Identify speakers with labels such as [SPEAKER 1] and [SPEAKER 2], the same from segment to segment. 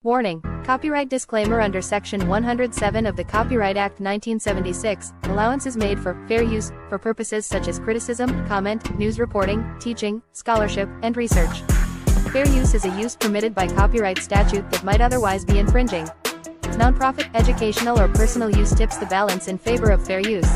[SPEAKER 1] Warning: Copyright disclaimer. Under Section 107 of the Copyright Act 1976, allowance is made for fair use for purposes such as criticism, comment, news reporting, teaching, scholarship, and research. Fair use is a use permitted by copyright statute that might otherwise be infringing. Nonprofit, educational, or personal use tips the balance in favor of fair use.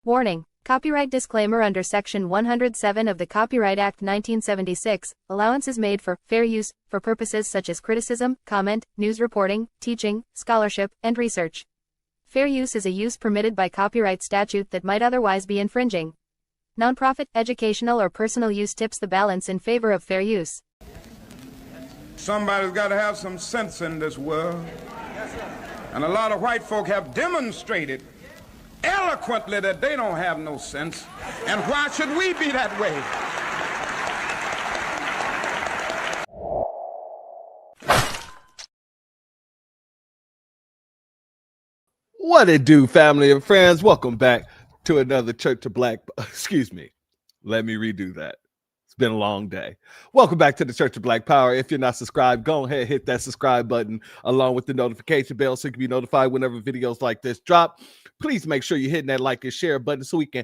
[SPEAKER 1] Warning: Copyright disclaimer under Section 107 of the Copyright Act 1976, allowance is made for fair use, for purposes such as criticism, comment, news reporting, teaching, scholarship, and research. Fair use is a use permitted by copyright statute that might otherwise be infringing. Nonprofit, educational, or personal use tips the balance in favor of fair use.
[SPEAKER 2] Somebody's got to have some sense in this world. And a lot of white folk have demonstrated eloquently that they don't have no sense. And why should we be that way?
[SPEAKER 3] What it do, family and friends? Welcome back to another Church of Black. Excuse me. Let me redo that. It's been a long day. Welcome back to the Church of Black Power. If you're not subscribed, go ahead, hit that subscribe button along with the notification bell so you can be notified whenever videos like this drop. Please make sure you're hitting that like and share button so we can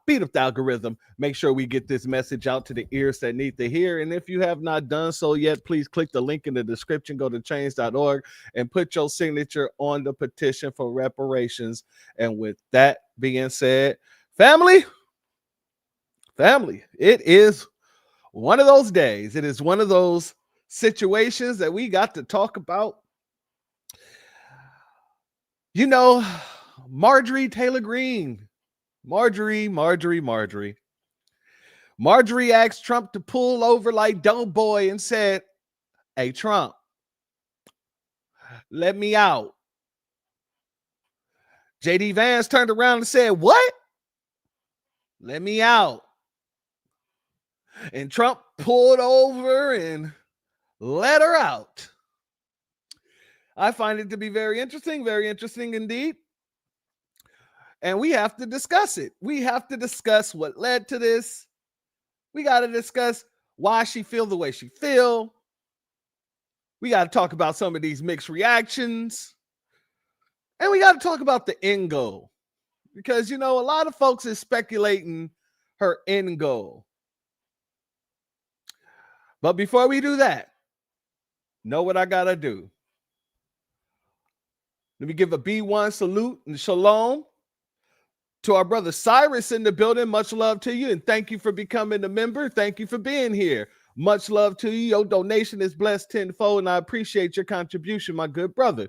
[SPEAKER 3] beat up the algorithm. Make sure we get this message out to the ears that need to hear. And if you have not done so yet, please click the link in the description, go to change.org and put your signature on the petition for reparations. And with that being said, family, it is one of those days. It is one of those situations that we got to talk about. You know, Marjorie Taylor Greene. Marjorie asked Trump to pull over like Dope Boy and said, "Hey, Trump, let me out." J.D. Vance turned around and said, "What? Let me out." And Trump pulled over and let her out. I find it to be very interesting indeed. And we have to discuss it. We have to discuss what led to this. We got to discuss why she feel the way she feel. We got to talk about some of these mixed reactions. And we got to talk about the end goal. Because, you know, a lot of folks is speculating her end goal. But before we do that, know what I got to do. Let me give a B1 salute and shalom to our brother Cyrus in the building. Much love to you, and thank you for becoming a member. Thank you for being here. Much love to you. Your donation is blessed tenfold, and I appreciate your contribution, my good brother.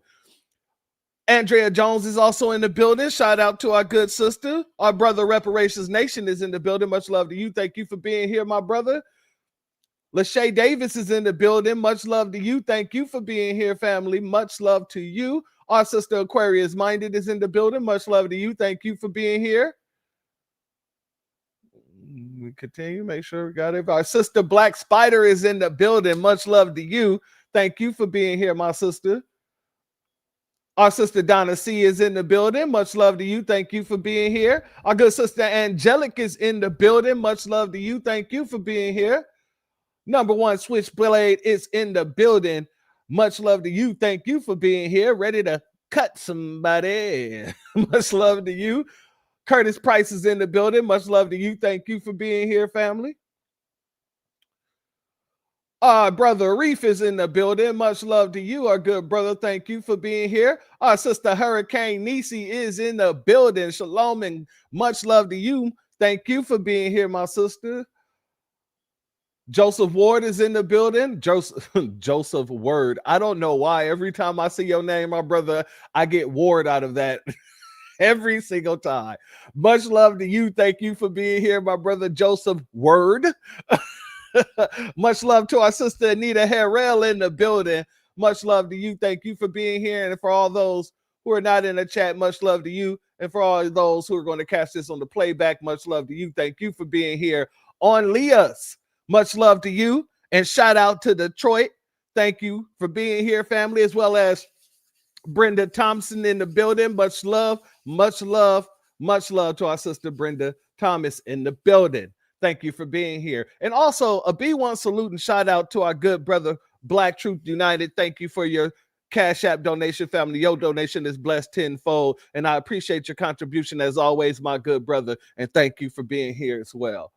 [SPEAKER 3] Andrea Jones is also in the building. Shout out to our good sister. Our brother Reparations Nation is in the building. Much love to you. Thank you for being here, my brother. Lachey Davis is in the building. Much love to you. Thank you for being here, family. Much love to you. Our sister Aquarius Minded is in the building. Much love to you. Thank you for being here. We continue. Make sure we got it. Our sister Black Spider is in the building. Much love to you. Thank you for being here, my sister. Our sister Donna C is in the building. Much love to you. Thank you for being here. Our good sister Angelic is in the building. Much love to you. Thank you for being here. Number one Switchblade is in the building. Much love to you. Thank you for being here. Ready to cut somebody. Much love to you. Curtis Price is in the building. Much love to you. Thank you for being here, family. Our brother Reef is in the building. Much love to you, our good brother. Thank you for being here. Our sister Hurricane Nisi is in the building. Shalom and much love to you. Thank you for being here, my sister. Joseph Ward is in the building. Joseph Word. I don't know why. Every time I see your name, my brother, I get Ward out of that. Every single time. Much love to you. Thank you for being here, my brother Joseph Word. Much love to our sister Anita Harrell in the building. Much love to you. Thank you for being here. And for all those who are not in the chat, much love to you. And for all those who are going to catch this on the playback, much love to you. Thank you for being here on Leah's. Much love to you. And shout out to Detroit. Thank you for being here, family, as well as Brenda Thompson in the building. Much love, much love, much love to our sister Brenda Thomas in the building. Thank you for being here. And also a B1 salute and shout out to our good brother, Black Truth United. Thank you for your Cash App donation, family. Your donation is blessed tenfold. And I appreciate your contribution as always, my good brother. And thank you for being here as well.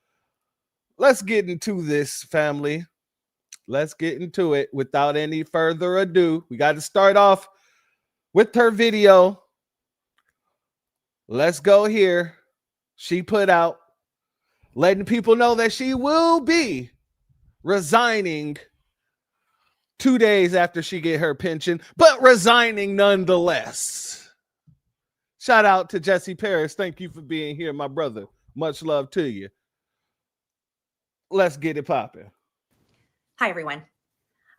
[SPEAKER 3] Let's get into this, family. Let's get into it without any further ado. We got to start off with her video. Let's go here. She put out letting people know that she will be resigning 2 days after she get her pension, but resigning nonetheless. Shout out to Jesse Paris. Thank you for being here, my brother. Much love to you. Let's get it popping.
[SPEAKER 4] Hi, everyone.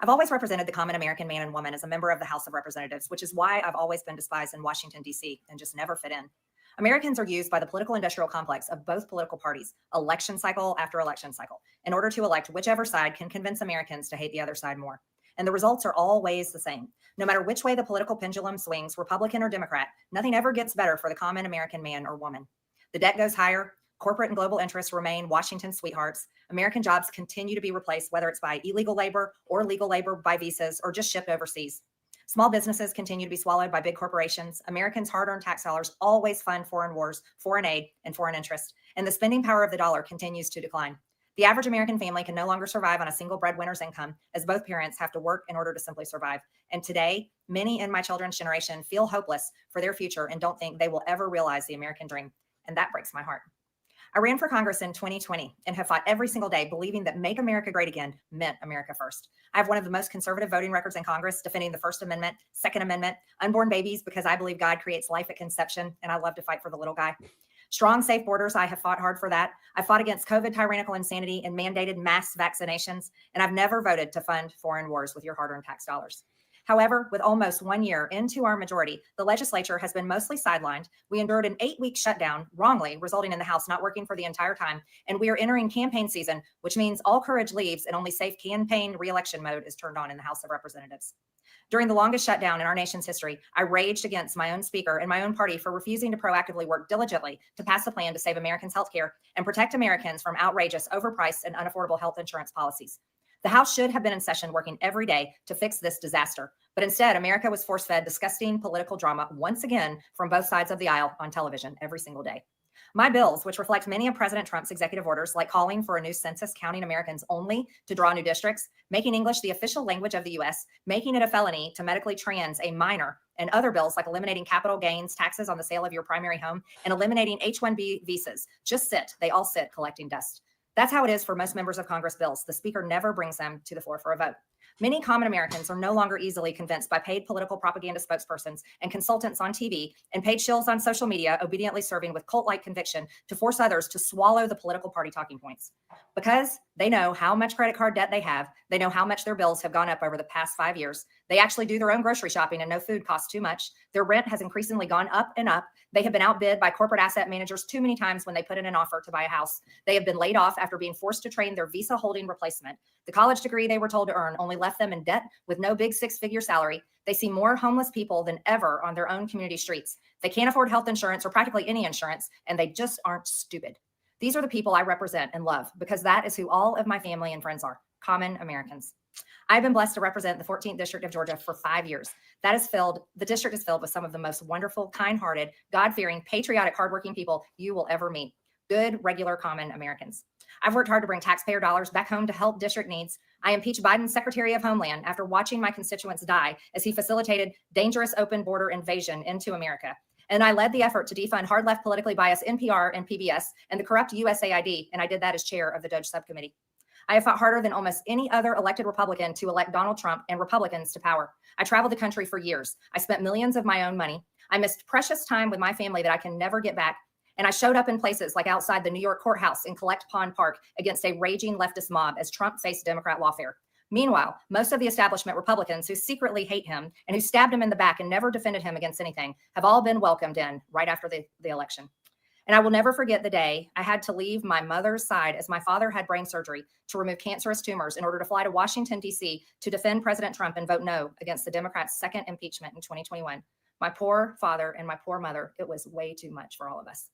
[SPEAKER 4] I've always represented the common American man and woman as a member of the House of Representatives, which is why I've always been despised in Washington, D.C. and just never fit in. Americans are used by the political industrial complex of both political parties, election cycle after election cycle, in order to elect whichever side can convince Americans to hate the other side more. And the results are always the same. No matter which way the political pendulum swings, Republican or Democrat, nothing ever gets better for the common American man or woman. The debt goes higher. Corporate and global interests remain Washington's sweethearts. American jobs continue to be replaced, whether it's by illegal labor or legal labor by visas or just shipped overseas. Small businesses continue to be swallowed by big corporations. Americans' hard-earned tax dollars always fund foreign wars, foreign aid, and foreign interest. And the spending power of the dollar continues to decline. The average American family can no longer survive on a single breadwinner's income, as both parents have to work in order to simply survive. And today, many in my children's generation feel hopeless for their future and don't think they will ever realize the American dream. And that breaks my heart. I ran for Congress in 2020 and have fought every single day believing that Make America Great Again meant America first. I have one of the most conservative voting records in Congress, defending the First Amendment, Second Amendment, unborn babies because I believe God creates life at conception, and I love to fight for the little guy. Strong, safe borders, I have fought hard for that. I fought against COVID tyrannical insanity and mandated mass vaccinations, and I've never voted to fund foreign wars with your hard-earned tax dollars. However, with almost 1 year into our majority, the legislature has been mostly sidelined. We endured an 8-week shutdown, wrongly, resulting in the House not working for the entire time. And we are entering campaign season, which means all courage leaves and only safe campaign re-election mode is turned on in the House of Representatives. During the longest shutdown in our nation's history, I raged against my own speaker and my own party for refusing to proactively work diligently to pass a plan to save Americans' health care and protect Americans from outrageous, overpriced, and unaffordable health insurance policies. The House should have been in session working every day to fix this disaster. But instead, America was force-fed disgusting political drama once again from both sides of the aisle on television every single day. My bills, which reflect many of President Trump's executive orders, like calling for a new census counting Americans only to draw new districts, making English the official language of the U.S., making it a felony to medically trans a minor, and other bills like eliminating capital gains taxes on the sale of your primary home and eliminating H-1B visas, just sit. They all sit collecting dust. That's how it is for most members of Congress bills. The speaker never brings them to the floor for a vote. Many common Americans are no longer easily convinced by paid political propaganda spokespersons and consultants on TV and paid shills on social media, obediently serving with cult-like conviction to force others to swallow the political party talking points. Because they know how much credit card debt they have, they know how much their bills have gone up over the past 5 years. They actually do their own grocery shopping and no food costs too much. Their rent has increasingly gone up and up. They have been outbid by corporate asset managers too many times when they put in an offer to buy a house. They have been laid off after being forced to train their Visa holding replacement. The college degree they were told to earn only left them in debt with no big six-figure salary. They see more homeless people than ever on their own community streets. They can't afford health insurance or practically any insurance, and they just aren't stupid. These are the people I represent and love because that is who all of my family and friends are, common Americans. I've been blessed to represent the 14th District of Georgia for 5 years. The district is filled with some of the most wonderful, kind-hearted, God-fearing, patriotic, hardworking people you will ever meet. Good, regular, common Americans. I've worked hard to bring taxpayer dollars back home to help district needs. I impeached Biden's Secretary of Homeland after watching my constituents die as he facilitated dangerous open border invasion into America. And I led the effort to defund hard left politically biased NPR and PBS and the corrupt USAID, and I did that as chair of the Doge subcommittee. I have fought harder than almost any other elected Republican to elect Donald Trump and Republicans to power. I traveled the country for years. I spent millions of my own money. I missed precious time with my family that I can never get back. And I showed up in places like outside the New York courthouse in Collect Pond Park against a raging leftist mob as Trump faced Democrat lawfare. Meanwhile, most of the establishment Republicans who secretly hate him and who stabbed him in the back and never defended him against anything have all been welcomed in right after the election. And I will never forget the day I had to leave my mother's side as my father had brain surgery to remove cancerous tumors in order to fly to Washington, D.C. to defend President Trump and vote no against the Democrats' second impeachment in 2021. My poor father and my poor mother, it was way too much for all of us.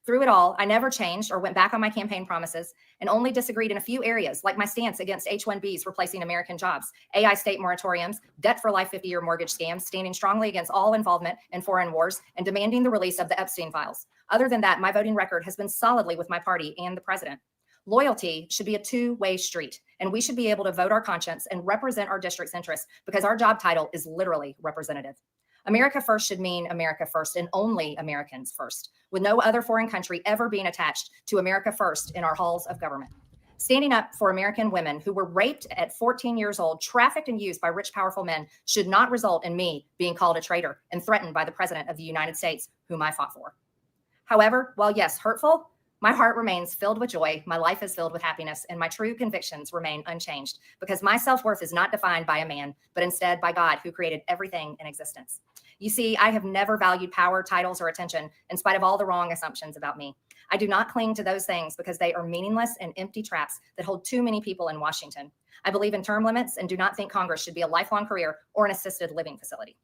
[SPEAKER 4] Through it all, I never changed or went back on my campaign promises and only disagreed in a few areas, like my stance against H-1Bs replacing American jobs, AI state moratoriums, debt for life 50-year mortgage scams, standing strongly against all involvement in foreign wars, and demanding the release of the Epstein files. Other than that, my voting record has been solidly with my party and the president. Loyalty should be a two-way street, and we should be able to vote our conscience and represent our district's interests because our job title is literally representative. America first should mean America first and only Americans first, with no other foreign country ever being attached to America first in our halls of government. Standing up for American women who were raped at 14 years old, trafficked and used by rich, powerful men should not result in me being called a traitor and threatened by the President of the United States, whom I fought for. However, while yes, hurtful, my heart remains filled with joy, my life is filled with happiness, and my true convictions remain unchanged because my self-worth is not defined by a man, but instead by God who created everything in existence. You see, I have never valued power, titles, or attention in spite of all the wrong assumptions about me. I do not cling to those things because they are meaningless and empty traps that hold too many people in Washington. I believe in term limits and do not think Congress should be a lifelong career or an assisted living facility.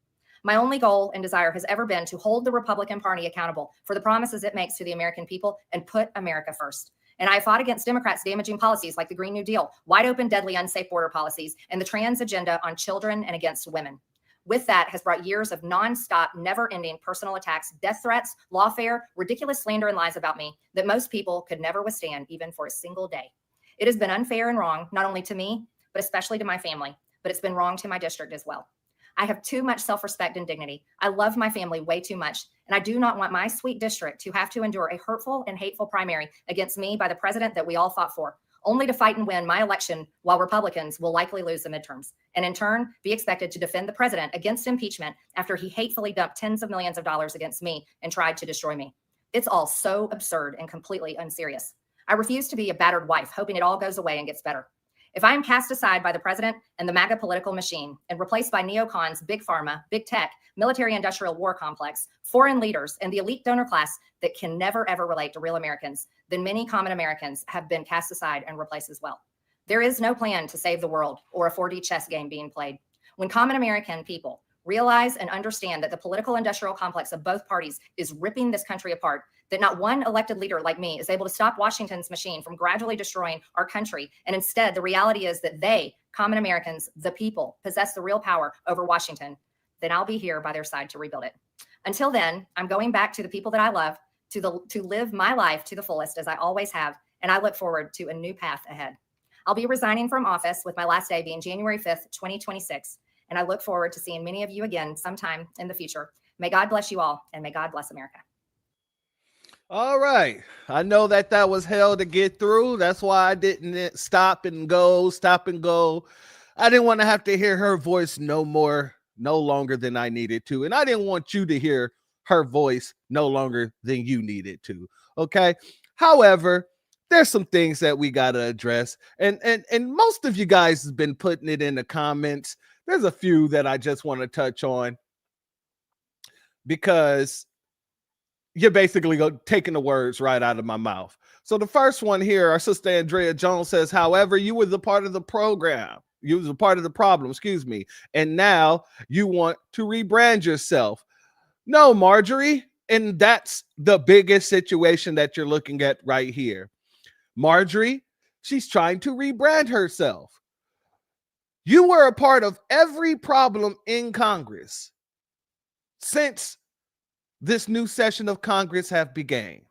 [SPEAKER 4] My only goal and desire has ever been to hold the Republican Party accountable for the promises it makes to the American people and put America first. And I fought against Democrats' damaging policies like the Green New Deal, wide open, deadly, unsafe border policies, and the trans agenda on children and against women. With that has brought years of nonstop, never-ending personal attacks, death threats, lawfare, ridiculous slander and lies about me that most people could never withstand even for a single day. It has been unfair and wrong, not only to me, but especially to my family, but it's been wrong to my district as well. I have too much self-respect and dignity. I love my family way too much, and I do not want my sweet district to have to endure a hurtful and hateful primary against me by the president that we all fought for, only to fight and win my election while Republicans will likely lose the midterms, and in turn be expected to defend the president against impeachment after he hatefully dumped tens of millions of dollars against me and tried to destroy me. It's all so absurd and completely unserious. I refuse to be a battered wife, hoping it all goes away and gets better. If I am cast aside by the president and the MAGA political machine and replaced by neocons, big pharma, big tech, military-industrial war complex, foreign leaders, and the elite donor class that can never, ever relate to real Americans, then many common Americans have been cast aside and replaced as well. There is no plan to save the world or a 4D chess game being played. When common American people realize and understand that the political industrial complex of both parties is ripping this country apart, that not one elected leader like me is able to stop Washington's machine from gradually destroying our country. And instead, the reality is that they, common Americans, the people, possess the real power over Washington, then I'll be here by their side to rebuild it. Until then, I'm going back to the people that I love, to live my life to the fullest as I always have, and I look forward to a new path ahead. I'll be resigning from office with my last day being January 5th, 2026, and I look forward to seeing many of you again sometime in the future. May God bless you all, and may God bless America.
[SPEAKER 3] All right. I know that was hell to get through. That's why I didn't stop and go. I didn't want to have to hear her voice no longer than I needed to. And I didn't want you to hear her voice no longer than you needed to. Okay. However, there's some things that we got to address. And most of you guys have been putting it in the comments. There's a few that I just want to touch on because you're basically taking the words right out of my mouth. So the first one here, our sister Andrea Jones says, however, you were the part of the program. You was a part of the problem, excuse me. And now you want to rebrand yourself. No, Marjorie. And that's the biggest situation that you're looking at right here. Marjorie, she's trying to rebrand herself. You were a part of every problem in Congress since this new session of Congress have begun.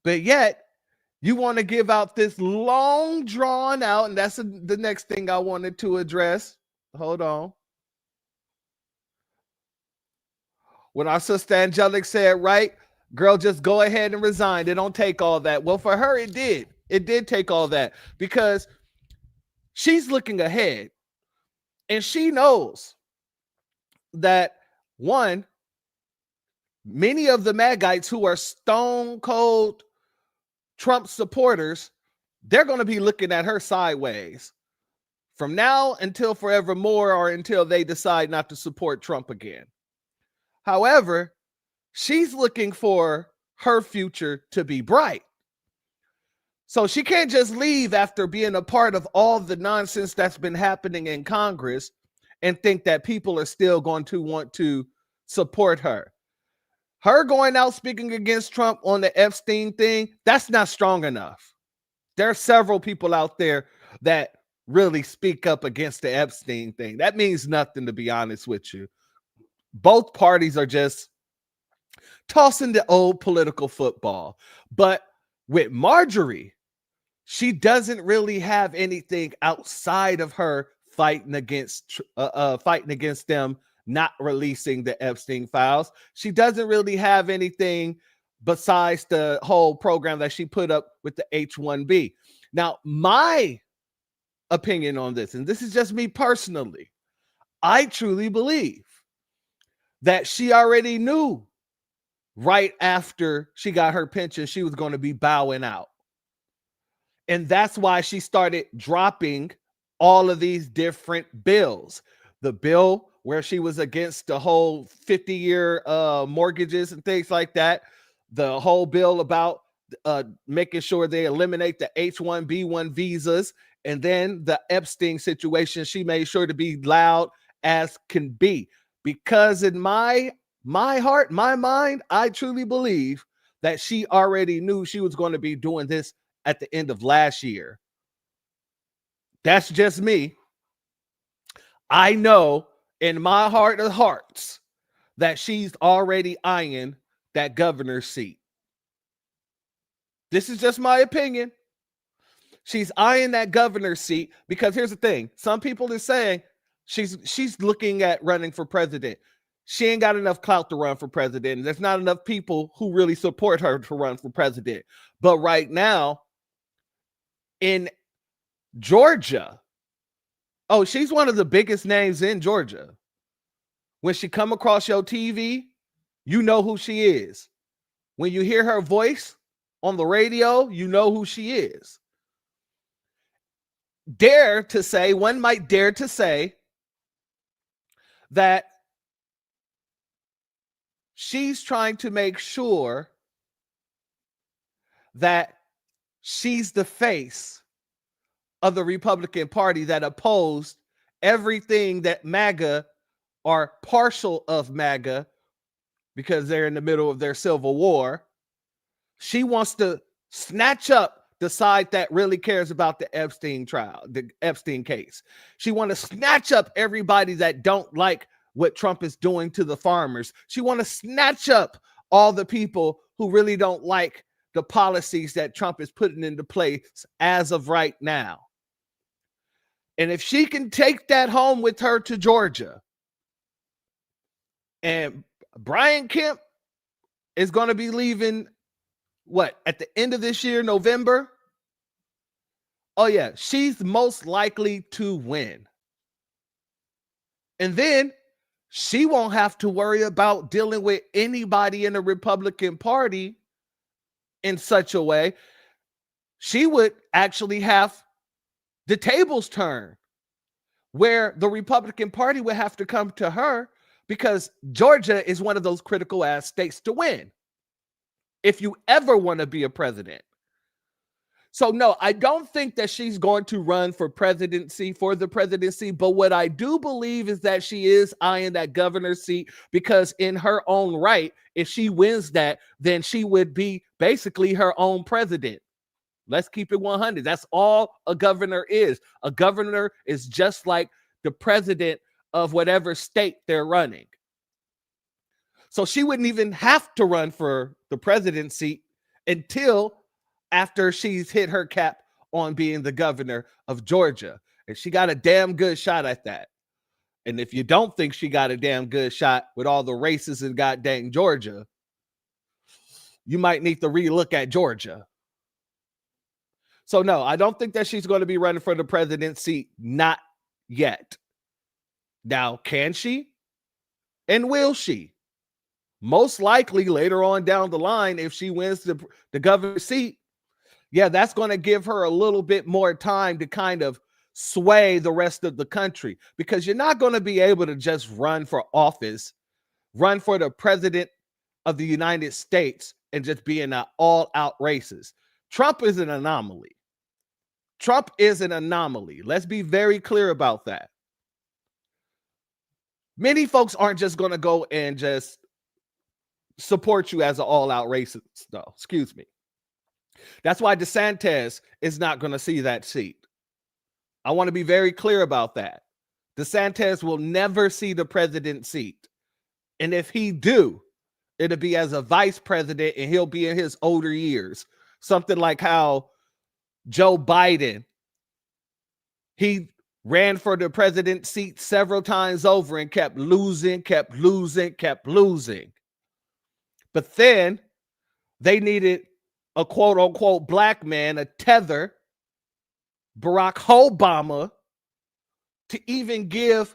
[SPEAKER 3] But yet, you want to give out this long drawn out, and that's the next thing I wanted to address. Hold on. When our sister Angelic said, right, girl, just go ahead and resign. It don't take all that. Well, for her, it did. It did take all that because she's looking ahead and she knows that, one, many of the Magites who are stone cold Trump supporters, they're going to be looking at her sideways from now until forevermore, or until they decide not to support Trump again. However, she's looking for her future to be bright. So she can't just leave after being a part of all the nonsense that's been happening in Congress and think that people are still going to want to support her. Her going out speaking against Trump on the Epstein thing, that's not strong enough. There are several people out there that really speak up against the Epstein thing. That means nothing, to be honest with you. Both parties are just tossing the old political football. But with Marjorie, she doesn't really have anything outside of her fighting against them not releasing the Epstein files. She doesn't really have anything besides the whole program that she put up with the H-1B. Now, my opinion on this, and this is just me personally, I truly believe that she already knew right after she got her pension, she was going to be bowing out. And that's why she started dropping all of these different bills. The bill where she was against the whole 50-year mortgages and things like that. The whole bill about making sure they eliminate the H-1B1 visas. And then the Epstein situation, she made sure to be loud as can be. Because in my heart, my mind, I truly believe that she already knew she was going to be doing this at the end of last year. That's just me. I know in my heart of hearts that she's already eyeing that governor's seat. This is just my opinion. She's eyeing that governor's seat because here's the thing. Some people are saying she's looking at running for president. She ain't got enough clout to run for president. There's not enough people who really support her to run for president. But right now in Georgia, oh, she's one of the biggest names in Georgia. When she come across your TV, you know who she is. When you hear her voice on the radio, you know who she is. One might dare to say that she's trying to make sure that she's the face of the Republican Party that opposed everything that MAGA or partial of MAGA, because they're in the middle of their civil war. She wants to snatch up the side that really cares about the Epstein trial, the Epstein case. She wants to snatch up everybody that don't like what Trump is doing to the farmers. She wants to snatch up all the people who really don't like the policies that Trump is putting into place as of right now. And if she can take that home with her to Georgia, and Brian Kemp is going to be leaving, at the end of this year, November? Oh, yeah, she's most likely to win. And then she won't have to worry about dealing with anybody in the Republican Party in such a way. She would actually have the tables turned, where the Republican Party would have to come to her, because Georgia is one of those critical ass states to win if you ever want to be a president. So no, I don't think that she's going to run for the presidency. But what I do believe is that she is eyeing that governor's seat, because in her own right, if she wins that, then she would be basically her own president. Let's keep it 100. That's all a governor is. A governor is just like the president of whatever state they're running. So she wouldn't even have to run for the presidency until after she's hit her cap on being the governor of Georgia. And she got a damn good shot at that. And if you don't think she got a damn good shot with all the races in goddamn Georgia, you might need to relook at Georgia. So no, I don't think that she's going to be running for the presidency. Not yet. Now, can she? And will she? Most likely later on down the line, if she wins the governor's seat, yeah, that's going to give her a little bit more time to kind of sway the rest of the country, because you're not going to be able to just run for office, run for the president of the United States and just be in all-out races. Trump is an anomaly. Trump is an anomaly. Let's be very clear about that. Many folks aren't just going to go and just support you as an all-out racist, though. Excuse me. That's why DeSantis is not going to see that seat. I want to be very clear about that. DeSantis will never see the president seat. And if he do, it'll be as a vice president, and he'll be in his older years. Something like how Joe Biden, he ran for the president seat several times over and kept losing. But then they needed a quote unquote black man, a tether, Barack Obama, to even give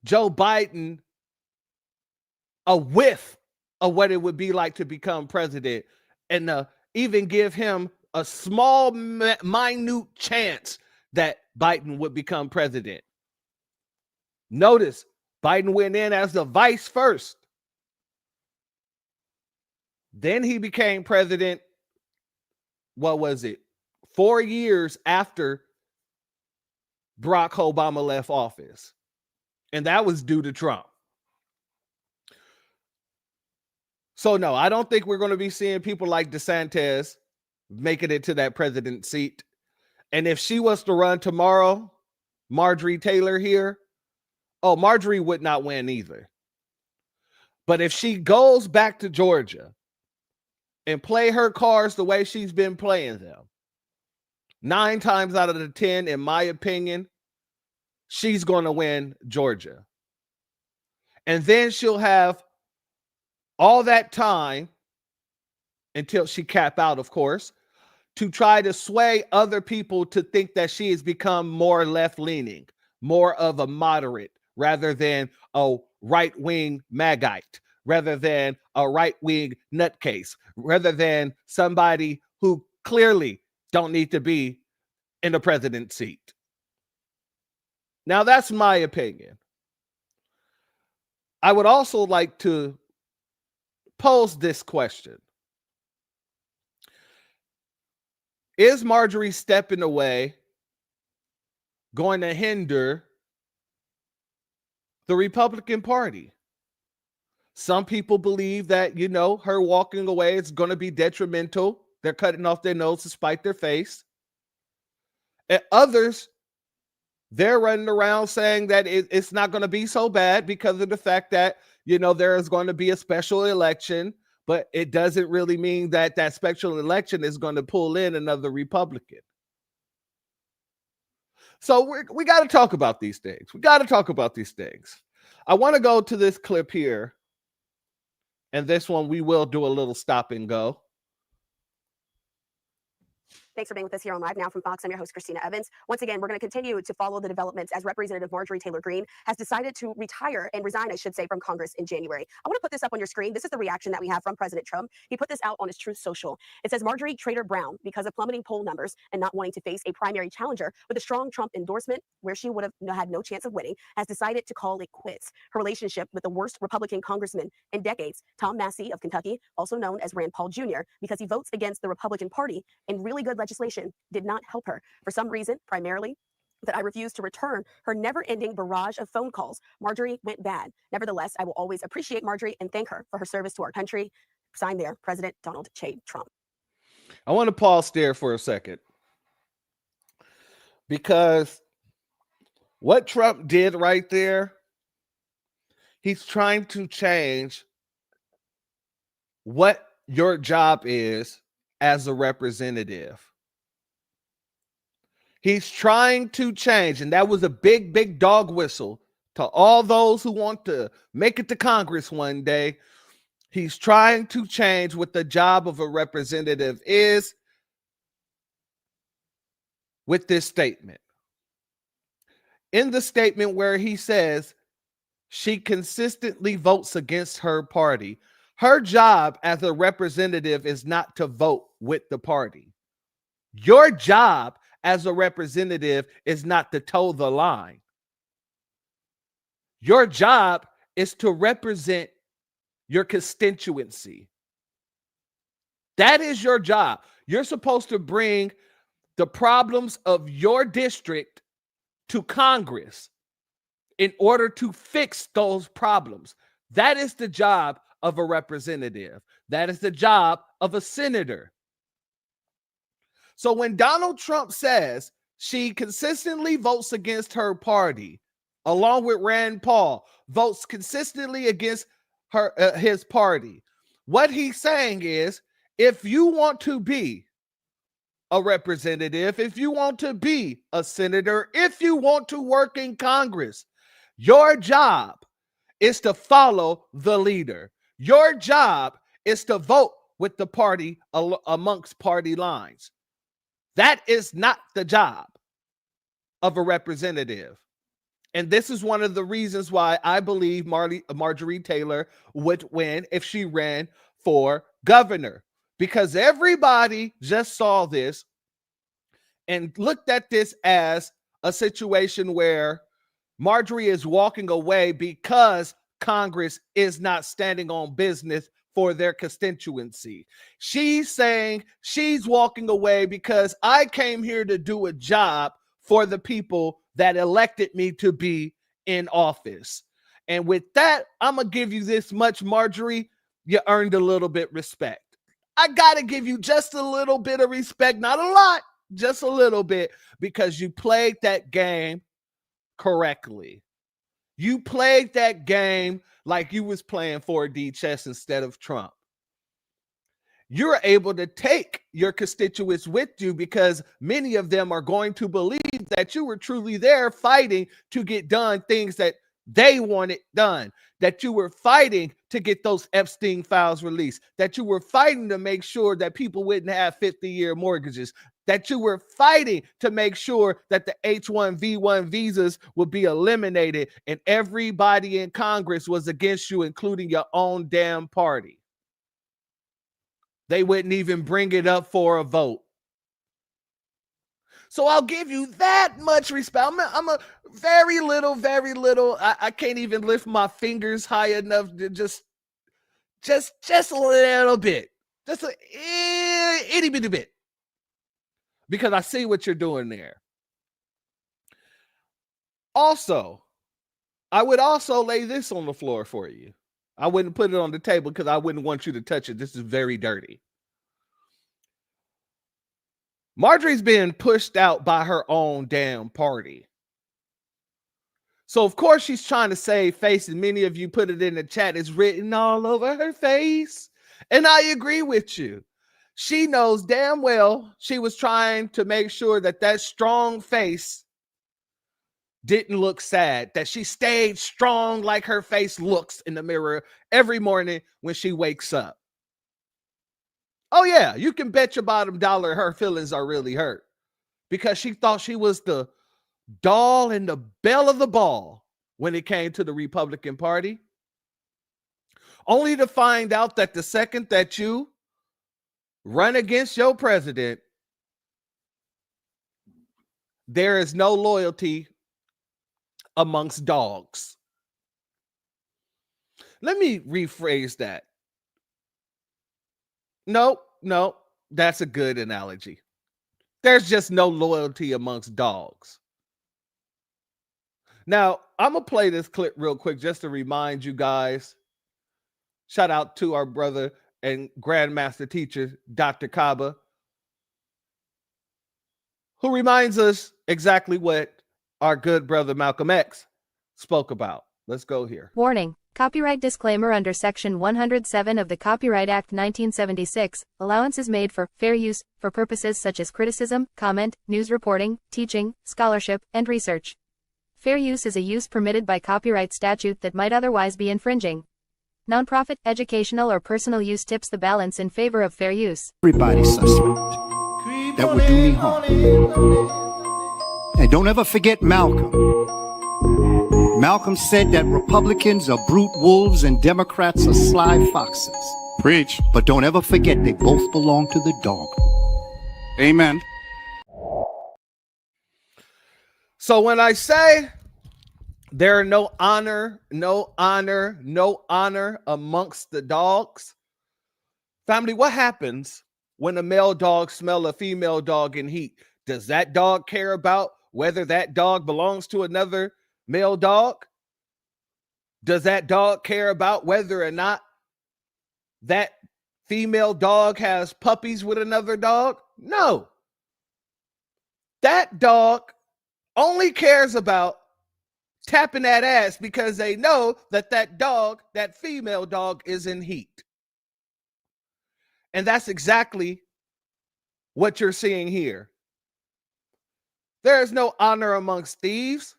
[SPEAKER 3] Joe Biden a whiff of what it would be like to become president, and even give him a small, minute chance that Biden would become president. Notice, Biden went in as the vice first. Then he became president, what was it, 4 years after Barack Obama left office. And that was due to Trump. So no, I don't think we're going to be seeing people like DeSantis making it to that president seat. And if she was to run tomorrow, Marjorie Taylor here, Marjorie would not win either. But if she goes back to Georgia and play her cards the way she's been playing them, 9 times out of the 10, in my opinion, she's going to win Georgia. And then she'll have all that time until she cap out, of course, to try to sway other people to think that she has become more left-leaning, more of a moderate, rather than a right-wing Magite, rather than a right-wing nutcase, rather than somebody who clearly don't need to be in the president's seat. Now, that's my opinion. I would also like to pose this question. Is Marjorie stepping away going to hinder the Republican Party? Some people believe that, her walking away is going to be detrimental. They're cutting off their nose to spite their face. And others, they're running around saying that it's not going to be so bad because of the fact that, there is going to be a special election, but it doesn't really mean that that special election is going to pull in another Republican. So we got to talk about these things. I want to go to this clip here. And this one, we will do a little stop and go.
[SPEAKER 5] Thanks for being with us here on Live Now from Fox. I'm your host, Christina Evans. Once again, we're going to continue to follow the developments as Representative Marjorie Taylor Greene has decided to retire and resign, I should say, from Congress in January. I want to put this up on your screen. This is the reaction that we have from President Trump. He put this out on his Truth Social. It says, Marjorie Trader Brown, because of plummeting poll numbers and not wanting to face a primary challenger with a strong Trump endorsement where she would have had no chance of winning, has decided to call it quits. Her relationship with the worst Republican congressman in decades, Tom Massey of Kentucky, also known as Rand Paul Jr., because he votes against the Republican Party and really good legislation, did not help her. For some reason, primarily that I refused to return her never-ending barrage of phone calls. Marjorie went bad. Nevertheless, I will always appreciate Marjorie and thank her for her service to our country. Signed there, President Donald J. Trump.
[SPEAKER 3] I want to pause there for a second, because what Trump did right there, he's trying to change what your job is as a representative. He's trying to change, and that was a big, big dog whistle to all those who want to make it to Congress one day. He's trying to change what the job of a representative is with this statement. In the statement where he says she consistently votes against her party, her job as a representative is not to vote with the party. Your job as a representative is not to toe the line. Your job is to represent your constituency. That is your job. You're supposed to bring the problems of your district to Congress in order to fix those problems. That is the job of a representative. That is the job of a senator. So when Donald Trump says she consistently votes against her party, along with Rand Paul, votes consistently against his party, what he's saying is, if you want to be a representative, if you want to be a senator, if you want to work in Congress, your job is to follow the leader. Your job is to vote with the party amongst party lines. That is not the job of a representative. And this is one of the reasons why I believe Marjorie Taylor would win if she ran for governor, because everybody just saw this and looked at this as a situation where Marjorie is walking away because Congress is not standing on business for their constituency. She's saying she's walking away because I came here to do a job for the people that elected me to be in office. And with that, I'm going to give you this much, Marjorie. You earned a little bit respect. I got to give you just a little bit of respect, not a lot, just a little bit, because you played that game correctly. You played that game like you was playing 4D chess instead of Trump. You're able to take your constituents with you because many of them are going to believe that you were truly there fighting to get done things that they wanted done, that you were fighting to get those Epstein files released, that you were fighting to make sure that people wouldn't have 50-year mortgages, that you were fighting to make sure that the H-1B visas would be eliminated, and everybody in Congress was against you, including your own damn party. They wouldn't even bring it up for a vote. So I'll give you that much respect. I'm a very little. I can't even lift my fingers high enough to just a little bit. Just a itty bitty bit. Because I see what you're doing there. Also, I would also lay this on the floor for you. I wouldn't put it on the table because I wouldn't want you to touch it. This is very dirty. Marjorie's being pushed out by her own damn party. So, of course, she's trying to save face, and many of you put it in the chat. It's written all over her face. And I agree with you. She knows damn well she was trying to make sure that that strong face didn't look sad, that she stayed strong like her face looks in the mirror every morning when she wakes up. Oh, yeah, you can bet your bottom dollar her feelings are really hurt because she thought she was the doll and the belle of the ball when it came to the Republican Party, only to find out that the second that you run against your president, there is no loyalty amongst dogs. Let me rephrase that. No, that's a good analogy. There's just no loyalty amongst dogs. Now, I'm going to play this clip real quick just to remind you guys. Shout out to our brother and Grandmaster teacher, Dr. Kaba, who reminds us exactly what our good brother Malcolm X spoke about. Let's go here.
[SPEAKER 1] Warning. Copyright disclaimer under Section 107 of the Copyright Act 1976, allowance is made for fair use, for purposes such as criticism, comment, news reporting, teaching, scholarship, and research. Fair use is a use permitted by copyright statute that might otherwise be infringing. Nonprofit, educational, or personal use tips the balance in favor of fair use.
[SPEAKER 6] Everybody suspect that would do me harm. And don't ever forget Malcolm. Malcolm said that Republicans are brute wolves and Democrats are sly foxes. Preach. But don't ever forget they both belong to the dog. Amen.
[SPEAKER 3] So when I say there are no honor amongst the dogs, family, what happens when a male dog smells a female dog in heat? Does that dog care about whether that dog belongs to another male dog? Does that dog care about whether or not that female dog has puppies with another dog? No. That dog only cares about tapping that ass because they know that that female dog is in heat. And that's exactly what you're seeing here. There is no honor amongst thieves.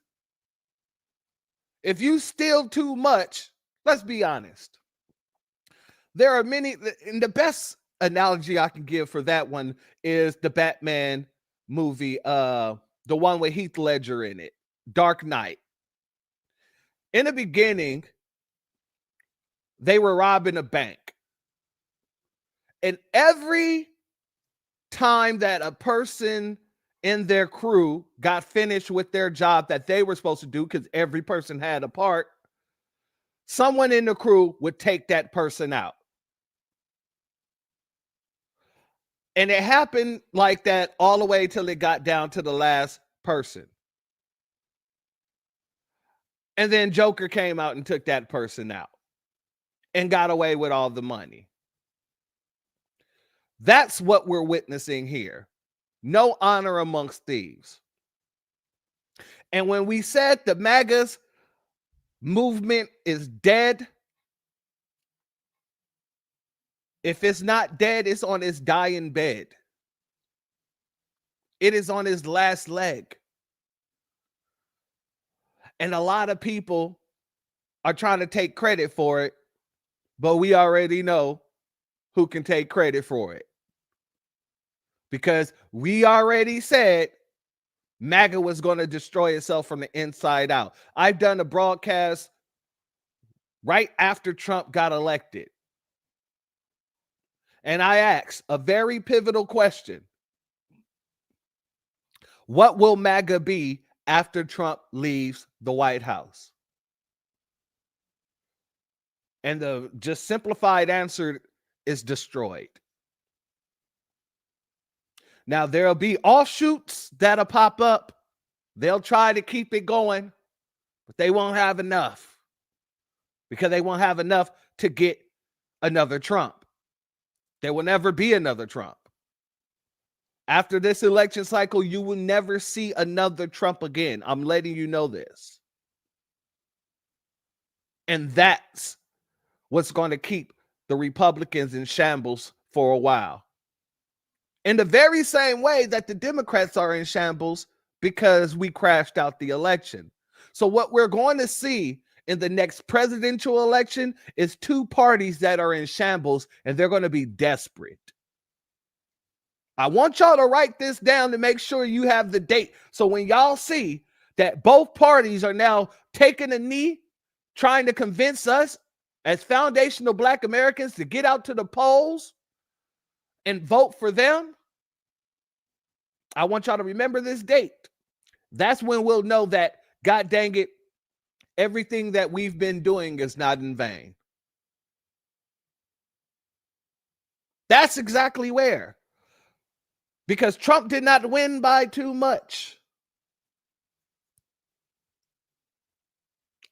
[SPEAKER 3] If you steal too much, let's be honest. There are many, and the best analogy I can give for that one is the Batman movie, the one with Heath Ledger in it, Dark Knight. In the beginning, they were robbing a bank. And every time that a person in their crew got finished with their job that they were supposed to do, because every person had a part, someone in the crew would take that person out. And it happened like that all the way till it got down to the last person. And then Joker came out and took that person out and got away with all the money. That's what we're witnessing here. No honor amongst thieves. And when we said the MAGA's movement is dead, if it's not dead, it's on its dying bed. It is on its last leg. And a lot of people are trying to take credit for it, but we already know who can take credit for it. Because we already said MAGA was going to destroy itself from the inside out. I've done a broadcast right after Trump got elected. And I asked a very pivotal question. What will MAGA be after Trump leaves the White House? And the just simplified answer is destroyed. Now, there'll be offshoots that'll pop up. They'll try to keep it going, but they won't have enough because they won't have enough to get another Trump. There will never be another Trump. After this election cycle, you will never see another Trump again. I'm letting you know this. And that's what's going to keep the Republicans in shambles for a while. In the very same way that the Democrats are in shambles because we crashed out the election. So what we're going to see in the next presidential election is two parties that are in shambles, and they're going to be desperate. I want y'all to write this down to make sure you have the date. So when y'all see that both parties are now taking a knee, trying to convince us as foundational Black Americans to get out to the polls and vote for them, I want y'all to remember this date. That's when we'll know that, God dang it, everything that we've been doing is not in vain. That's exactly where. Because Trump did not win by too much.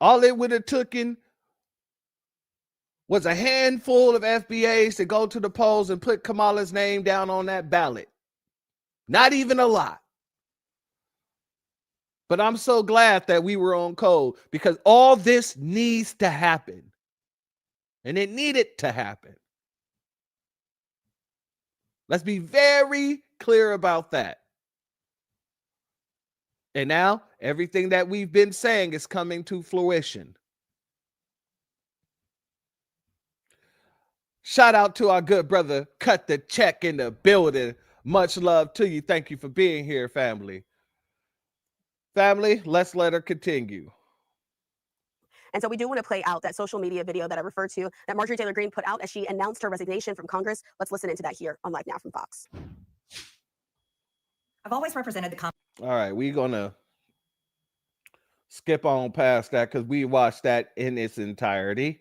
[SPEAKER 3] All it would have taken was a handful of FBAs to go to the polls and put Kamala's name down on that ballot. Not even a lot. But I'm so glad that we were on code, because all this needs to happen. And it needed to happen. Let's be very clear about that. And now everything that we've been saying is coming to fruition. Shout out to our good brother, Cut the Check, in the building. Much love to you. Thank you for being here, family. Family, let's let her continue.
[SPEAKER 5] And so we do want to play out that social media video that I referred to that Marjorie Taylor Greene put out as she announced her resignation from Congress. Let's listen into that here on Live Now from Fox.
[SPEAKER 4] I've always represented the
[SPEAKER 3] All right, we're going to skip on past that because we watched that in its entirety.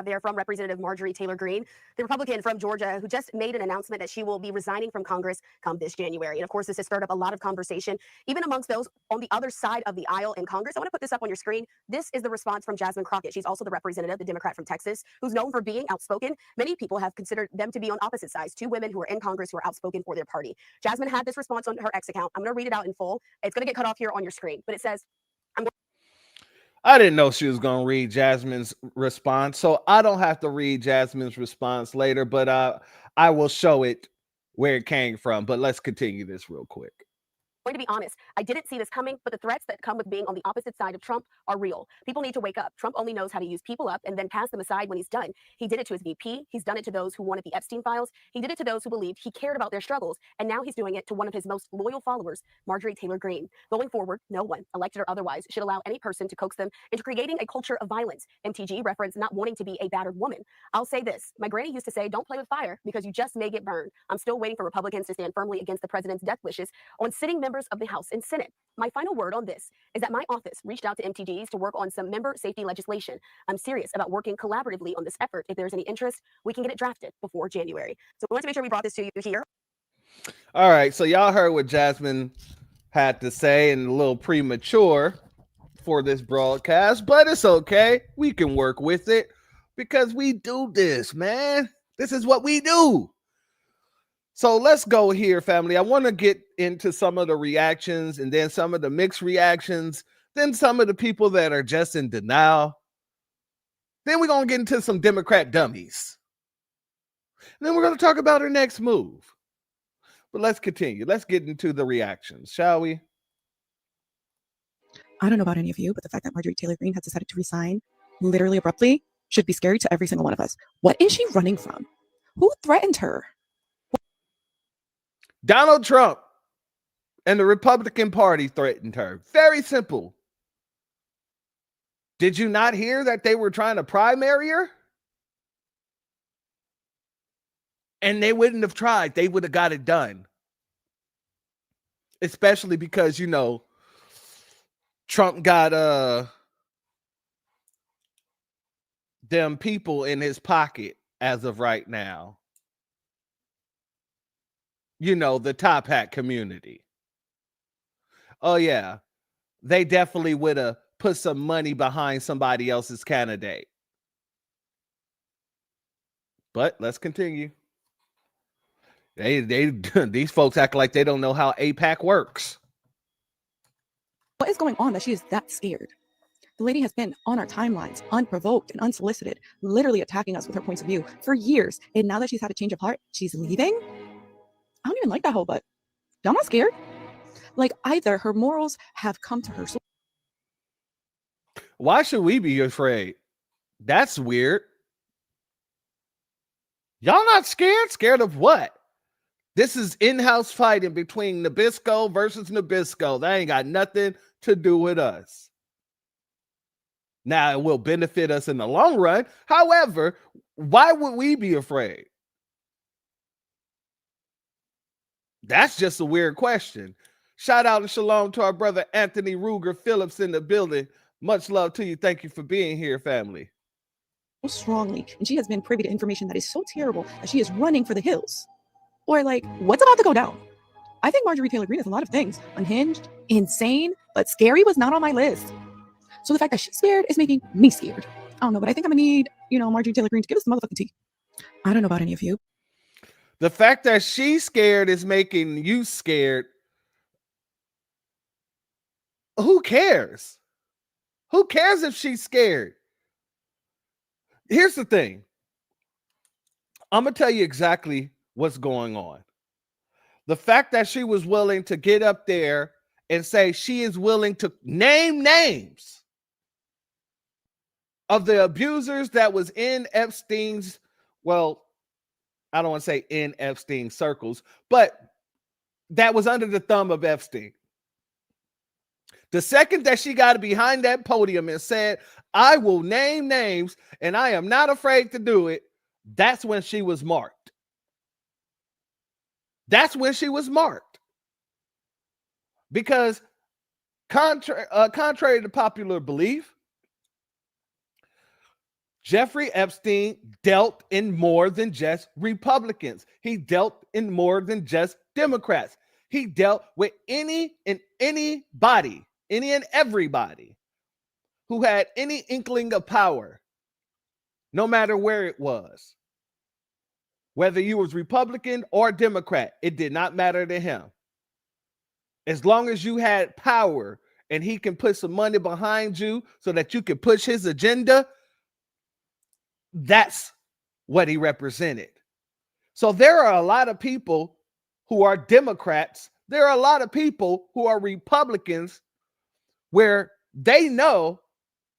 [SPEAKER 5] There from Representative Marjorie Taylor Greene, the Republican from Georgia, who just made an announcement that she will be resigning from Congress come this January. And of course, this has stirred up a lot of conversation, even amongst those on the other side of the aisle in Congress. I want to put this up on your screen. This is the response from Jasmine Crockett. She's also the representative, the Democrat from Texas, who's known for being outspoken. Many people have considered them to be on opposite sides, two women who are in Congress who are outspoken for their party. Jasmine had this response on her X account. I'm going to read it out in full. It's going to get cut off here on your screen, but it says,
[SPEAKER 3] I didn't know she was going to read Jasmine's response, so I don't have to read Jasmine's response later, but I will show it where it came from. But let's continue this real quick.
[SPEAKER 5] Going to be honest, I didn't see this coming, but the threats that come with being on the opposite side of Trump are real. People need to wake up. Trump only knows how to use people up and then cast them aside when he's done. He did it to his VP. He's done it to those who wanted the Epstein files. He did it to those who believed he cared about their struggles. And now he's doing it to one of his most loyal followers, Marjorie Taylor Greene. Going forward, no one, elected or otherwise, should allow any person to coax them into creating a culture of violence. MTG reference not wanting to be a battered woman. I'll say this. My granny used to say, don't play with fire because you just may get burned. I'm still waiting for Republicans to stand firmly against the president's death wishes on sitting members of the House and Senate. My final word on this is that my office reached out to MTGs to work on some member safety legislation. I'm serious about working collaboratively on this effort. If there's any interest, we can get it drafted before January. So we want to make sure we brought this to you here.
[SPEAKER 3] All right, so y'all heard what Jasmine had to say, and a little premature for this broadcast, but it's okay. We can work with it because we do this, man. This is what we do. So let's go here, family. I want to get into some of the reactions and then some of the mixed reactions, then some of the people that are just in denial. Then we're going to get into some Democrat dummies. And then we're going to talk about her next move. But let's continue. Let's get into the reactions, shall we?
[SPEAKER 7] I don't know about any of you, but the fact that Marjorie Taylor Greene has decided to resign literally abruptly should be scary to every single one of us. What is she running from? Who threatened her?
[SPEAKER 3] Donald Trump and the Republican Party threatened her. Very simple. Did you not hear that they were trying to primary her? And they wouldn't have tried. They would have got it done. Especially because, you know, Trump got them people in his pocket as of right now. You know, the top hat community. Oh, yeah. They definitely would have put some money behind somebody else's candidate. But let's continue. These folks act like they don't know how AIPAC works.
[SPEAKER 7] What is going on that she is that scared? The lady has been on our timelines, unprovoked and unsolicited, literally attacking us with her points of view for years. And now that she's had a change of heart, she's leaving? I don't even like that whole but. Y'all not scared? Like, either her morals have come to her.
[SPEAKER 3] Why should we be afraid? That's weird. Y'all not scared? Scared of what? This is in-house fighting between Nabisco versus Nabisco. That ain't got nothing to do with us. Now, it will benefit us in the long run. However, why would we be afraid? That's just a weird question. Shout out and shalom to our brother Anthony Ruger Phillips in the building. Much love to you. Thank you for being here, family.
[SPEAKER 7] Strongly, and she has been privy to information that is so terrible that she is running for the hills. Or like, what's about to go down? I think Marjorie Taylor Greene is a lot of things. Unhinged, insane, but scary was not on my list. So the fact that she's scared is making me scared. I don't know, but I think I'm gonna need, Marjorie Taylor Greene to give us the motherfucking tea. I don't know about any of you.
[SPEAKER 3] The fact that she's scared is making you scared. Who cares? Who cares if she's scared? Here's the thing. I'm going to tell you exactly what's going on. The fact that she was willing to get up there and say she is willing to name names of the abusers that was in Epstein's, well, I don't want to say in Epstein's circles, but that was under the thumb of Epstein. The second that she got behind that podium and said, I will name names and I am not afraid to do it, that's when she was marked. That's when she was marked. Because contrary to popular belief, Jeffrey Epstein dealt in more than just Republicans. He dealt in more than just Democrats. He dealt with any and everybody who had any inkling of power, no matter where it was. Whether you was Republican or Democrat, it did not matter to him. As long as you had power and he can put some money behind you so that you can push his agenda, that's what he represented. So there are a lot of people who are Democrats. There are a lot of people who are Republicans where they know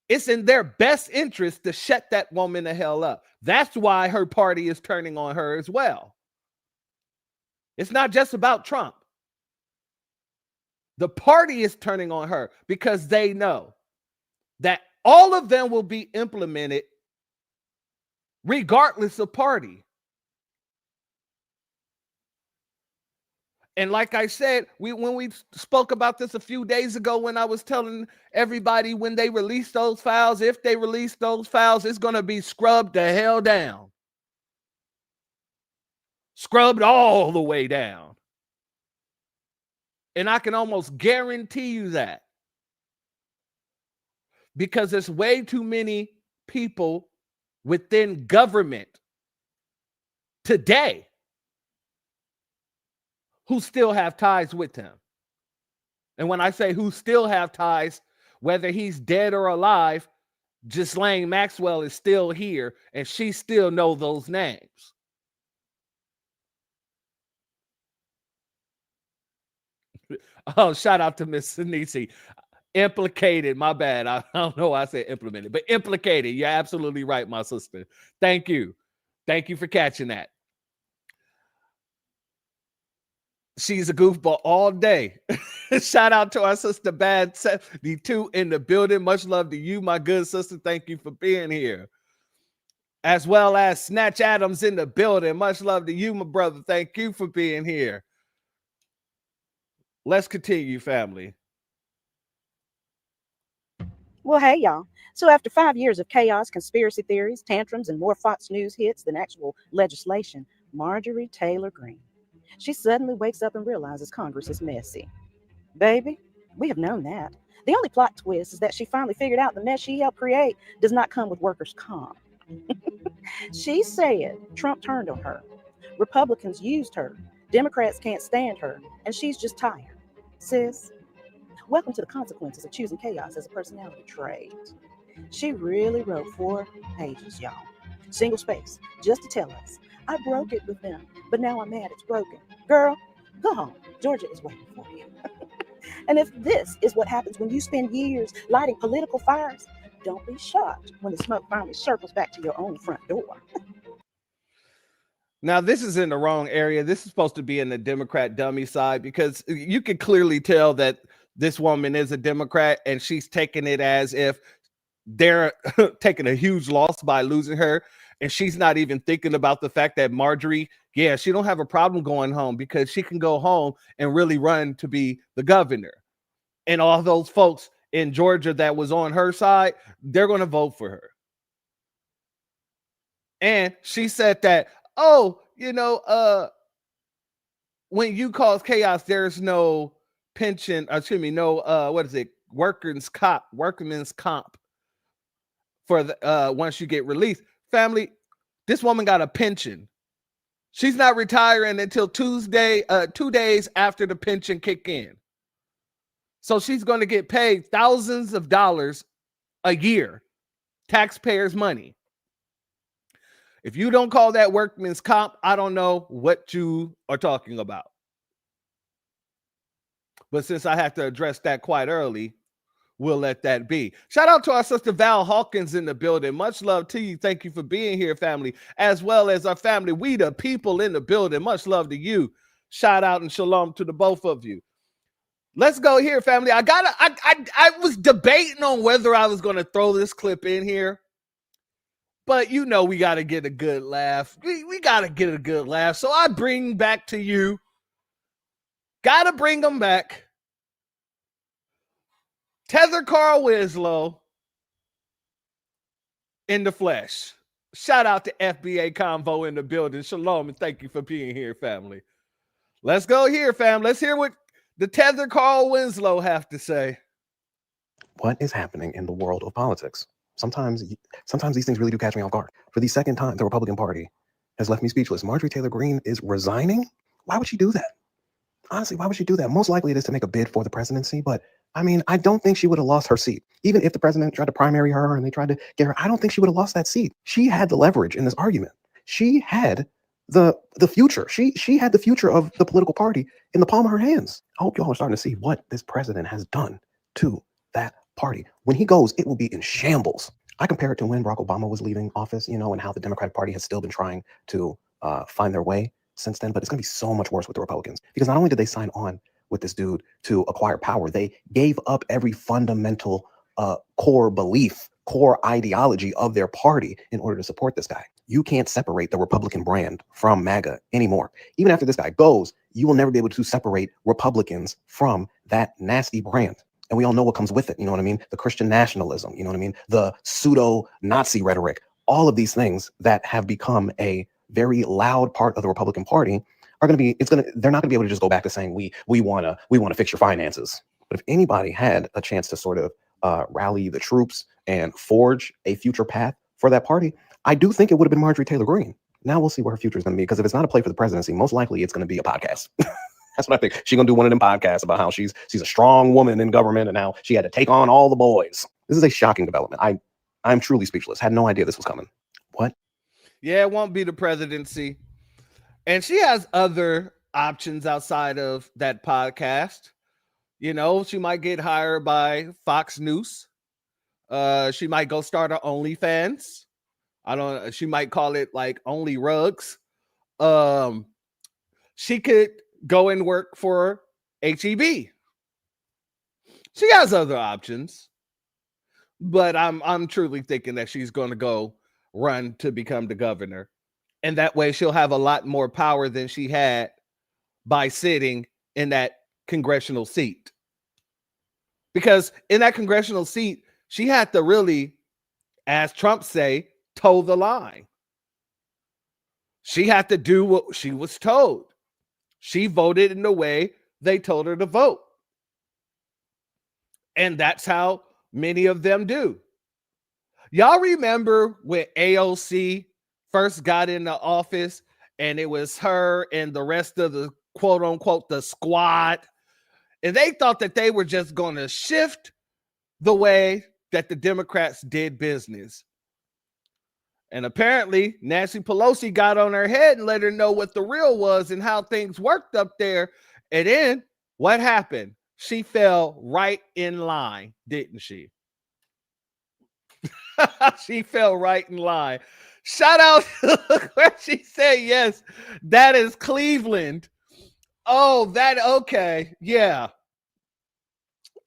[SPEAKER 3] it's in their best interest to shut that woman the hell up. That's why her party is turning on her as well. It's not just about Trump. The party is turning on her because they know that all of them will be implemented regardless of party. And like I said, when we spoke about this a few days ago, when I was telling everybody when they release those files, if they release those files, it's going to be scrubbed the hell down. Scrubbed all the way down. And I can almost guarantee you that. Because there's way too many people within government today who still have ties with him. And when I say who still have ties, whether he's dead or alive, Ghislaine Maxwell is still here and she still knows those names. Oh, shout out to Miss Sinisi. Implicated, my bad. I don't know why I said implemented, but implicated. You're absolutely right, my sister. Thank you. Thank you for catching that. She's a goofball all day. Shout out to our sister Bad 72 in the building. Much love to you, my good sister. Thank you for being here. As well as Snatch Adams in the building. Much love to you, my brother. Thank you for being here. Let's continue, family.
[SPEAKER 8] Well, hey, y'all. So after 5 years of chaos, conspiracy theories, tantrums, and more Fox News hits than actual legislation, Marjorie Taylor Greene, she suddenly wakes up and realizes Congress is messy. Baby, we have known that. The only plot twist is that she finally figured out the mess she helped create does not come with workers' comp. She said Trump turned on her. Republicans used her. Democrats can't stand her. And she's just tired. Sis, welcome to the consequences of choosing chaos as a personality trait. She really wrote 4 pages, y'all. Single space, just to tell us, I broke it with them, but now I'm mad it's broken. Girl, go home. Georgia is waiting for you. And if this is what happens when you spend years lighting political fires, don't be shocked when the smoke finally circles back to your own front door.
[SPEAKER 3] Now, this is in the wrong area. This is supposed to be in the Democrat dummy side, because you can clearly tell that this woman is a Democrat and she's taking it as if they're taking a huge loss by losing her. And she's not even thinking about the fact that Marjorie, yeah, she don't have a problem going home because she can go home and really run to be the governor. And all those folks in Georgia that was on her side, they're going to vote for her. And she said that, oh, when you cause chaos, there's no pension, no, workman's comp for the once you get released. Family, this woman got a pension. She's not retiring until Tuesday, 2 days after the pension kick in. So she's going to get paid thousands of dollars a year, taxpayers' money. If you don't call that workman's comp, I don't know what you are talking about. But since I have to address that quite early, we'll let that be. Shout out to our sister Val Hawkins in the building. Much love to you. Thank you for being here, family, as well as our family. We the people in the building. Much love to you. Shout out and shalom to the both of you. Let's go here, family. I was debating on whether I was going to throw this clip in here, but we got to get a good laugh. We got to get a good laugh. So I bring back to you, got to bring them back, Tether Carl Winslow in the flesh. Shout out to FBA Convo in the building. Shalom and thank you for being here, family. Let's go here, fam. Let's hear what the Tether Carl Winslow have to say.
[SPEAKER 9] What is happening in the world of politics? Sometimes these things really do catch me off guard. For the second time, the Republican Party has left me speechless. Marjorie Taylor Greene is resigning? Why would she do that? Honestly, why would she do that? Most likely it is to make a bid for the presidency, but I mean, I don't think she would have lost her seat. Even if the president tried to primary her and they tried to get her, I don't think she would have lost that seat. She had the leverage in this argument. She had the future. She had the future of the political party in the palm of her hands. I hope y'all are starting to see what this president has done to that party. When he goes, it will be in shambles. I compare it to when Barack Obama was leaving office, and how the Democratic Party has still been trying to find their way since then, but it's going to be so much worse with the Republicans, because not only did they sign on with this dude to acquire power, they gave up every fundamental core belief, core ideology of their party in order to support this guy. You can't separate the Republican brand from MAGA anymore. Even after this guy goes, you will never be able to separate Republicans from that nasty brand. And we all know what comes with it. You know what I mean? The Christian nationalism, you know what I mean? The pseudo-Nazi rhetoric, all of these things that have become a very loud part of the Republican Party are going to be, they're not going to be able to just go back to saying, we want to fix your finances. But if anybody had a chance to sort of rally the troops and forge a future path for that party, I do think it would have been Marjorie Taylor Greene. Now we'll see what her future is going to be, because if it's not a play for the presidency, most likely it's going to be a podcast. That's what I think. She's going to do one of them podcasts about how she's a strong woman in government and how she had to take on all the boys. This is a shocking development. I'm truly speechless. Had no idea this was coming. What?
[SPEAKER 3] Yeah, it won't be the presidency. And she has other options outside of that podcast. She might get hired by Fox News. She might go start her OnlyFans. She might call it like Only Rugs. She could go and work for HEB. She has other options. But I'm truly thinking that she's going to go run to become the governor. And that way she'll have a lot more power than she had by sitting in that congressional seat. Because in that congressional seat, she had to really, as Trump say, toe the line. She had to do what she was told. She voted in the way they told her to vote. And that's how many of them do. Y'all remember when AOC first got into office and it was her and the rest of the quote unquote the squad, and they thought that they were just going to shift the way that the Democrats did business. And apparently Nancy Pelosi got on her head and let her know what the real was and how things worked up there. And then what happened? She fell right in line, didn't she? She fell right in line. Shout out where she said yes. That is Cleveland. Oh, that okay. Yeah.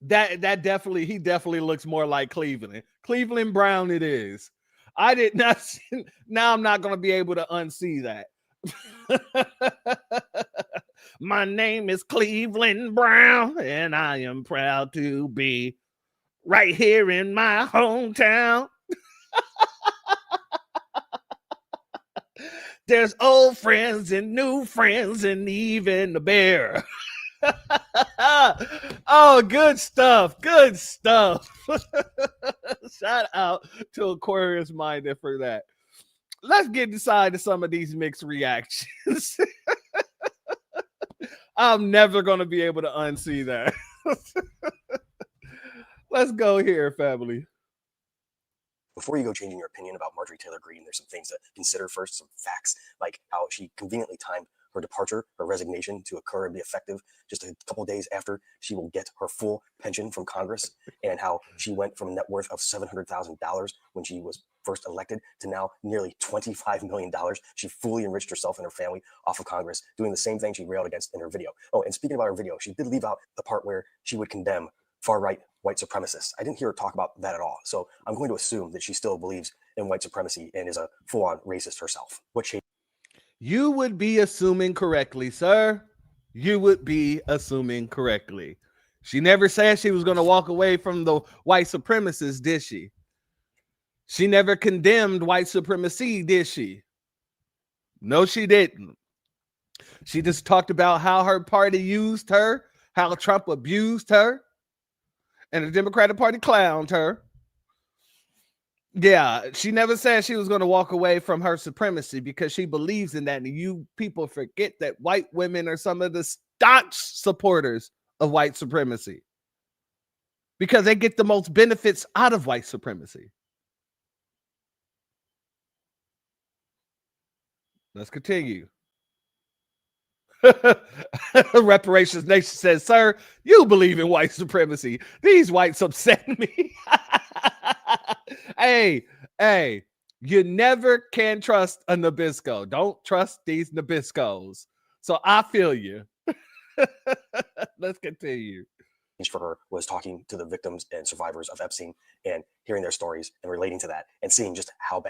[SPEAKER 3] That definitely, he definitely looks more like Cleveland. Cleveland Brown it is. I did not see, now I'm not going to be able to unsee that. My name is Cleveland Brown, and I am proud to be right here in my hometown. There's old friends and new friends and even the bear. Oh, good stuff. Good stuff. Shout out to Aquarius Minded for that. Let's get inside to some of these mixed reactions. I'm never going to be able to unsee that. Let's go here, family.
[SPEAKER 10] Before you go changing your opinion about Marjorie Taylor Greene, there's some things to consider first, some facts, like how she conveniently timed her departure, her resignation to occur and be effective just a couple of days after she will get her full pension from Congress, and how she went from a net worth of $700,000 when she was first elected to now nearly $25 million. She fully enriched herself and her family off of Congress, doing the same thing she railed against in her video. Oh, and speaking about her video, she did leave out the part where she would condemn far-right white supremacists. I didn't hear her talk about that at all. So I'm going to assume that she still believes in white supremacy and is a full-on racist herself. What shade?
[SPEAKER 3] You would be assuming correctly, sir. You would be assuming correctly. She never said she was going to walk away from the white supremacists, did she? She never condemned white supremacy, did she? No, she didn't. She just talked about how her party used her, how Trump abused her, and the Democratic Party clowned her. Yeah, she never said she was going to walk away from her supremacy because she believes in that. And you people forget that white women are some of the staunch supporters of white supremacy because they get the most benefits out of white supremacy. Let's continue. Reparations Nation says, sir, you believe in white supremacy. These whites upset me. Hey, you never can trust a Nabisco. Don't trust these Nabiscos. So I feel you. Let's continue.
[SPEAKER 10] For her was talking to the victims and survivors of Epstein and hearing their stories and relating to that and seeing just how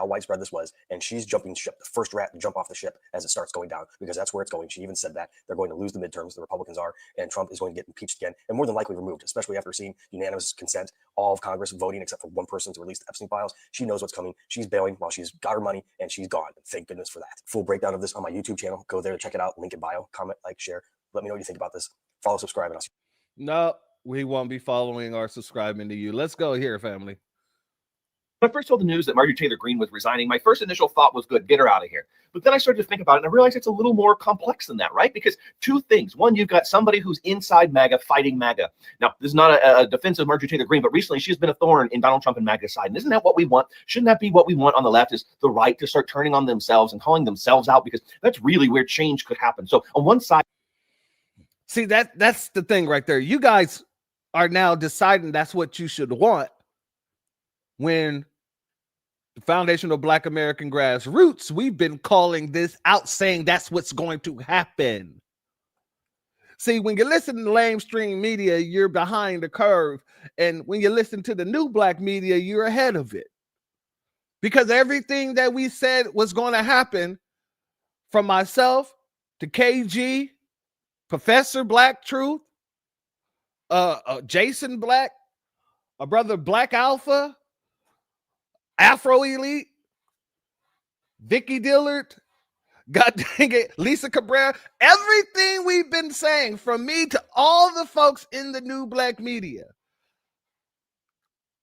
[SPEAKER 10] widespread this was. And she's jumping ship, the first rat to jump off the ship as it starts going down, because that's where it's going. She even said that they're going to lose the midterms, the Republicans are, and Trump is going to get impeached again and more than likely removed, especially after seeing unanimous consent, all of Congress voting except for one person to release the Epstein files. She knows what's coming. She's bailing while she's got her money and she's gone. Thank goodness for that. Full breakdown of this on my YouTube channel. Go there, check it out. Link in bio. Comment, like, share. Let me know what you think about this. Follow, subscribe, and I'll see you.
[SPEAKER 3] No, we won't be following or subscribing to you. Let's go here, family.
[SPEAKER 11] When I first saw the news that Marjorie Taylor Greene was resigning, my first initial thought was, good, get her out of here. But then I started to think about it, and I realized it's a little more complex than that, right? Because two things. One, you've got somebody who's inside MAGA fighting MAGA. Now, this is not a defense of Marjorie Taylor Greene, but recently she's been a thorn in Donald Trump and MAGA's side. And isn't that what we want? Shouldn't that be what we want on the left, is the right to start turning on themselves and calling themselves out? Because that's really where change could happen. So on one side.
[SPEAKER 3] See, that's the thing right there. You guys are now deciding that's what you should want when the Foundation of Black American Grassroots, we've been calling this out, saying that's what's going to happen. See, when you listen to lamestream media, you're behind the curve. And when you listen to the new black media, you're ahead of it. Because everything that we said was going to happen, from myself to KG, Professor Black Truth, Jason Black, a brother Black Alpha, Afro Elite, Vicky Dillard, God dang it, Lisa Cabrera, everything we've been saying from me to all the folks in the new black media,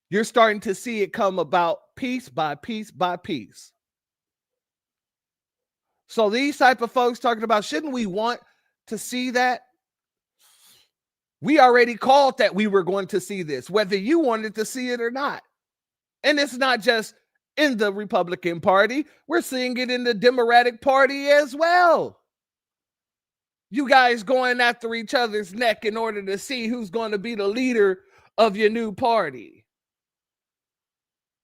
[SPEAKER 3] you're starting to see it come about piece by piece by piece. So these type of folks talking about, shouldn't we want to see that? We already called that we were going to see this, whether you wanted to see it or not. And it's not just in the Republican Party. We're seeing it in the Democratic Party as well. You guys going after each other's neck in order to see who's going to be the leader of your new party.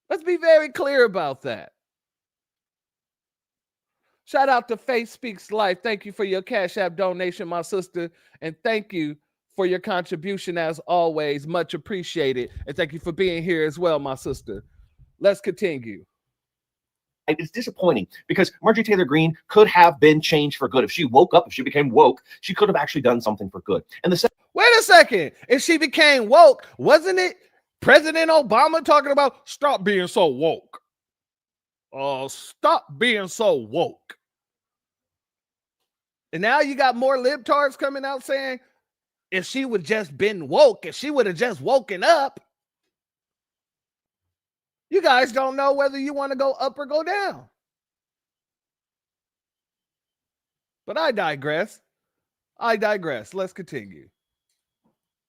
[SPEAKER 3] Let's be very clear about that. Shout out to Faith Speaks Life. Thank you for your Cash App donation, my sister. And thank you for your contribution as always. Much appreciated. And thank you for being here as well, my sister. Let's continue.
[SPEAKER 11] It's disappointing because Marjorie Taylor Greene could have been changed for good. If she woke up, if she became woke, she could have actually done something for good. And
[SPEAKER 3] wait a second. If she became woke, wasn't it President Obama talking about stop being so woke? Stop being so woke. And now you got more libtards coming out saying if she would just been woke, if she would have just woken up. You guys don't know whether you want to go up or go down. But I digress. Let's continue.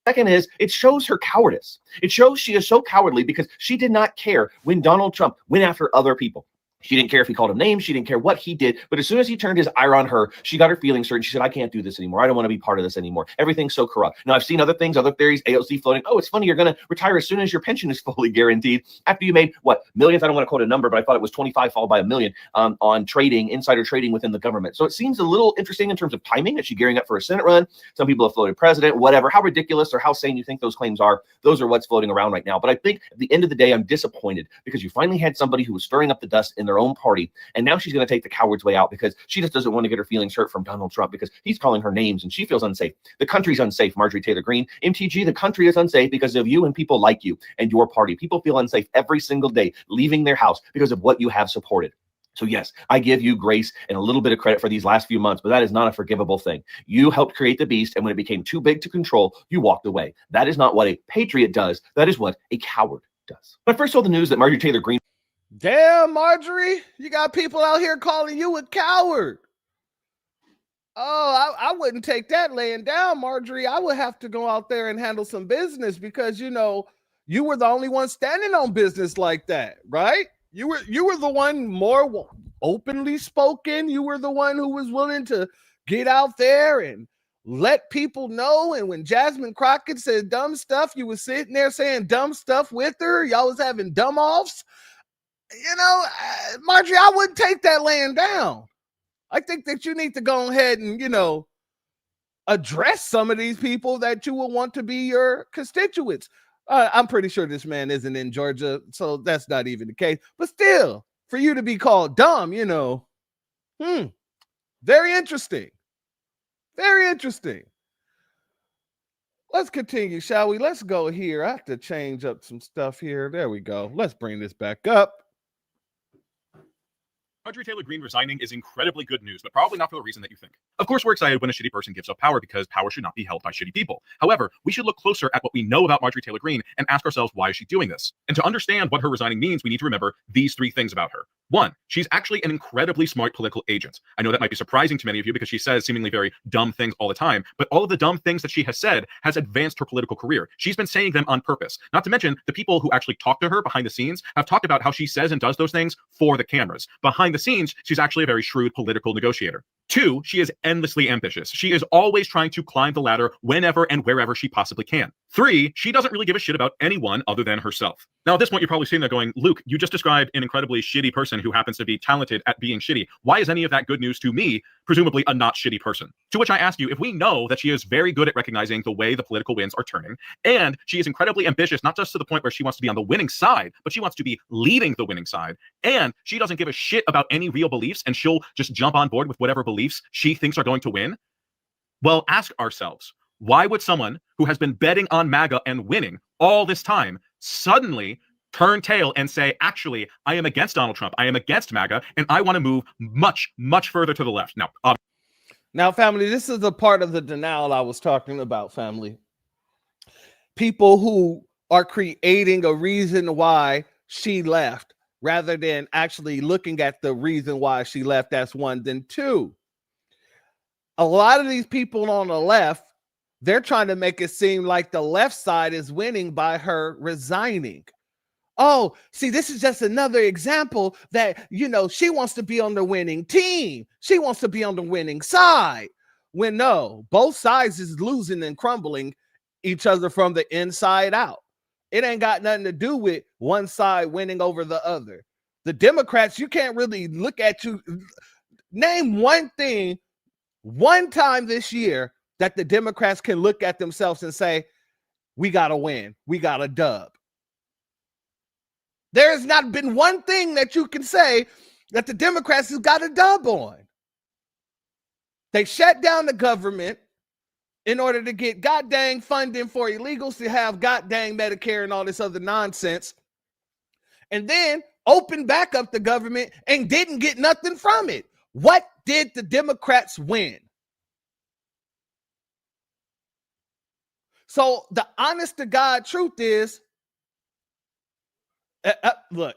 [SPEAKER 11] Second is, it shows her cowardice. It shows she is so cowardly because she did not care when Donald Trump went after other people. She didn't care if he called him names. She didn't care what he did. But as soon as he turned his ire on her, she got her feelings hurt. And she said, I can't do this anymore. I don't want to be part of this anymore. Everything's so corrupt. Now, I've seen other things, other theories, AOC floating. Oh, it's funny. You're going to retire as soon as your pension is fully guaranteed. After you made, what, millions? I don't want to quote a number, but I thought it was 25 followed by a million on trading, insider trading within the government. So it seems a little interesting in terms of timing. Is she gearing up for a Senate run? Some people have floated president, whatever. How ridiculous or how sane you think those claims are, those are what's floating around right now. But I think at the end of the day, I'm disappointed because you finally had somebody who was stirring up the dust in their own party. And now she's going to take the coward's way out because she just doesn't want to get her feelings hurt from Donald Trump because he's calling her names and she feels unsafe. The country's unsafe, Marjorie Taylor Greene. MTG, the country is unsafe because of you and people like you and your party. People feel unsafe every single day leaving their house because of what you have supported. So yes, I give you grace and a little bit of credit for these last few months, but that is not a forgivable thing. You helped create the beast, and when it became too big to control, you walked away. That is not what a patriot does. That is what a coward does. When I first saw the news that Marjorie Taylor Greene—
[SPEAKER 3] Damn, Marjorie, you got people out here calling you a coward. Oh, I wouldn't take that laying down, Marjorie. I would have to go out there and handle some business because, you know, you were the only one standing on business like that, right? You were the one more openly spoken. You were the one who was willing to get out there and let people know. And when Jasmine Crockett said dumb stuff, you were sitting there saying dumb stuff with her. Y'all was having dumb offs. You know, Marjorie, I wouldn't take that laying down. I think that you need to go ahead and, you know, address some of these people that you will want to be your constituents. I'm pretty sure this man isn't in Georgia, so that's not even the case. But still, for you to be called dumb, you know, very interesting. Very interesting. Let's continue, shall we? Let's go here. I have to change up some stuff here. There we go. Let's bring this back up.
[SPEAKER 12] Marjorie Taylor Greene resigning is incredibly good news, but probably not for the reason that you think. Of course, we're excited when a shitty person gives up power because power should not be held by shitty people. However, we should look closer at what we know about Marjorie Taylor Greene and ask ourselves, why is she doing this? And to understand what her resigning means, we need to remember these three things about her. One, she's actually an incredibly smart political agent. I know that might be surprising to many of you because she says seemingly very dumb things all the time, but all of the dumb things that she has said has advanced her political career. She's been saying them on purpose. Not to mention the people who actually talk to her behind the scenes have talked about how she says and does those things for the cameras. Behind the scenes, she's actually a very shrewd political negotiator. Two, she is endlessly ambitious. She is always trying to climb the ladder whenever and wherever she possibly can. Three, she doesn't really give a shit about anyone other than herself. Now, at this point, you're probably sitting there going, Luke, you just described an incredibly shitty person who happens to be talented at being shitty. Why is any of that good news to me, presumably a not shitty person? To which I ask you, if we know that she is very good at recognizing the way the political winds are turning, and she is incredibly ambitious, not just to the point where she wants to be on the winning side, but she wants to be leading the winning side, and she doesn't give a shit about any real beliefs, and she'll just jump on board with whatever beliefs she thinks are going to win, well, ask ourselves, why would someone who has been betting on MAGA and winning all this time suddenly turn tail and say, actually, I am against Donald Trump, I am against MAGA, and I want to move much, much further to the left?
[SPEAKER 3] Now, family, this is a part of the denial I was talking about, family. People who are creating a reason why she left rather than actually looking at the reason why she left. That's one. Then two, a lot of these people on the left, they're trying to make it seem like the left side is winning by her resigning. Oh, see, this is just another example that, you know, she wants to be on the winning team. She wants to be on the winning side. When no, both sides is losing and crumbling each other from the inside out. It ain't got nothing to do with one side winning over the other. The Democrats, you can't really look at you. Name one thing, one time this year that the Democrats can look at themselves and say, we got to win. We got a dub. There has not been one thing that you can say that the Democrats have got a dub on. They shut down the government in order to get goddamn funding for illegals to have goddamn Medicare and all this other nonsense. And then opened back up the government and didn't get nothing from it. What did the Democrats win? So the honest to God truth is, look,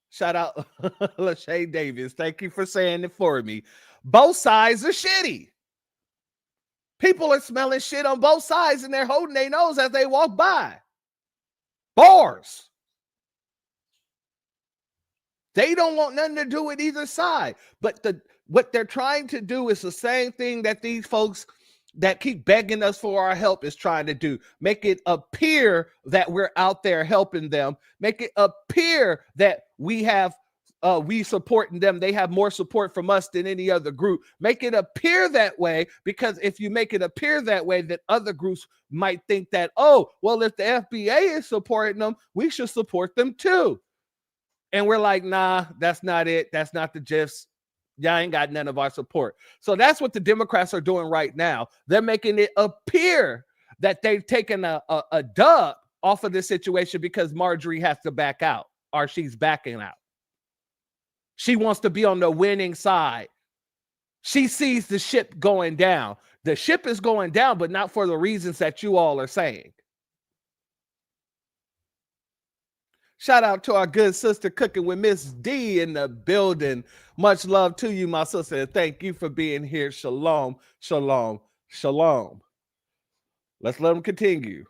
[SPEAKER 3] shout out Lachey Davis. Thank you for saying it for me. Both sides are shitty. People are smelling shit on both sides and they're holding their nose as they walk by. Bars. They don't want nothing to do with either side. But what they're trying to do is the same thing that these folks that keep begging us for our help is trying to do. Make it appear that we're out there helping them. Make it appear that we supporting them. They have more support from us than any other group. Make it appear that way, because if you make it appear that way, that other groups might think that, oh, well, if the FBA is supporting them, we should support them too. And we're like, nah, that's not it. That's not the gist. Y'all ain't got none of our support. So that's what the Democrats are doing right now. They're making it appear that they've taken a dub off of this situation because Marjorie has to back out, or she's backing out. She wants to be on the winning side. She sees the ship going down. The ship is going down, but not for the reasons that you all are saying. Shout out to our good sister Cooking with Miss D in the building. Much love to you, my sister. And thank you for being here. Shalom, shalom, shalom. Let's let them continue.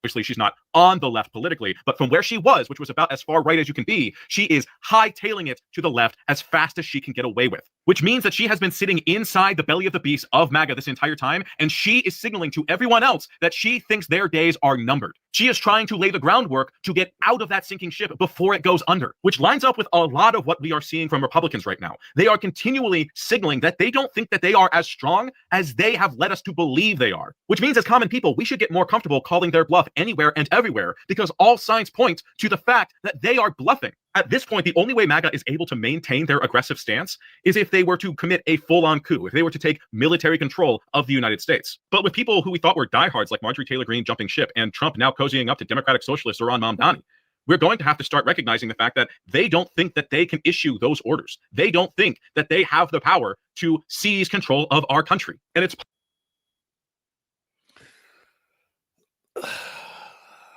[SPEAKER 12] Obviously, she's not on the left politically, but from where she was, which was about as far right as you can be, she is hightailing it to the left as fast as she can get away with, which means that she has been sitting inside the belly of the beast of MAGA this entire time, and she is signaling to everyone else that she thinks their days are numbered. She is trying to lay the groundwork to get out of that sinking ship before it goes under, which lines up with a lot of what we are seeing from Republicans right now. They are continually signaling that they don't think that they are as strong as they have led us to believe they are, which means as common people, we should get more comfortable calling their bluff anywhere and everywhere, because all signs point to the fact that they are bluffing. At this point, the only way MAGA is able to maintain their aggressive stance is if they were to commit a full-on coup, if they were to take military control of the United States. But with people who we thought were diehards like Marjorie Taylor Greene jumping ship and Trump now cozying up to Democratic Socialists or on Mamdani, we're going to have to start recognizing the fact that they don't think that they can issue those orders. They don't think that they have the power to seize control of our country. And it's...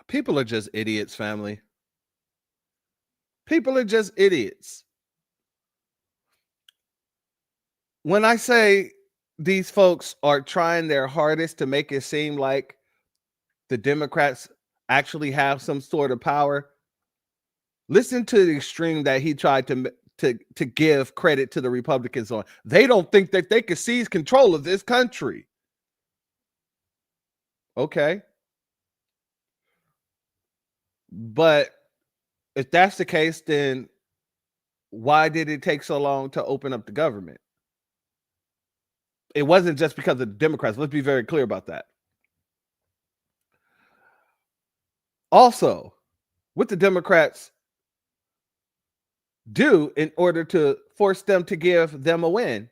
[SPEAKER 3] People are just idiots, family. People are just idiots. When I say these folks are trying their hardest to make it seem like the Democrats actually have some sort of power, listen to the extreme that he tried to give credit to the Republicans on. They don't think that they can seize control of this country. Okay. But if that's the case, then why did it take so long to open up the government? It wasn't just because of the Democrats. Let's be very clear about that. Also, what the Democrats do in order to force them to give them a win,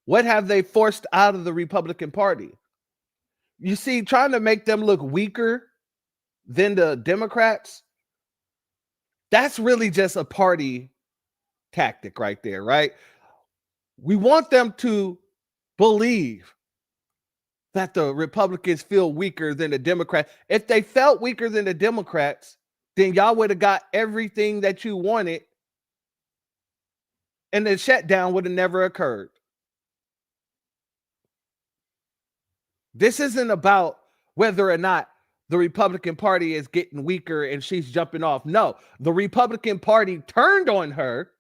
[SPEAKER 3] what have they forced out of the Republican Party? You see, trying to make them look weaker than the Democrats, that's really just a party tactic right there, right? We want them to believe that the Republicans feel weaker than the Democrats. If they felt weaker than the Democrats, then y'all would have got everything that you wanted, and the shutdown would have never occurred. This isn't about whether or not the Republican Party is getting weaker and she's jumping off. No, the Republican Party turned on her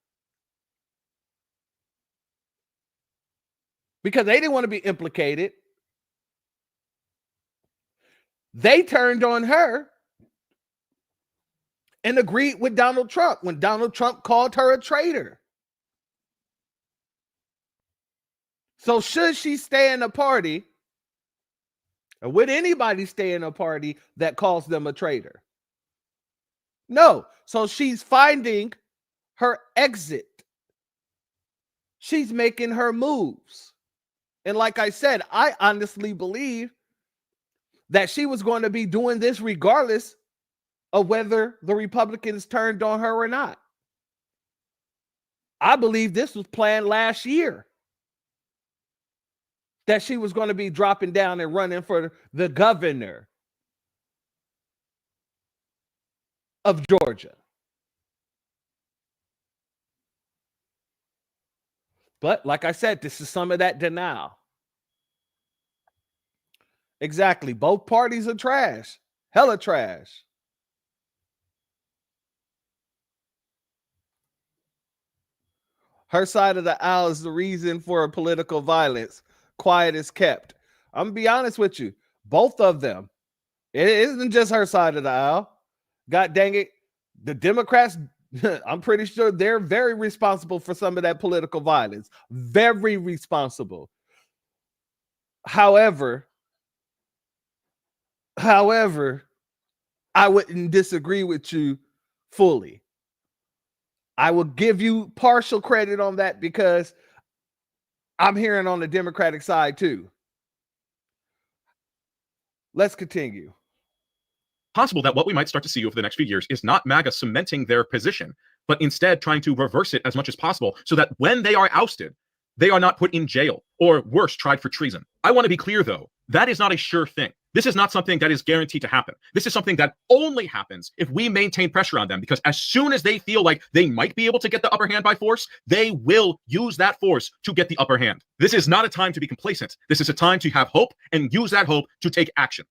[SPEAKER 3] because they didn't want to be implicated. They turned on her and agreed with Donald Trump when Donald Trump called her a traitor. So should she stay in a party, or would anybody stay in a party that calls them a traitor? No. So she's finding her exit. She's making her moves. And like I said, I honestly believe that she was going to be doing this regardless of whether the Republicans turned on her or not. I believe this was planned last year, that she was going to be dropping down and running for the governor of Georgia. But like I said, this is some of that denial. Exactly. Both parties are trash. Hella trash. Her side of the aisle is the reason for political violence. Quiet is kept. I'm going to be honest with you. Both of them. It isn't just her side of the aisle. God dang it. The Democrats, I'm pretty sure they're very responsible for some of that political violence. Very responsible. However, I wouldn't disagree with you fully. I will give you partial credit on that because I'm hearing on the Democratic side too. Let's continue.
[SPEAKER 12] Possible that what we might start to see over the next few years is not MAGA cementing their position, but instead trying to reverse it as much as possible so that when they are ousted, they are not put in jail or worse, tried for treason. I want to be clear, though, that is not a sure thing. This is not something that is guaranteed to happen. This is something that only happens if we maintain pressure on them, because as soon as they feel like they might be able to get the upper hand by force, they will use that force to get the upper hand. This is not a time to be complacent. This is a time to have hope and use that hope to take action.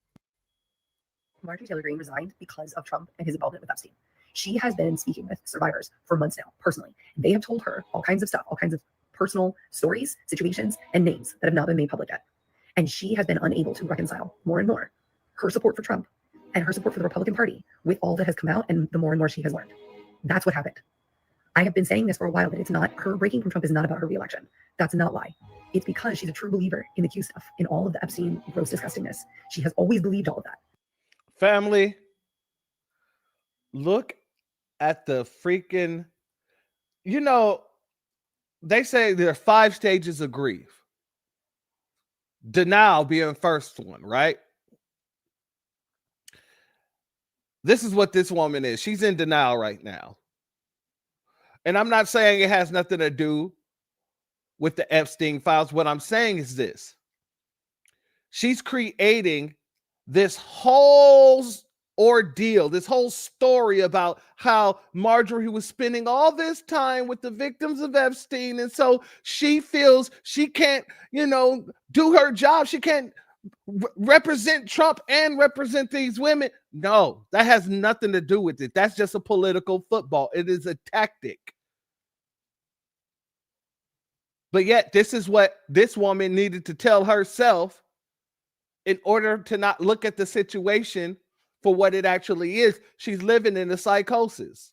[SPEAKER 4] Marjorie Taylor Greene resigned because of Trump and his involvement with Epstein. She has been speaking with survivors for months now, personally. They have told her all kinds of stuff, all kinds of personal stories, situations, and names that have not been made public yet. And she has been unable to reconcile more and more her support for Trump and her support for the Republican Party with all that has come out and the more and more she has learned. That's what happened. I have been saying this for a while, that it's not, her breaking from Trump is not about her reelection. That's not why. It's because she's a true believer in the Q stuff, in all of the Epstein gross disgustingness. She has always believed all of that.
[SPEAKER 3] Family, look at the freaking, they say there are 5 stages of grief. Denial being first one, right? This is what this woman is. She's in denial right now. And I'm not saying it has nothing to do with the Epstein files. What I'm saying is this. She's creating this whole ordeal, this whole story about how Marjorie was spending all this time with the victims of Epstein. And so she feels she can't, do her job. She can't represent Trump and represent these women. No, that has nothing to do with it. That's just a political football. It is a tactic. But yet, this is what this woman needed to tell herself in order to not look at the situation for what it actually is. She's living in a psychosis.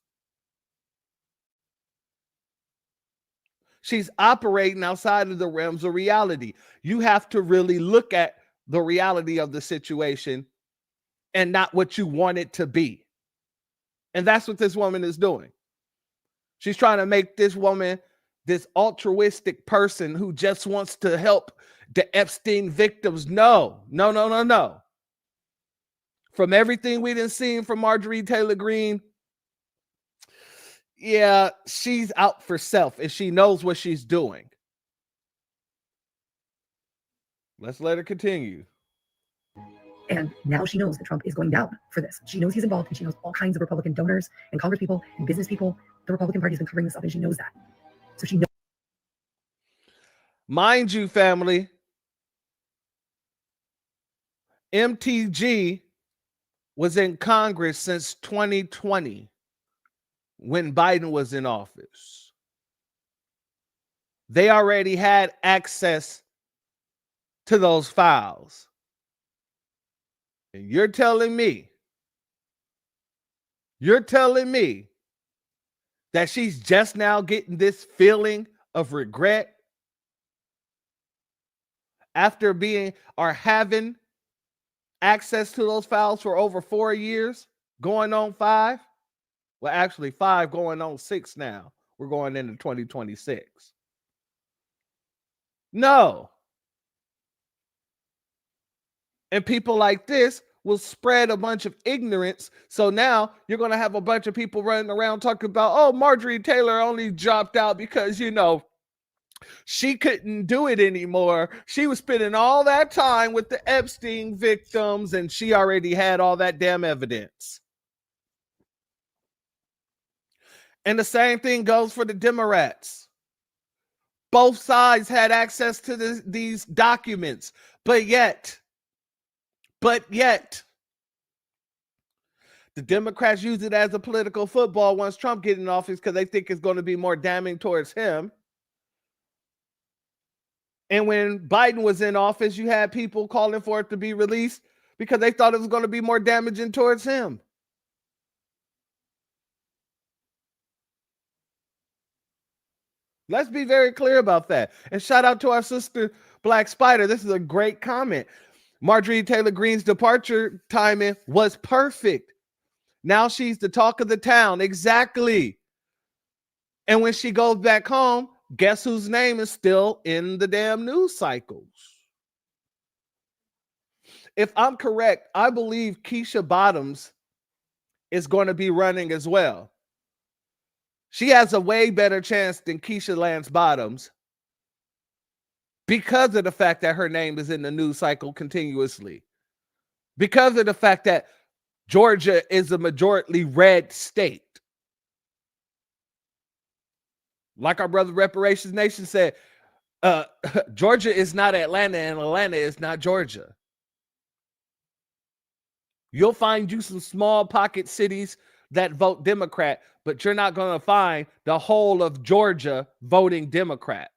[SPEAKER 3] She's operating outside of the realms of reality. You have to really look at the reality of the situation and not what you want it to be. And that's what this woman is doing. She's trying to make this woman this altruistic person who just wants to help the Epstein victims. No. From everything we done seen from Marjorie Taylor Greene, yeah, she's out for self and she knows what she's doing. Let's let her continue.
[SPEAKER 4] And now she knows that Trump is going down for this. She knows he's involved, and she knows all kinds of Republican donors and congresspeople and business people. The Republican Party has been covering this up, and she knows that. So she knows.
[SPEAKER 3] Mind you, family, MTG was in Congress since 2020 when Biden was in office. They already had access to those files. And you're telling me that she's just now getting this feeling of regret? after being or having access to those files for over 4 years, going on 5. Well, actually 5 going on 6 now. We're going into 2026. No. And people like this will spread a bunch of ignorance. So now you're going to have a bunch of people running around talking about, oh, Marjorie Taylor only dropped out because, you know, she couldn't do it anymore. She was spending all that time with the Epstein victims and she already had all that damn evidence. And the same thing goes for the Democrats. Both sides had access to these documents, but yet, the Democrats use it as a political football once Trump gets in office because they think it's going to be more damning towards him. And when Biden was in office, you had people calling for it to be released because they thought it was going to be more damaging towards him. Let's be very clear about that. And shout out to our sister, Black Spider. This is a great comment. Marjorie Taylor Greene's departure timing was perfect. Now she's the talk of the town. Exactly. And when she goes back home, guess whose name is still in the damn news cycles? If I'm correct, I believe Keisha Bottoms is going to be running as well. She has a way better chance than Keisha Lance Bottoms because of the fact that her name is in the news cycle continuously. Because of the fact that Georgia is a majority red state. Like our brother Reparations Nation said, Georgia is not Atlanta and Atlanta is not Georgia. You'll find you some small pocket cities that vote Democrat, but you're not going to find the whole of Georgia voting Democrat.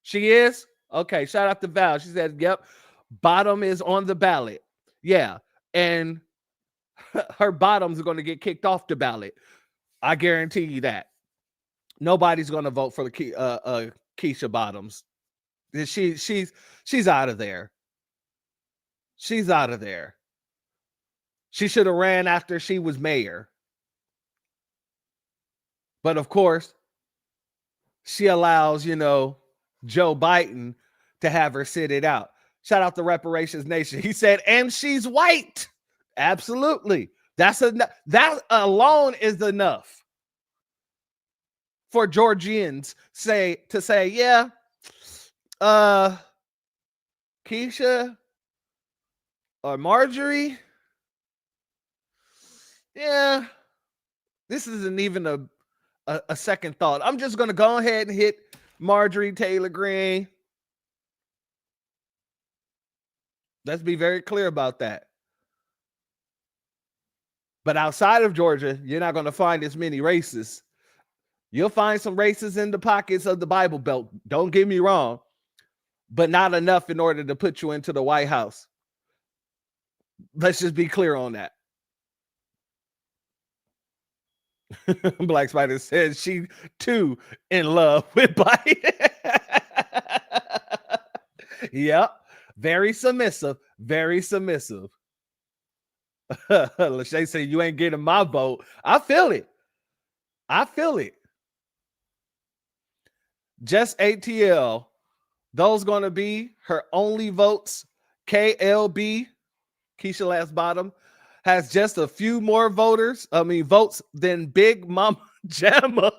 [SPEAKER 3] She is? Okay, shout out to Val. She said, yep, Bottom is on the ballot. Yeah, and her bottoms are going to get kicked off the ballot. I guarantee you that. Nobody's going to vote for the Keisha Bottoms. She's out of there. She's out of there. She should have ran after she was mayor. But of course, she allows, Joe Biden to have her sit it out. Shout out to Reparations Nation. He said, and she's white. Absolutely. That alone is enough for Georgians to say, yeah, Keisha or Marjorie, yeah, this isn't even a second thought. I'm just going to go ahead and hit Marjorie Taylor Greene. Let's be very clear about that. But outside of Georgia, you're not going to find as many races. You'll find some races in the pockets of the Bible Belt. Don't get me wrong, but not enough in order to put you into the White House. Let's just be clear on that. Black Spider says she too in love with Biden. Yep. Very submissive. Very submissive. Lachey said, you ain't getting my vote. I feel it. I feel it. Just ATL. Those going to be her only votes. KLB, Keisha Lance Bottom, has just a few more votes than Big Mama Jamma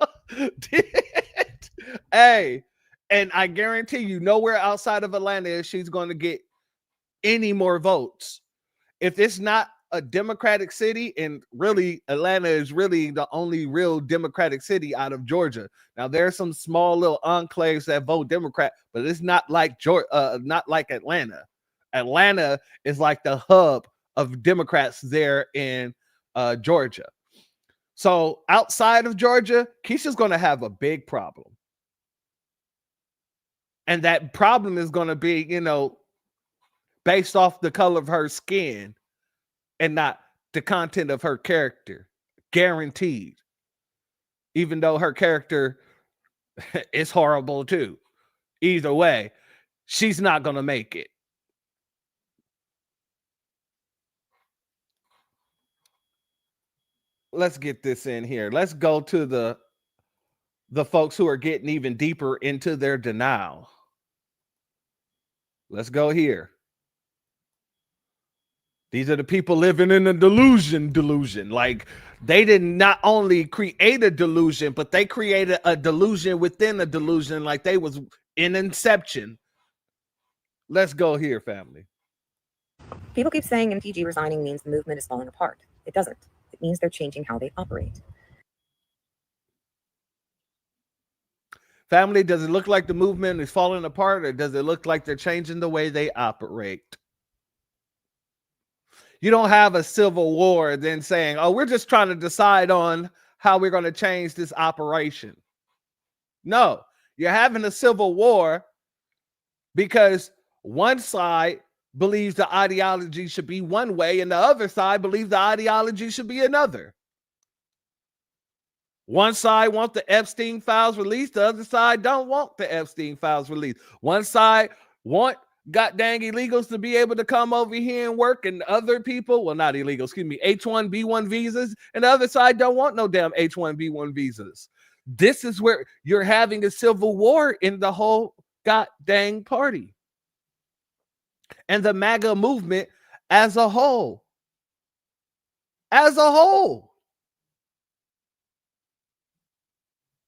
[SPEAKER 3] did. Hey, and I guarantee you, nowhere outside of Atlanta is she's going to get any more votes. If it's not a Democratic city, and really Atlanta is really the only real Democratic city out of Georgia. Now there's some small little enclaves that vote Democrat, but it's not like not like Atlanta. Atlanta is like the hub of Democrats there in Georgia. So outside of Georgia, Keisha's going to have a big problem. And that problem is going to be, based off the color of her skin and not the content of her character. Guaranteed. Even though her character is horrible too. Either way, she's not going to make it. Let's get this in here. Let's go to the folks who are getting even deeper into their denial. Let's go here. These are the people living in a delusion. Like, they did not only create a delusion, but they created a delusion within a delusion, like they was in Inception. Let's go here, family.
[SPEAKER 13] People keep saying MTG resigning means the movement is falling apart. It doesn't. It means they're changing how they operate.
[SPEAKER 3] Family, does it look like the movement is falling apart, or does it look like they're changing the way they operate? You don't have a civil war then saying, oh, we're just trying to decide on how we're going to change this operation. No, you're having a civil war because one side believes the ideology should be one way and the other side believes the ideology should be another. One side wants the Epstein files released, the other side don't want the Epstein files released. One side want goddamn illegals to be able to come over here and work, and other people, well, not illegal, excuse me, H-1B1 visas, and the other side don't want no damn H-1B1 visas. This is where you're having a civil war in the whole goddamn party and the MAGA movement as a whole. As a whole.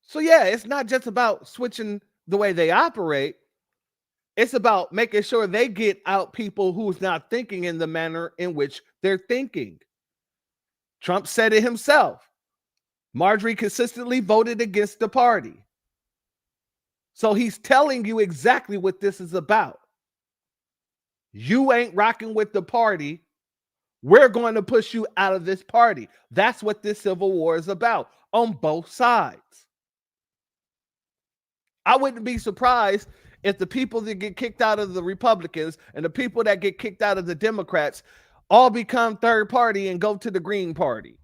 [SPEAKER 3] So yeah, it's not just about switching the way they operate. It's about making sure they get out people who's not thinking in the manner in which they're thinking. Trump said it himself. Marjorie consistently voted against the party. So he's telling you exactly what this is about. You ain't rocking with the party. We're going to push you out of this party. That's what this civil war is about on both sides. I wouldn't be surprised if the people that get kicked out of the Republicans and the people that get kicked out of the Democrats all become third party and go to the Green Party.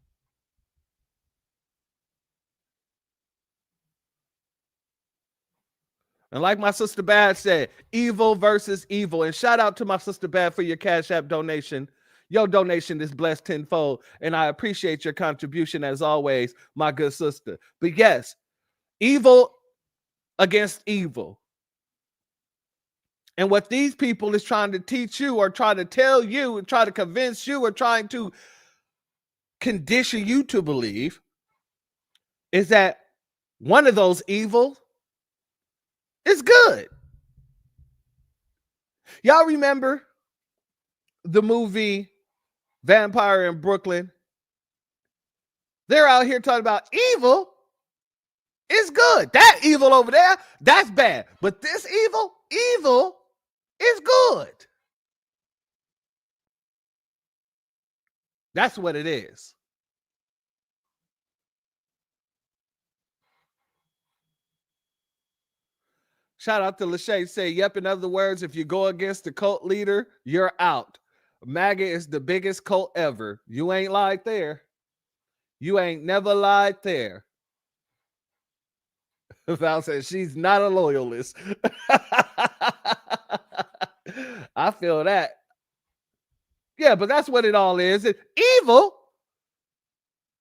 [SPEAKER 3] And like my sister Bad said, evil versus evil. And shout out to my sister Bad for your Cash App donation. Your donation is blessed tenfold, and I appreciate your contribution as always, my good sister. But yes, evil against evil. And what these people is trying to teach you or try to tell you and try to convince you or trying to condition you to believe is that one of those evil is good. Y'all remember the movie Vampire in Brooklyn? They're out here talking about evil is good. That evil over there, that's bad. But this evil is good. That's what it is. Shout out to Lachey. Say, yep, in other words, if you go against the cult leader, you're out. MAGA is the biggest cult ever. You ain't lied there. You ain't never lied there. Val says she's not a loyalist. I feel that. Yeah, but that's what it all is. Evil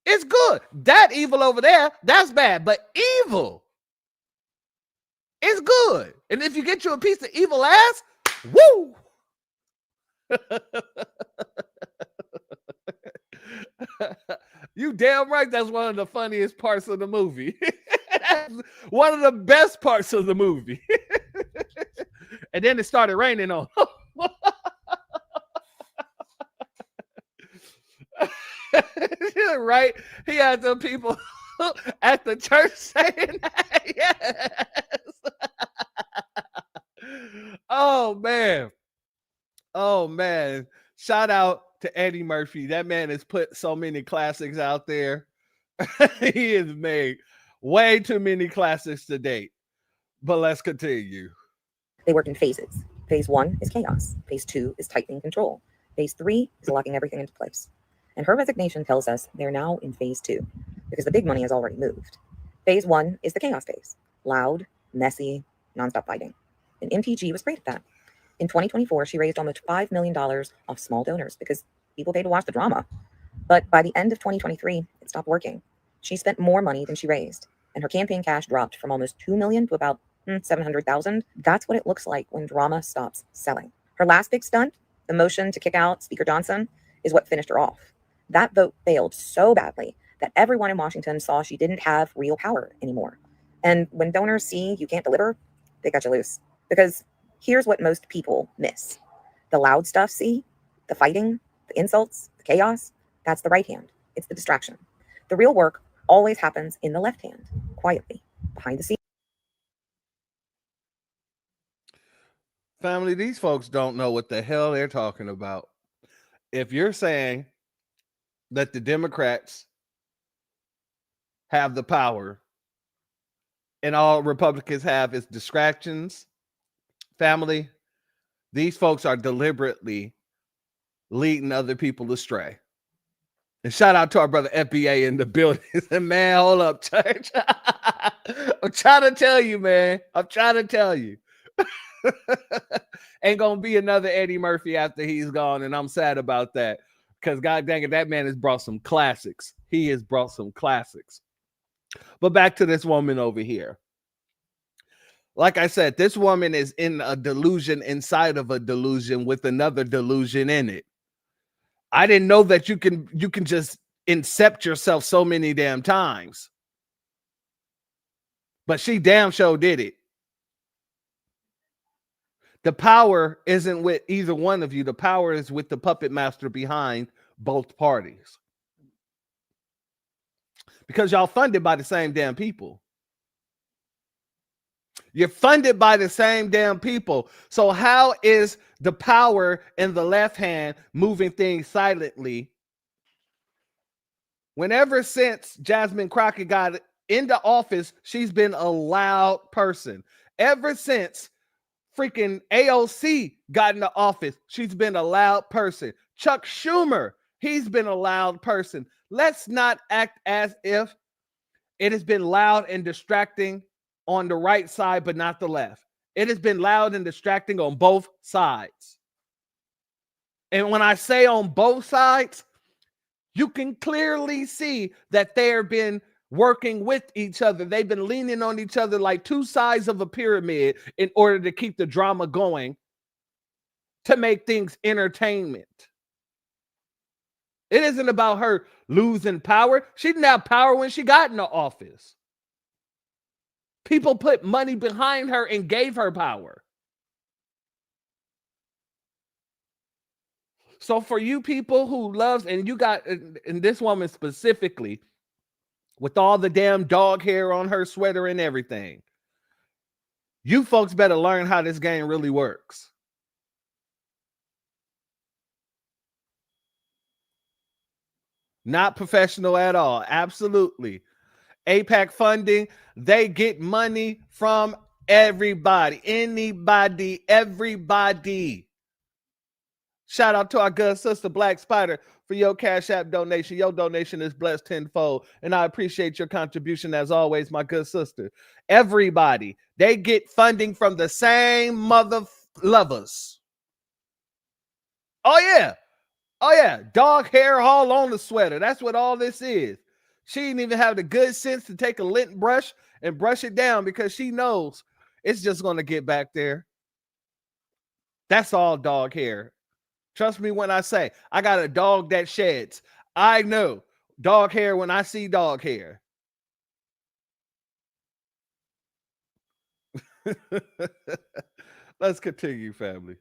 [SPEAKER 3] is good. That evil over there, that's bad. But evil is good. And if you get you a piece of evil ass, woo! You damn right that's one of the funniest parts of the movie. That's one of the best parts of the movie. And then it started raining on. Right? He had some people at the church saying that. Yes. Oh man. Oh man. Shout out to Eddie Murphy. That man has put so many classics out there. He has made way too many classics to date. But let's continue.
[SPEAKER 13] They work in phases. Phase 1 is chaos. Phase 2 is tightening control. Phase 3 is locking everything into place. And her resignation tells us they're now in phase 2 because the big money has already moved. Phase 1 is the chaos phase. Loud, messy, nonstop fighting. And MTG was great at that. In 2024, she raised almost $5 million off small donors because people paid to watch the drama. But by the end of 2023, it stopped working. She spent more money than she raised, and her campaign cash dropped from almost $2 million to about 700,000. That's what it looks like when drama stops selling. Her last big stunt, the motion to kick out Speaker Johnson, is what finished her off. That vote failed so badly that everyone in Washington saw she didn't have real power anymore. And when donors see you can't deliver, they cut you loose. Because here's what most people miss. The loud stuff, see? The fighting, the insults, the chaos, that's the right hand. It's the distraction. The real work always happens in the left hand, quietly, behind the scenes.
[SPEAKER 3] Family, these folks don't know what the hell they're talking about. If you're saying that the Democrats have the power and all Republicans have is distractions, family, these folks are deliberately leading other people astray. And shout out to our brother FBA in the building. Man, hold up, church. I'm trying to tell you, man. I'm trying to tell you. Ain't gonna be another Eddie Murphy after he's gone, and I'm sad about that. Because god dang it, that man has brought some classics. He has brought some classics. But back to this woman over here. Like I said, this woman is in a delusion inside of a delusion with another delusion in it. I didn't know that you can just incept yourself so many damn times. But she damn sure did it. The power isn't with either one of you. The power is with the puppet master behind both parties. Because y'all funded by the same damn people. You're funded by the same damn people. So how is the power in the left hand moving things silently? Whenever since Jasmine Crockett got into office, she's been a loud person. Ever since freaking AOC got into office, she's been a loud person. Chuck Schumer, he's been a loud person. Let's not act as if it has been loud and distracting on the right side, but not the left. It has been loud and distracting on both sides. And when I say on both sides, you can clearly see that they've been working with each other. They've been leaning on each other like two sides of a pyramid in order to keep the drama going, to make things entertainment. It isn't about her losing power. She didn't have power when she got into office. People put money behind her and gave her power. So for you people who loves, and you got, and this woman specifically, with all the damn dog hair on her sweater and everything, you folks better learn how this game really works. Not professional at all. Absolutely. APAC funding, they get money from everybody, anybody, everybody. Shout out to our good sister Black Spider for your Cashapp donation. Your donation is blessed tenfold, and I appreciate your contribution as always, my good sister. Everybody, they get funding from the same mother lovers. Oh yeah. Oh yeah, dog hair all on the sweater. That's what all this is. She didn't even have the good sense to take a lint brush and brush it down because she knows it's just going to get back there. That's all dog hair. Trust me when I say I got a dog that sheds. I know dog hair when I see dog hair. Let's continue, family.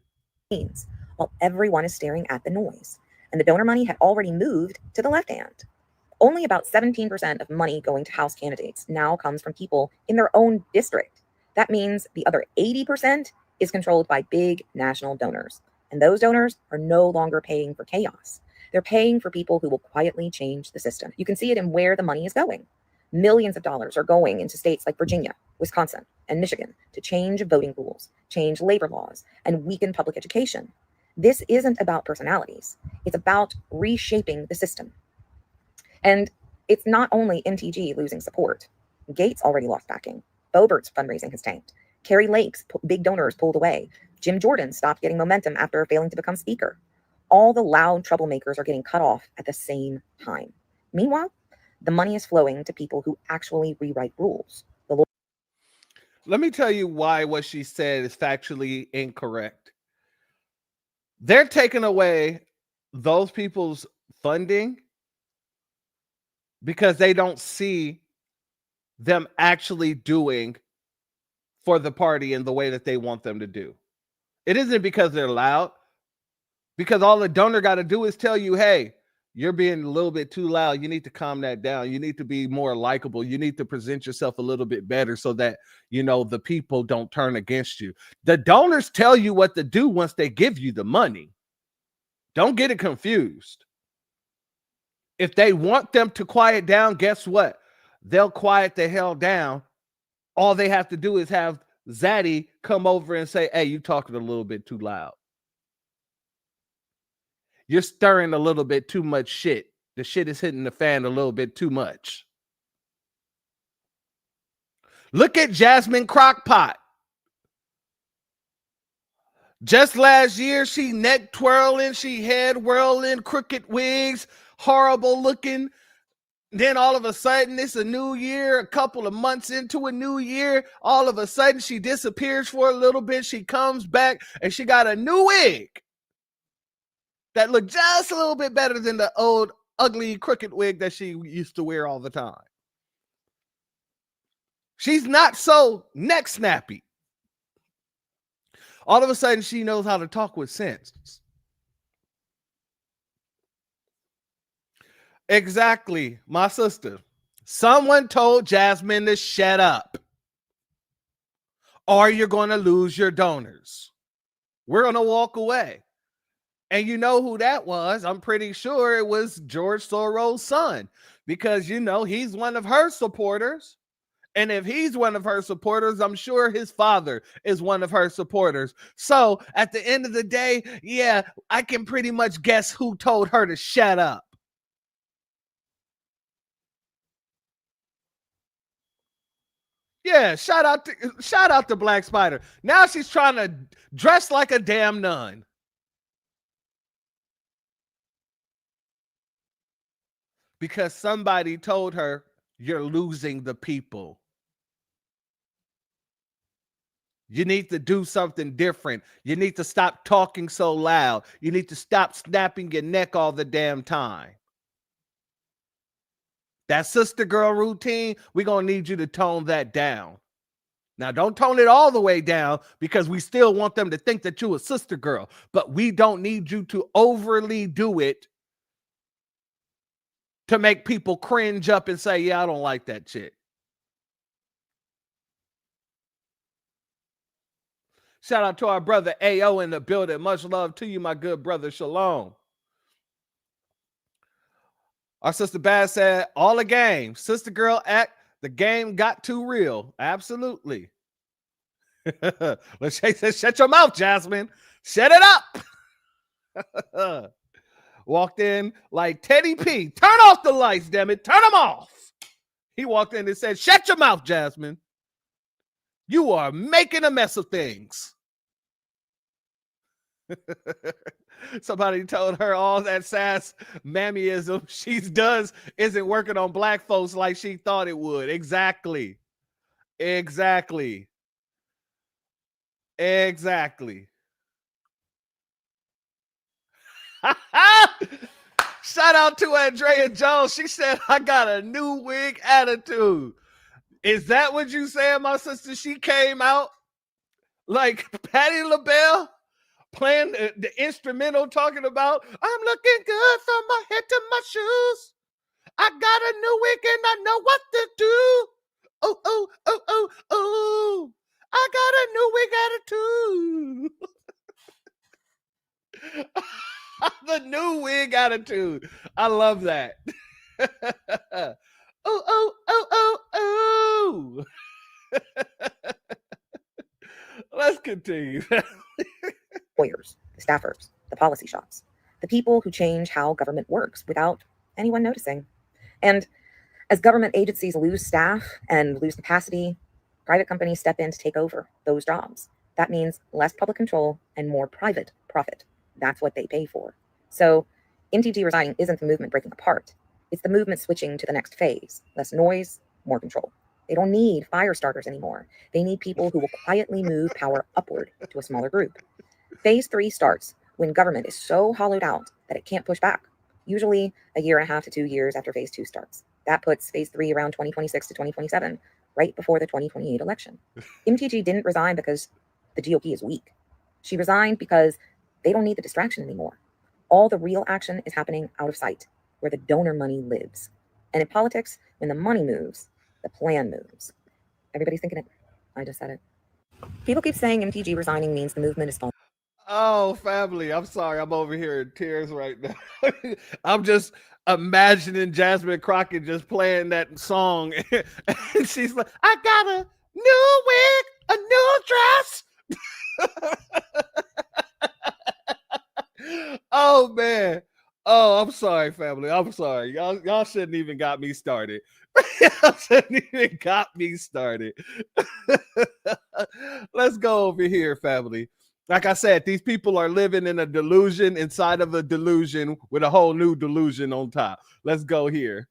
[SPEAKER 13] While everyone is staring at the noise, and the donor money had already moved to the left hand. Only about 17% of money going to House candidates now comes from people in their own district. That means the other 80% is controlled by big national donors. And those donors are no longer paying for chaos. They're paying for people who will quietly change the system. You can see it in where the money is going. Millions of dollars are going into states like Virginia, Wisconsin, and Michigan to change voting rules, change labor laws, and weaken public education. This isn't about personalities. It's about reshaping the system. And it's not only MTG losing support. Gates already lost backing. Boebert's fundraising has tanked. Carrie Lake's big donors pulled away. Jim Jordan stopped getting momentum after failing to become speaker. All the loud troublemakers are getting cut off at the same time. Meanwhile, the money is flowing to people who actually rewrite rules.
[SPEAKER 3] Let me tell you why what she said is factually incorrect. They're taking away those people's funding because they don't see them actually doing for the party in the way that they want them to do. It isn't because they're loud, because all the donor got to do is tell you, hey, you're being a little bit too loud. You need to calm that down. You need to be more likable. You need to present yourself a little bit better so that, the people don't turn against you. The donors tell you what to do once they give you the money. Don't get it confused. If they want them to quiet down, guess what? They'll quiet the hell down. All they have to do is have Zaddy come over and say, hey, you talking a little bit too loud. You're stirring a little bit too much shit. The shit is hitting the fan a little bit too much. Look at Jasmine Crockpot. Just last year, she neck twirling, she head whirling, crooked wigs, horrible looking. Then all of a sudden, it's a new year, a couple of months into a new year. All of a sudden, she disappears for a little bit. She comes back and she got a new wig that looked just a little bit better than the old ugly crooked wig that she used to wear all the time. She's not so neck snappy. All of a sudden, she knows how to talk with sense. Exactly, my sister. Someone told Jasmine to shut up, or you're going to lose your donors. We're going to walk away. And you know who that was? I'm pretty sure it was George Soros' son, because, he's one of her supporters. And if he's one of her supporters, I'm sure his father is one of her supporters. So at the end of the day, yeah, I can pretty much guess who told her to shut up. Yeah, shout out to Black Spider. Now she's trying to dress like a damn nun. Because somebody told her, you're losing the people. You need to do something different. You need to stop talking so loud. You need to stop snapping your neck all the damn time. That sister girl routine, we're going to need you to tone that down. Now, don't tone it all the way down, because we still want them to think that you're a sister girl. But we don't need you to overly do it to make people cringe up and say, yeah, I don't like that shit. Shout out to our brother AO in the building. Much love to you, my good brother. Shalom. Our sister Baz said, all the game. Sister girl act, the game got too real. Absolutely. Lachey said, shut your mouth, Jasmine. Shut it up. Walked in like Teddy P. Turn off the lights, damn it. Turn them off. He walked in and said, shut your mouth, Jasmine. You are making a mess of things. Somebody told her all that sass mammyism she does isn't working on black folks like she thought it would. Exactly. Shout out to Andrea Jones. She said, I got a new wig attitude. Is that what you said, my sister? She came out like Patti LaBelle playing the instrumental, talking about, I'm looking good from my head to my shoes. I got a new wig and I know what to do. Oh, oh, oh, oh, oh. I got a new wig attitude. The new wig attitude. I love that. Oh, oh, oh, oh, oh. Let's continue.
[SPEAKER 13] Lawyers, the staffers, the policy shops, the people who change how government works without anyone noticing. And as government agencies lose staff and lose capacity, Private companies step in to take over those jobs. That means less public control and more private profit. That's what they pay for. So MTG resigning isn't the movement breaking apart. It's the movement switching to the next phase. Less noise, more control. They don't need fire starters anymore. They need people who will quietly move power upward to a smaller group. Phase 3 starts when government is so hollowed out that it can't push back, usually a year and a half to 2 years after phase 2 starts. That puts phase 3 around 2026 to 2027, right before the 2028 election. MTG didn't resign because the GOP is weak. She resigned because they don't need the distraction anymore. All the real action is happening out of sight, where the donor money lives. And in politics, when the money moves, the plan moves. Everybody's thinking it. I just said it. People keep saying MTG resigning means the movement is falling.
[SPEAKER 3] Oh, family, I'm sorry. I'm over here in tears right now. I'm just imagining Jasmine Crockett just playing that song. And she's like, I got a new wig, a new dress. Oh, man. Oh, I'm sorry, family. I'm sorry. Y'all shouldn't even got me started. Y'all shouldn't even got me started. Let's go over here, family. Like I said, these people are living in a delusion inside of a delusion with a whole new delusion on top. Let's go here.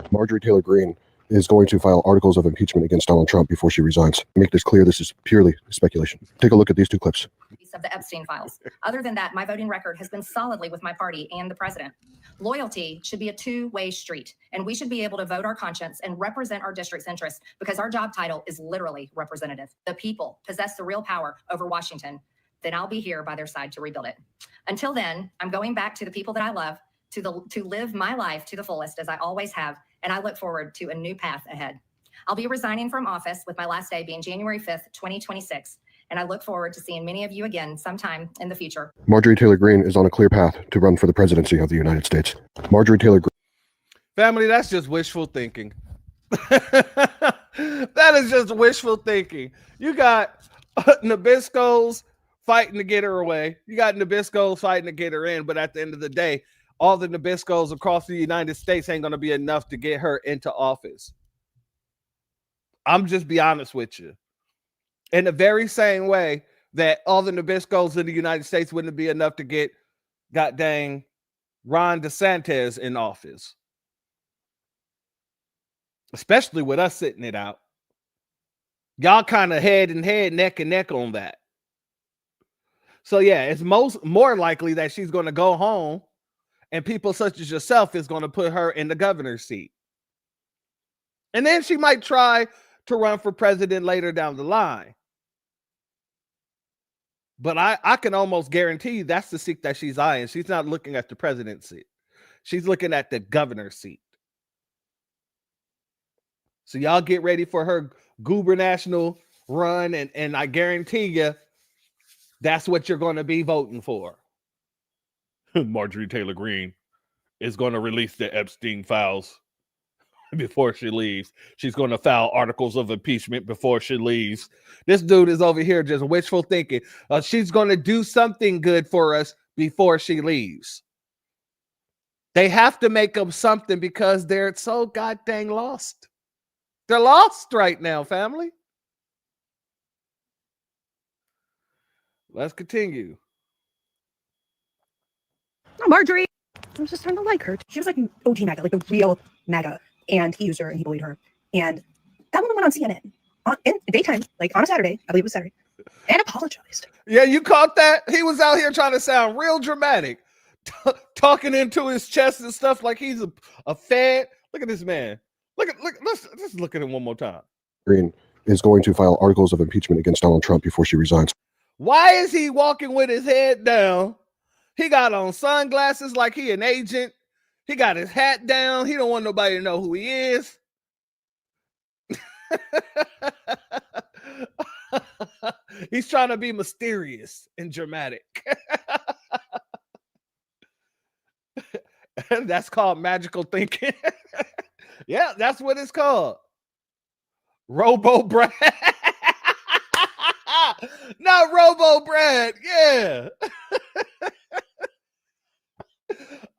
[SPEAKER 14] Marjorie Taylor Greene is going to file articles of impeachment against Donald Trump before she resigns. Make this clear, this is purely speculation. Take a look at these 2 clips.
[SPEAKER 4] Of the Epstein files. Other than that, my voting record has been solidly with my party and the president. Loyalty should be a two-way street, and we should be able to vote our conscience and represent our district's interests because our job title is literally representative. The people possess the real power over Washington. Then I'll be here by their side to rebuild it. Until then, I'm going back to the people that I love, to live my life to the fullest as I always have, and I look forward to a new path ahead. I'll be resigning from office with my last day being January 5th, 2026. And I look forward to seeing many of you again sometime in the future.
[SPEAKER 14] Marjorie Taylor Greene is on a clear path to run for the presidency of the United States. Marjorie Taylor Greene.
[SPEAKER 3] Family, that's just wishful thinking. That is just wishful thinking. You got Nabisco's fighting to get her away. You got Nabisco's fighting to get her in. But at the end of the day, all the Nabisco's across the United States ain't going to be enough to get her into office. I'm just be honest with you. In the very same way that all the Nabiscos in the United States wouldn't be enough to get god dang Ron DeSantis in office. Especially with us sitting it out. Y'all kind of head and head, neck and neck on that. So yeah, it's more likely that she's going to go home and people such as yourself is going to put her in the governor's seat. And then she might try to run for president later down the line. But I can almost guarantee that's the seat that she's eyeing. She's not looking at the presidency. She's looking at the governor's seat. So y'all get ready for her gubernatorial run, and I guarantee you that's what you're going to be voting for. Marjorie Taylor Greene is going to release the Epstein files before she leaves. She's going to file articles of impeachment before she leaves. This dude is over here just wishful thinking. She's going to do something good for us before she leaves. They have to make up something because they're so goddamn lost. They're lost right now, family. Let's continue.
[SPEAKER 5] Oh, Marjorie. I was just trying to like her. She was like an OG MAGA, like the real MAGA. And he used her and he bullied her. And that woman went on CNN in daytime, like on a Saturday, I believe it was Saturday, and apologized.
[SPEAKER 3] Yeah, you caught that? He was out here trying to sound real dramatic, talking into his chest and stuff like he's a fed. Look at this man. Let's look at him one more time.
[SPEAKER 14] Greene is going to file articles of impeachment against Donald Trump before she resigns.
[SPEAKER 3] Why is he walking with his head down? He got on sunglasses like he an agent. He got his hat down. He don't want nobody to know who he is. He's trying to be mysterious and dramatic. That's called magical thinking. Yeah, that's what it's called. Robo Brad. Not Robo Brad. Yeah.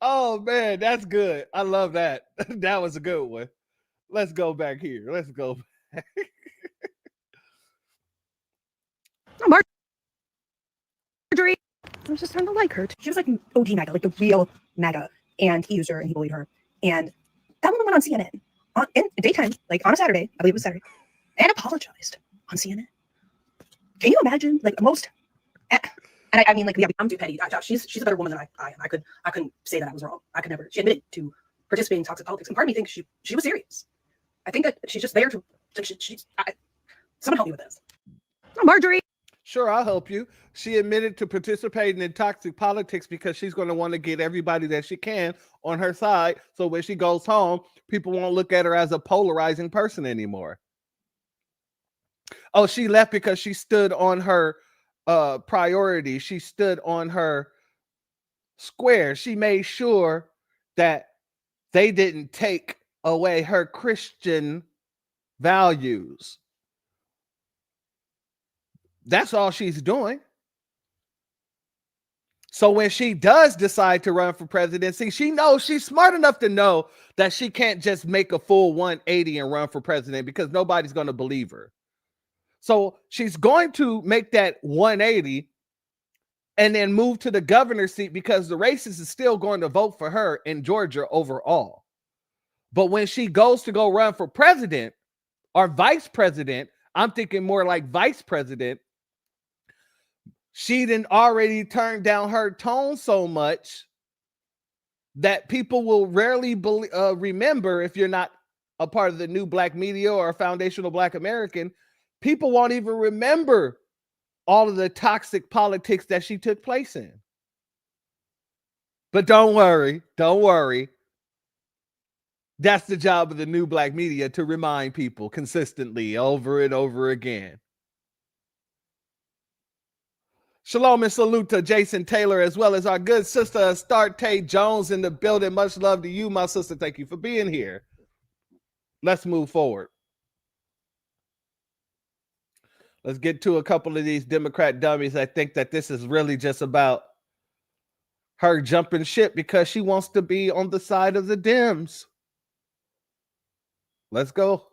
[SPEAKER 3] Oh, man, that's good. I love that. That was a good one. Let's go back here. Let's go back.
[SPEAKER 5] I was just starting to like her. She was like OG MAGA, like the real MAGA. And he used her and he bullied her. And that woman went on CNN in daytime, like on a Saturday, I believe it was Saturday, and apologized on CNN. Can you imagine? Like most, and I mean, like, yeah, I'm too petty. She's a better woman than I am. I couldn't say that I was wrong. I could never. She admitted to participating in toxic politics, and part of me thinks she was serious. I think that she's just there to. Someone help me with this. Oh, Marjorie.
[SPEAKER 3] Sure, I'll help you. She admitted to participating in toxic politics because she's going to want to get everybody that she can on her side. So when she goes home, people won't look at her as a polarizing person anymore. Oh, she left because she stood on her priority. She stood on her square. She made sure that they didn't take away her Christian values. That's all she's doing. So when she does decide to run for presidency, she knows, she's smart enough to know that she can't just make a full 180 and run for president because nobody's going to believe her. So she's going to make that 180 and then move to the governor's seat because the racists is still going to vote for her in Georgia overall. But when she goes to go run for president or vice president, I'm thinking more like vice president, she didn't already turn down her tone so much that people will rarely remember. If you're not a part of the new black media or a foundational black American, people won't even remember all of the toxic politics that she took place in. But don't worry. That's the job of the new black media, to remind people consistently over and over again. Shalom and salute to Jason Taylor, as well as our good sister Astarte Jones in the building. Much love to you, my sister. Thank you for being here. Let's move forward. Let's get to a couple of these Democrat dummies. I think that this is really just about her jumping ship because she wants to be on the side of the Dems. Let's go.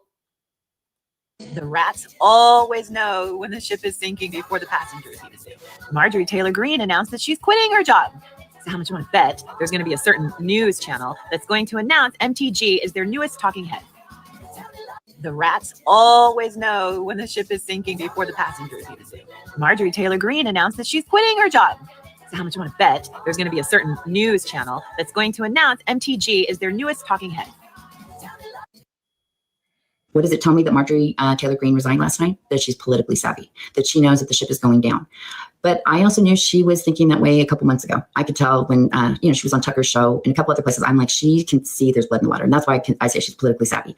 [SPEAKER 15] The rats always know when the ship is sinking before the passengers even do. Marjorie Taylor Greene announced that she's quitting her job. So how much you want to bet there's going to be a certain news channel that's going to announce MTG is their newest talking head? The rats always know when the ship is sinking before the passengers even do. Marjorie Taylor Greene announced that she's quitting her job. So how much you want to bet there's going to be a certain news channel that's going to announce MTG is their newest talking head?
[SPEAKER 16] What does it tell me that Marjorie Taylor Greene resigned last night? That she's politically savvy, that she knows that the ship is going down. But I also knew she was thinking that way a couple months ago. I could tell when, she was on Tucker's show and a couple other places. I'm like, she can see there's blood in the water. And that's why I say she's politically savvy.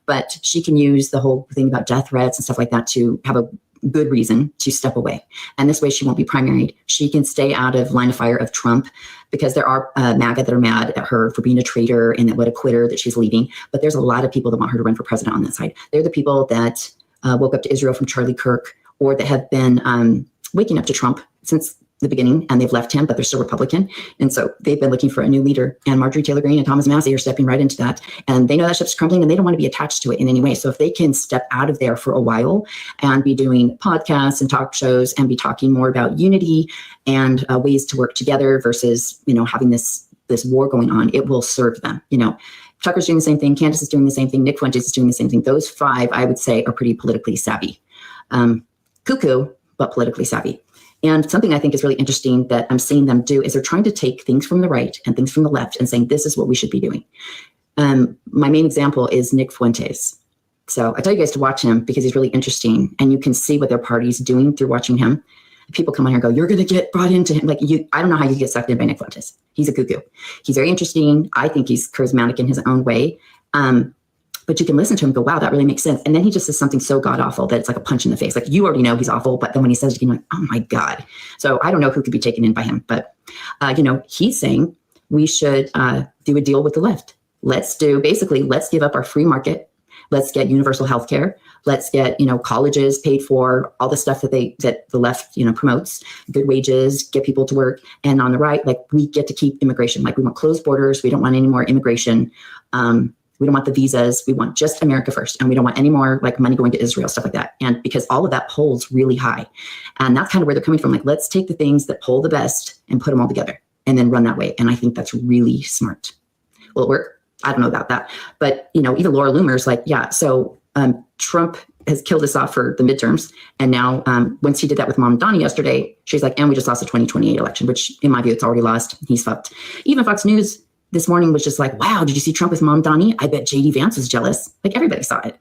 [SPEAKER 16] But she can use the whole thing about death threats and stuff like that to have a good reason to step away. And this way she won't be primaried. She can stay out of line of fire of Trump because there are MAGA that are mad at her for being a traitor and what a quitter that she's leaving. But there's a lot of people that want her to run for president on that side. They're the people that woke up to Israel from Charlie Kirk, or that have been waking up to Trump since the beginning, and they've left him, but they're still Republican. And so they've been looking for a new leader. And Marjorie Taylor Greene and Thomas Massey are stepping right into that. And they know that ship's crumbling and they don't want to be attached to it in any way. So if they can step out of there for a while and be doing podcasts and talk shows and be talking more about unity and ways to work together versus, having this war going on, it will serve them. Tucker's doing the same thing. Candace is doing the same thing. Nick Fuentes is doing the same thing. Those five, I would say, are pretty politically savvy. Cuckoo, but politically savvy. And something I think is really interesting that I'm seeing them do is they're trying to take things from the right and things from the left and saying, this is what we should be doing. My main example is Nick Fuentes. So I tell you guys to watch him because he's really interesting and you can see what their party's doing through watching him. People come on here and go, you're going to get brought into him. I don't know how you get sucked in by Nick Fuentes. He's a cuckoo. He's very interesting. I think he's charismatic in his own way. But you can listen to him and go, wow, that really makes sense. And then he just says something so god awful that it's like a punch in the face. Like you already know he's awful, but then when he says it, you're like, oh my God. So I don't know who could be taken in by him, but he's saying we should do a deal with the left. Let's give up our free market. Let's get universal health care. Let's get, colleges paid for, all the stuff that the left, promotes, good wages, get people to work. And on the right, we get to keep immigration. We want closed borders. We don't want any more immigration. We don't want the visas. We want just America first. And we don't want any more like money going to Israel, stuff like that. And because all of that polls really high. And that's kind of where they're coming from. Like, let's take the things that poll the best and put them all together and then run that way. And I think that's really smart. Will it work? I don't know about that. But, you know, even Laura Loomer's like, yeah, so Trump has killed us off for the midterms. And now once he did that with Mom Donnie yesterday, she's like, and we just lost the 2028 election, which in my view, it's already lost. He's fucked. Even Fox News this morning was just like, wow, did you see Trump with Mom Donnie? I bet JD Vance was jealous. Like everybody saw it.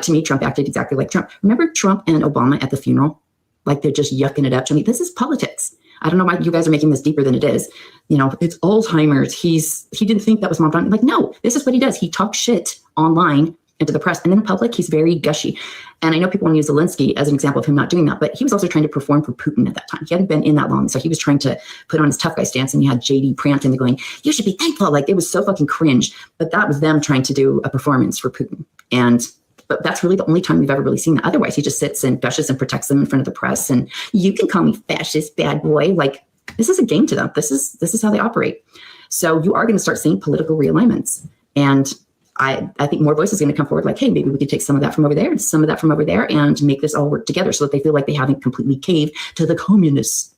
[SPEAKER 16] To me, Trump acted exactly like Trump. Remember Trump and Obama at the funeral? Like they're just yucking it up to me. This is politics. I don't know why you guys are making this deeper than it is. You know, it's Alzheimer's. He didn't think that was Mom Donnie. Like, no, this is what he does. He talks shit online and to the press. And in public, he's very gushy. And I know people want to use Zelensky as an example of him not doing that, but he was also trying to perform for Putin at that time. He hadn't been in that long. So he was trying to put on his tough guy stance, and you had JD Prant in there going, you should be thankful. Like it was so fucking cringe, but that was them trying to do a performance for Putin. But that's really the only time we've ever really seen that. Otherwise, he just sits and gushes and protects them in front of the press. And you can call me fascist, bad boy. Like this is a game to them. This is how they operate. So you are going to start seeing political realignments. And I think more voices are going to come forward like, hey, maybe we could take some of that from over there and some of that from over there and make this all work together so that they feel like they haven't completely caved to the communists.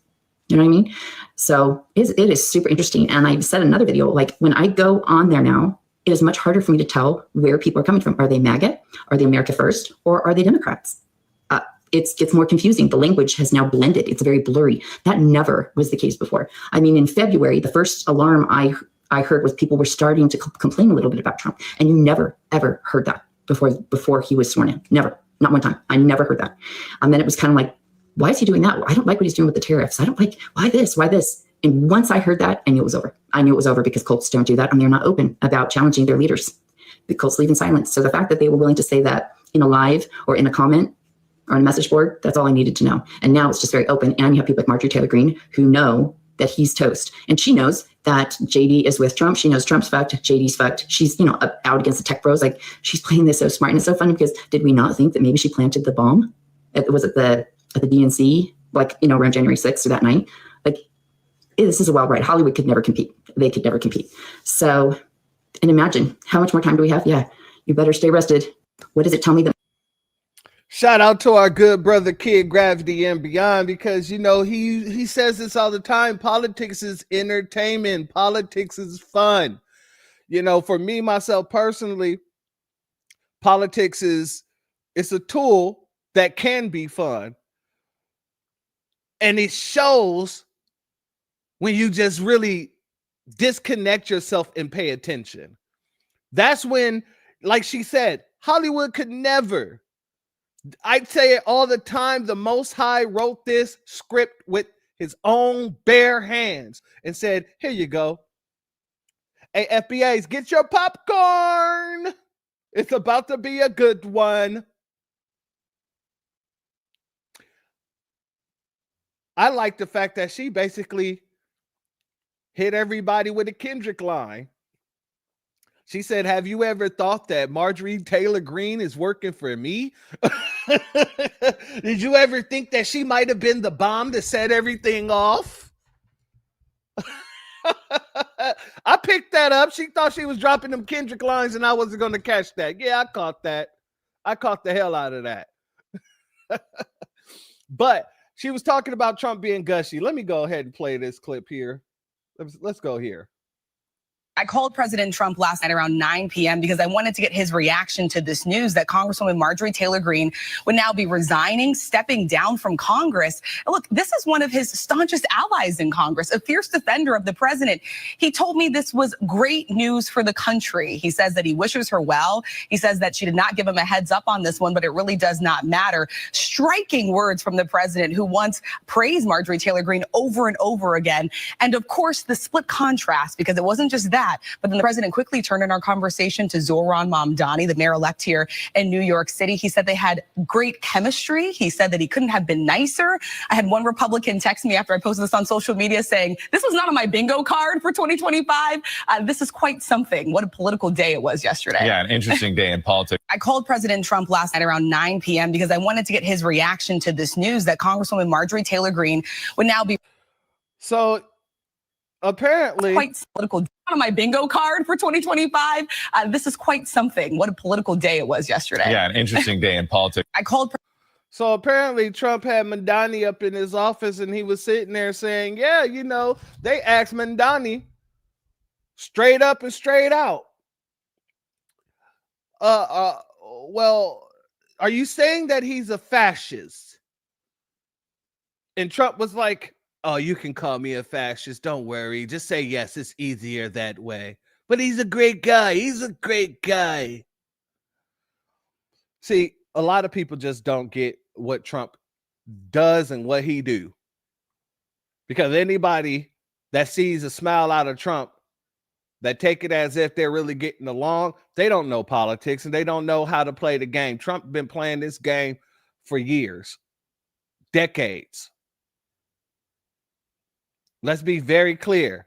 [SPEAKER 16] You know what I mean? So it is super interesting. And I said in another video, like when I go on there now, it is much harder for me to tell where people are coming from. Are they MAGA? Are they America First? Or are they Democrats? It gets more confusing. The language has now blended. It's very blurry. That never was the case before. I mean, in February, the first alarm I heard was people were starting to complain a little bit about Trump. And you never, ever heard that before he was sworn in. Never, not one time. I never heard that. And then it was kind of like, why is he doing that? I don't like what he's doing with the tariffs. I don't like, why this? And once I heard that, I knew it was over. I knew it was over because cults don't do that. And they're not open about challenging their leaders. The cults leave in silence. So the fact that they were willing to say that in a live or in a comment or on a message board, that's all I needed to know. And now it's just very open. And you have people like Marjorie Taylor Greene who know that he's toast. And she knows that JD is with Trump. She knows Trump's fucked, JD's fucked. She's, out against the tech bros. Like she's playing this so smart. And it's so funny because did we not think that maybe she planted the bomb? Was it at the DNC, around January 6th or that night? Like this is a wild ride. Hollywood could never compete. They could never compete. So, and imagine how much more time do we have? Yeah, you better stay rested. What does it tell me that?
[SPEAKER 3] Shout out to our good brother Kid Gravity and Beyond, because he says this all the time. Politics is entertainment. Politics is fun. For me, myself personally, politics it's a tool that can be fun. And it shows when you just really disconnect yourself and pay attention. That's when, like she said, Hollywood could never. I'd say it all the time. The Most High wrote this script with his own bare hands and said, here you go. Hey, FBAs, get your popcorn. It's about to be a good one. I like the fact that she basically hit everybody with a Kendrick line. She said, have you ever thought that Marjorie Taylor Greene is working for me? Did you ever think that she might have been the bomb to set everything off? I picked that up. She thought she was dropping them Kendrick lines and I wasn't going to catch that. Yeah, I caught that. I caught the hell out of that. But she was talking about Trump being gushy. Let me go ahead and play this clip here. Let's go here.
[SPEAKER 17] I called President Trump last night around 9 p.m. because I wanted to get his reaction to this news that Congresswoman Marjorie Taylor Greene would now be resigning, stepping down from Congress. And look, this is one of his staunchest allies in Congress, a fierce defender of the president. He told me this was great news for the country. He says that he wishes her well. He says that she did not give him a heads up on this one, but it really does not matter. Striking words from the president, who once praised Marjorie Taylor Greene over and over again. And of course, the split contrast, because it wasn't just that. But then the president quickly turned in our conversation to Zohran Mamdani, the mayor-elect here in New York City. He said they had great chemistry. He said that he couldn't have been nicer. I had one Republican text me after I posted this on social media saying, this was not on my bingo card for 2025. This is quite something. What a political day it was yesterday.
[SPEAKER 18] Yeah, an interesting day in politics.
[SPEAKER 17] I called President Trump last night around 9 p.m. because I wanted to get his reaction to this news that Congresswoman Marjorie Taylor Greene would now be.
[SPEAKER 3] So apparently
[SPEAKER 17] quite political. On my bingo card for 2025. This is quite something. What a political day it was yesterday.
[SPEAKER 12] Yeah, an interesting day in politics.
[SPEAKER 17] I called.
[SPEAKER 3] So apparently Trump had Mamdani up in his office and he was sitting there saying, yeah, you know, they asked Mamdani straight up and straight out. Well, are you saying that he's a fascist? And Trump was like, oh, you can call me a fascist. Don't worry. Just say yes. It's easier that way. But he's a great guy. He's a great guy. See, a lot of people just don't get what Trump does and what he do. Because anybody that sees a smile out of Trump, that take it as if they're really getting along, they don't know politics and they don't know how to play the game. Trump been playing this game for years, decades. Let's be very clear.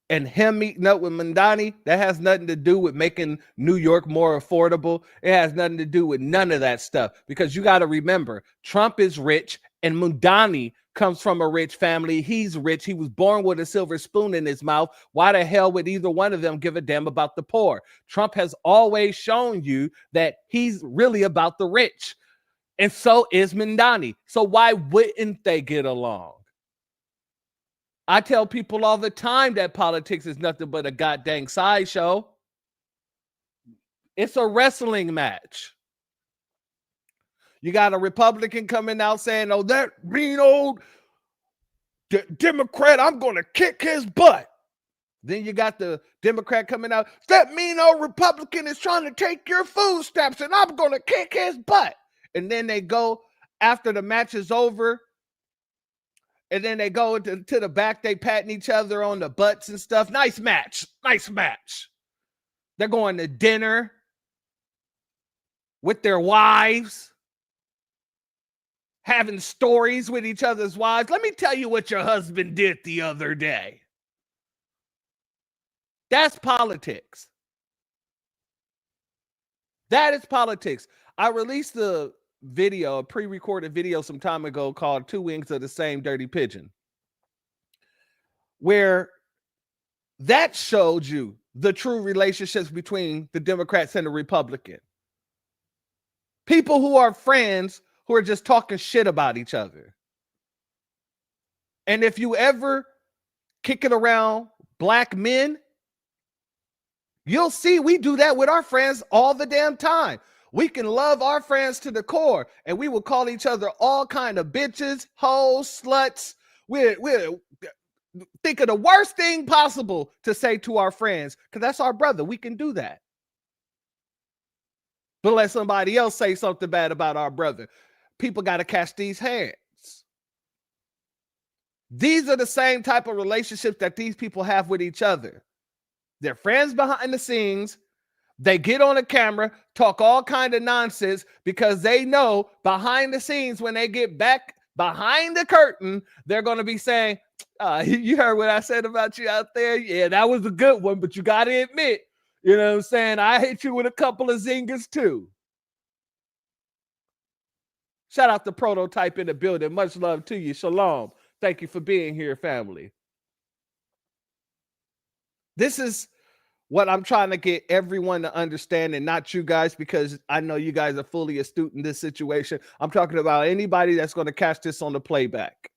[SPEAKER 3] And him meeting up with Mamdani, that has nothing to do with making New York more affordable. It has nothing to do with none of that stuff. Because you got to remember, Trump is rich and Mamdani comes from a rich family. He's rich. He was born with a silver spoon in his mouth. Why the hell would either one of them give a damn about the poor? Trump has always shown you that he's really about the rich. And so is Mamdani. So why wouldn't they get along? I tell people all the time that politics is nothing but a goddamn sideshow. It's a wrestling match. You got a Republican coming out saying, oh, that mean old Democrat, I'm going to kick his butt. Then you got the Democrat coming out, that mean old Republican is trying to take your food stamps and I'm going to kick his butt. And then they go after the match is over. And then they go to the back, they patting each other on the butts and stuff. Nice match. Nice match. They're going to dinner with their wives, having stories with each other's wives. Let me tell you what your husband did the other day. That's politics. That is politics. I released a video, a pre-recorded video some time ago called Two Wings of the Same Dirty Pigeon, where that showed you the true relationships between the Democrats and the Republican. People who are friends who are just talking shit about each other. And if you ever kick it around black men, you'll see we do that with our friends all the damn time. We can love our friends to the core, and we will call each other all kind of bitches, hoes, sluts. We'll think of the worst thing possible to say to our friends, because that's our brother. We can do that. But let somebody else say something bad about our brother. People got to catch these hands. These are the same type of relationships that these people have with each other. They're friends behind the scenes. They get on a camera, talk all kind of nonsense because they know behind the scenes when they get back behind the curtain, they're going to be saying, you heard what I said about you out there? Yeah, that was a good one, but you got to admit, you know what I'm saying? I hit you with a couple of zingers too. Shout out to Prototype in the building. Much love to you. Shalom. Thank you for being here, family. This is what I'm trying to get everyone to understand, and not you guys, because I know you guys are fully astute in this situation. I'm talking about anybody that's going to catch this on the playback.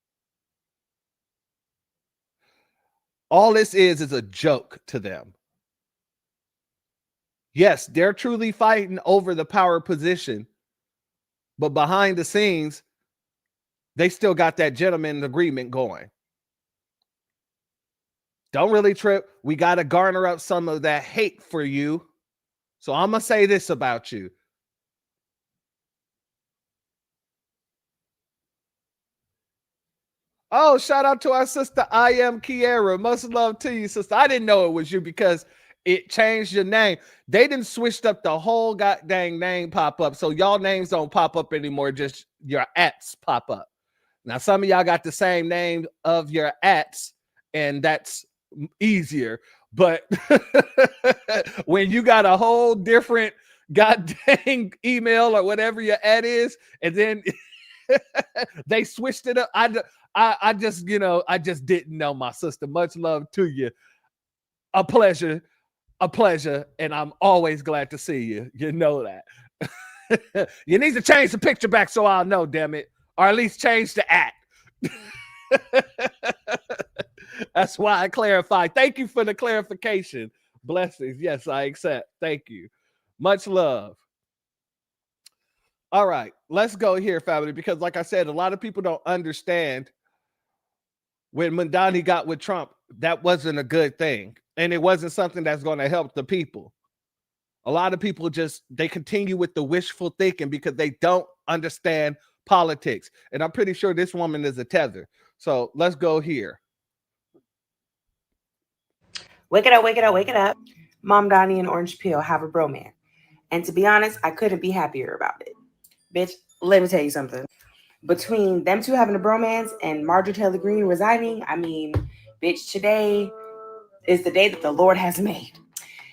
[SPEAKER 3] All this is a joke to them. Yes, they're truly fighting over the power position, but behind the scenes, they still got that gentleman agreement going. Don't really trip. We got to garner up some of that hate for you. So I'm going to say this about you. Oh, shout out to our sister, I am Kiera. Much love to you, sister. I didn't know it was you because it changed your name. They didn't switched up the whole goddamn name pop up. So y'all names don't pop up anymore. Just your ats pop up. Now, some of y'all got the same name of your ats, and that's easier. But when you got a whole different goddamn email or whatever your ad is, and then They switched it up. I just, I just didn't know, my sister. Much love to you. A pleasure, and I'm always glad to see you. You know that. You need to change the picture back so I'll know, damn it, or at least change the act. That's why I clarified. Thank you for the clarification. Blessings. Yes, I accept. Thank you. Much love. All right, let's go here, family, because like I said, a lot of people don't understand when Mamdani got with Trump, that wasn't a good thing. And it wasn't something that's going to help the people. A lot of people they continue with the wishful thinking because they don't understand politics. And I'm pretty sure this woman is a tether. So let's go here.
[SPEAKER 18] Wake it up, wake it up, wake it up. Mamdani and Orange Peel have a bromance. And to be honest, I couldn't be happier about it. Bitch, let me tell you something. Between them two having a bromance and Marjorie Taylor Greene resigning, I mean, bitch, today is the day that the Lord has made.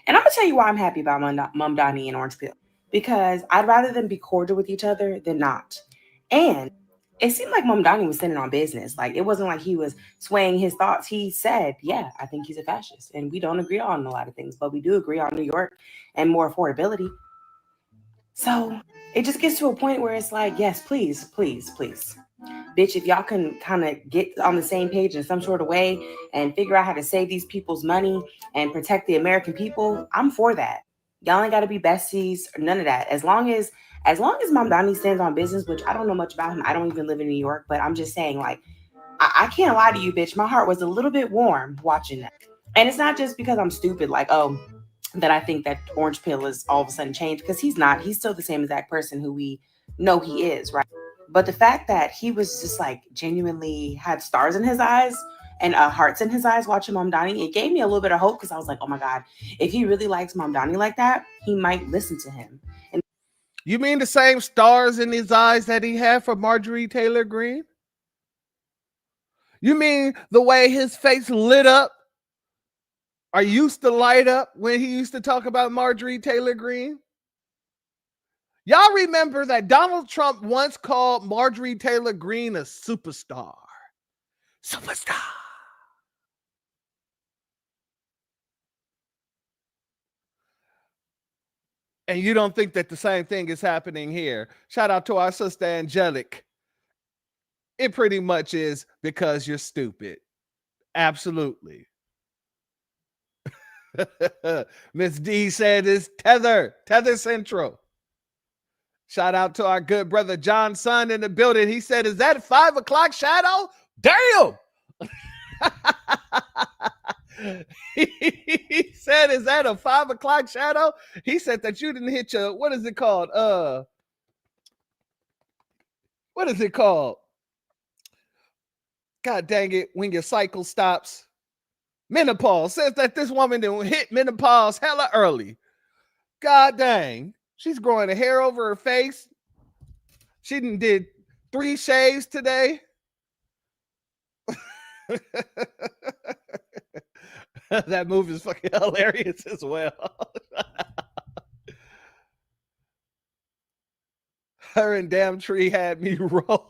[SPEAKER 18] And I'm going to tell you why I'm happy about Mamdani and Orange Peel. Because I'd rather them be cordial with each other than not. And it seemed like Mamdani was sitting on business. Like, it wasn't like he was swaying his thoughts. He said, yeah, I think he's a fascist. And we don't agree on a lot of things, but we do agree on New York and more affordability. So it just gets to a point where it's like, yes, please, please, please. Bitch, if y'all can kind of get on the same page in some sort of way and figure out how to save these people's money and protect the American people, I'm for that. Y'all ain't got to be besties or none of that. As long as Mamdani stands on business, which I don't know much about him. I don't even live in New York, but I'm just saying, like, I can't lie to you, bitch. My heart was a little bit warm watching that. And it's not just because I'm stupid, like, oh, that I think that Orange Peel is all of a sudden changed, because he's not. He's still the same exact person who we know he is, right? But the fact that he was just like genuinely had stars in his eyes and hearts in his eyes watching Mamdani, it gave me a little bit of hope, because I was like, oh my God, if he really likes Mamdani like that, he might listen to him. And
[SPEAKER 3] you mean the same stars in his eyes that he had for Marjorie Taylor Greene? You mean the way his face lit up or used to light up when he used to talk about Marjorie Taylor Greene? Y'all remember that Donald Trump once called Marjorie Taylor Greene a superstar. Superstar. And you don't think that the same thing is happening here? Shout out to our sister Angelic. It pretty much is because you're stupid. Absolutely. Miss D said it's Tether Central. Shout out to our good brother John Son in the building. He said, is that 5 o'clock shadow? Damn. He said, is that a 5 o'clock shadow? He said that you didn't hit your, what is it called? What is it called? God dang it, when your cycle stops. Menopause. Says that this woman didn't hit menopause hella early. God dang. She's growing a hair over her face. She did 3 shaves today. That movie is fucking hilarious as well. Her and Damn Tree had me rolling.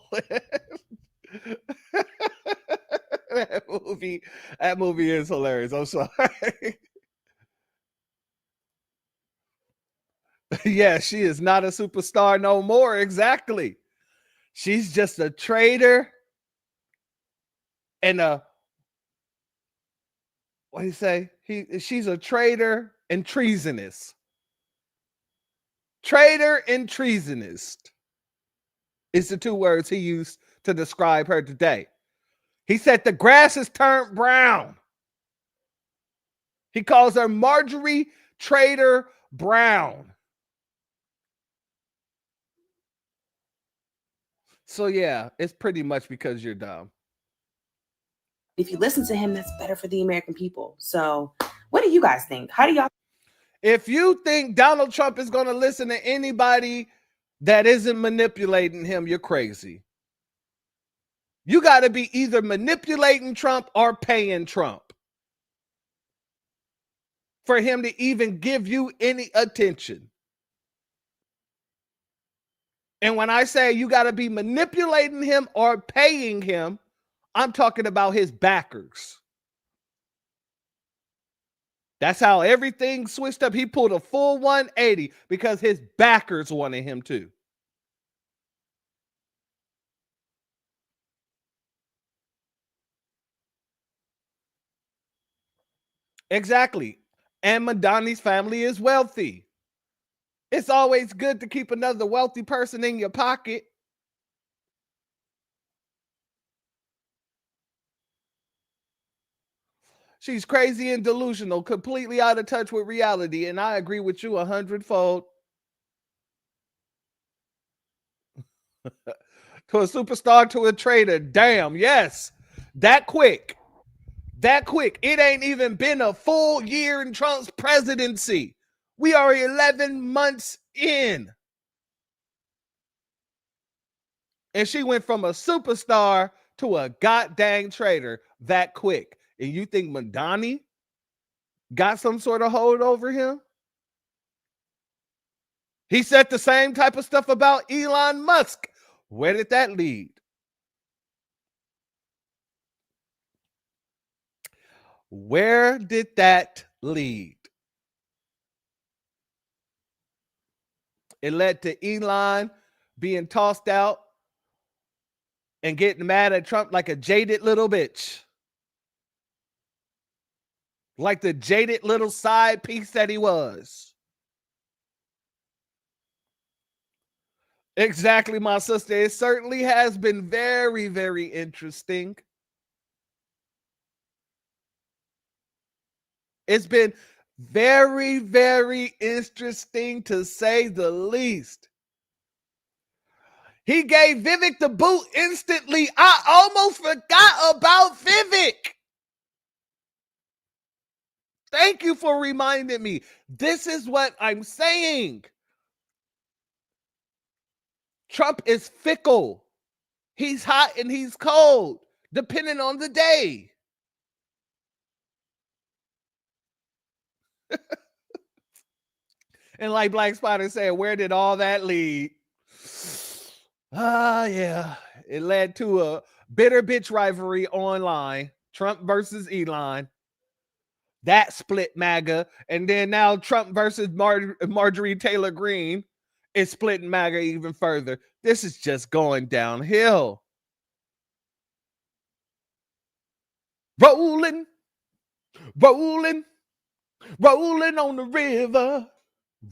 [SPEAKER 3] That movie is hilarious. I'm sorry. Yeah, she is not a superstar no more. Exactly. She's just a traitor and what do you say? She's a traitor and treasonous. Traitor and treasonous is the 2 words he used to describe her today. He said the grass has turned brown. He calls her Marjorie Traitor Brown. So yeah, it's pretty much because you're dumb.
[SPEAKER 18] if you listen to him, that's better for the American people. So what do you guys think? How do y'all?
[SPEAKER 3] If you think Donald Trump is going to listen to anybody that isn't manipulating him, you're crazy. You got to be either manipulating Trump or paying Trump for him to even give you any attention. And when I say you got to be manipulating him or paying him, I'm talking about his backers. That's how everything switched up. He pulled a full 180 because his backers wanted him to. Exactly. And Madani's family is wealthy. It's always good to keep another wealthy person in your pocket. She's crazy and delusional, completely out of touch with reality, and I agree with you 100-fold. To a superstar, to a traitor. Damn, yes. That quick. That quick. It ain't even been a full year in Trump's presidency. We are 11 months in. And she went from a superstar to a goddamn traitor that quick. And you think Madani got some sort of hold over him? He said the same type of stuff about Elon Musk. Where did that lead? Where did that lead? It led to Elon being tossed out and getting mad at Trump like a jaded little bitch. Like the jaded little side piece that he was. Exactly, my sister. It certainly has been very, very interesting. It's been very, very interesting to say the least. He gave Vivek the boot instantly. I almost forgot about Vivek. Thank you for reminding me. This is what I'm saying. Trump is fickle. He's hot and he's cold, depending on the day. And like Black Spider said, where did all that lead? Yeah. It led to a bitter bitch rivalry online. Trump versus Elon. That split MAGA. And then now Trump versus Marjorie Taylor Greene is splitting MAGA even further. This is just going downhill. Rolling, rolling, rolling on the river.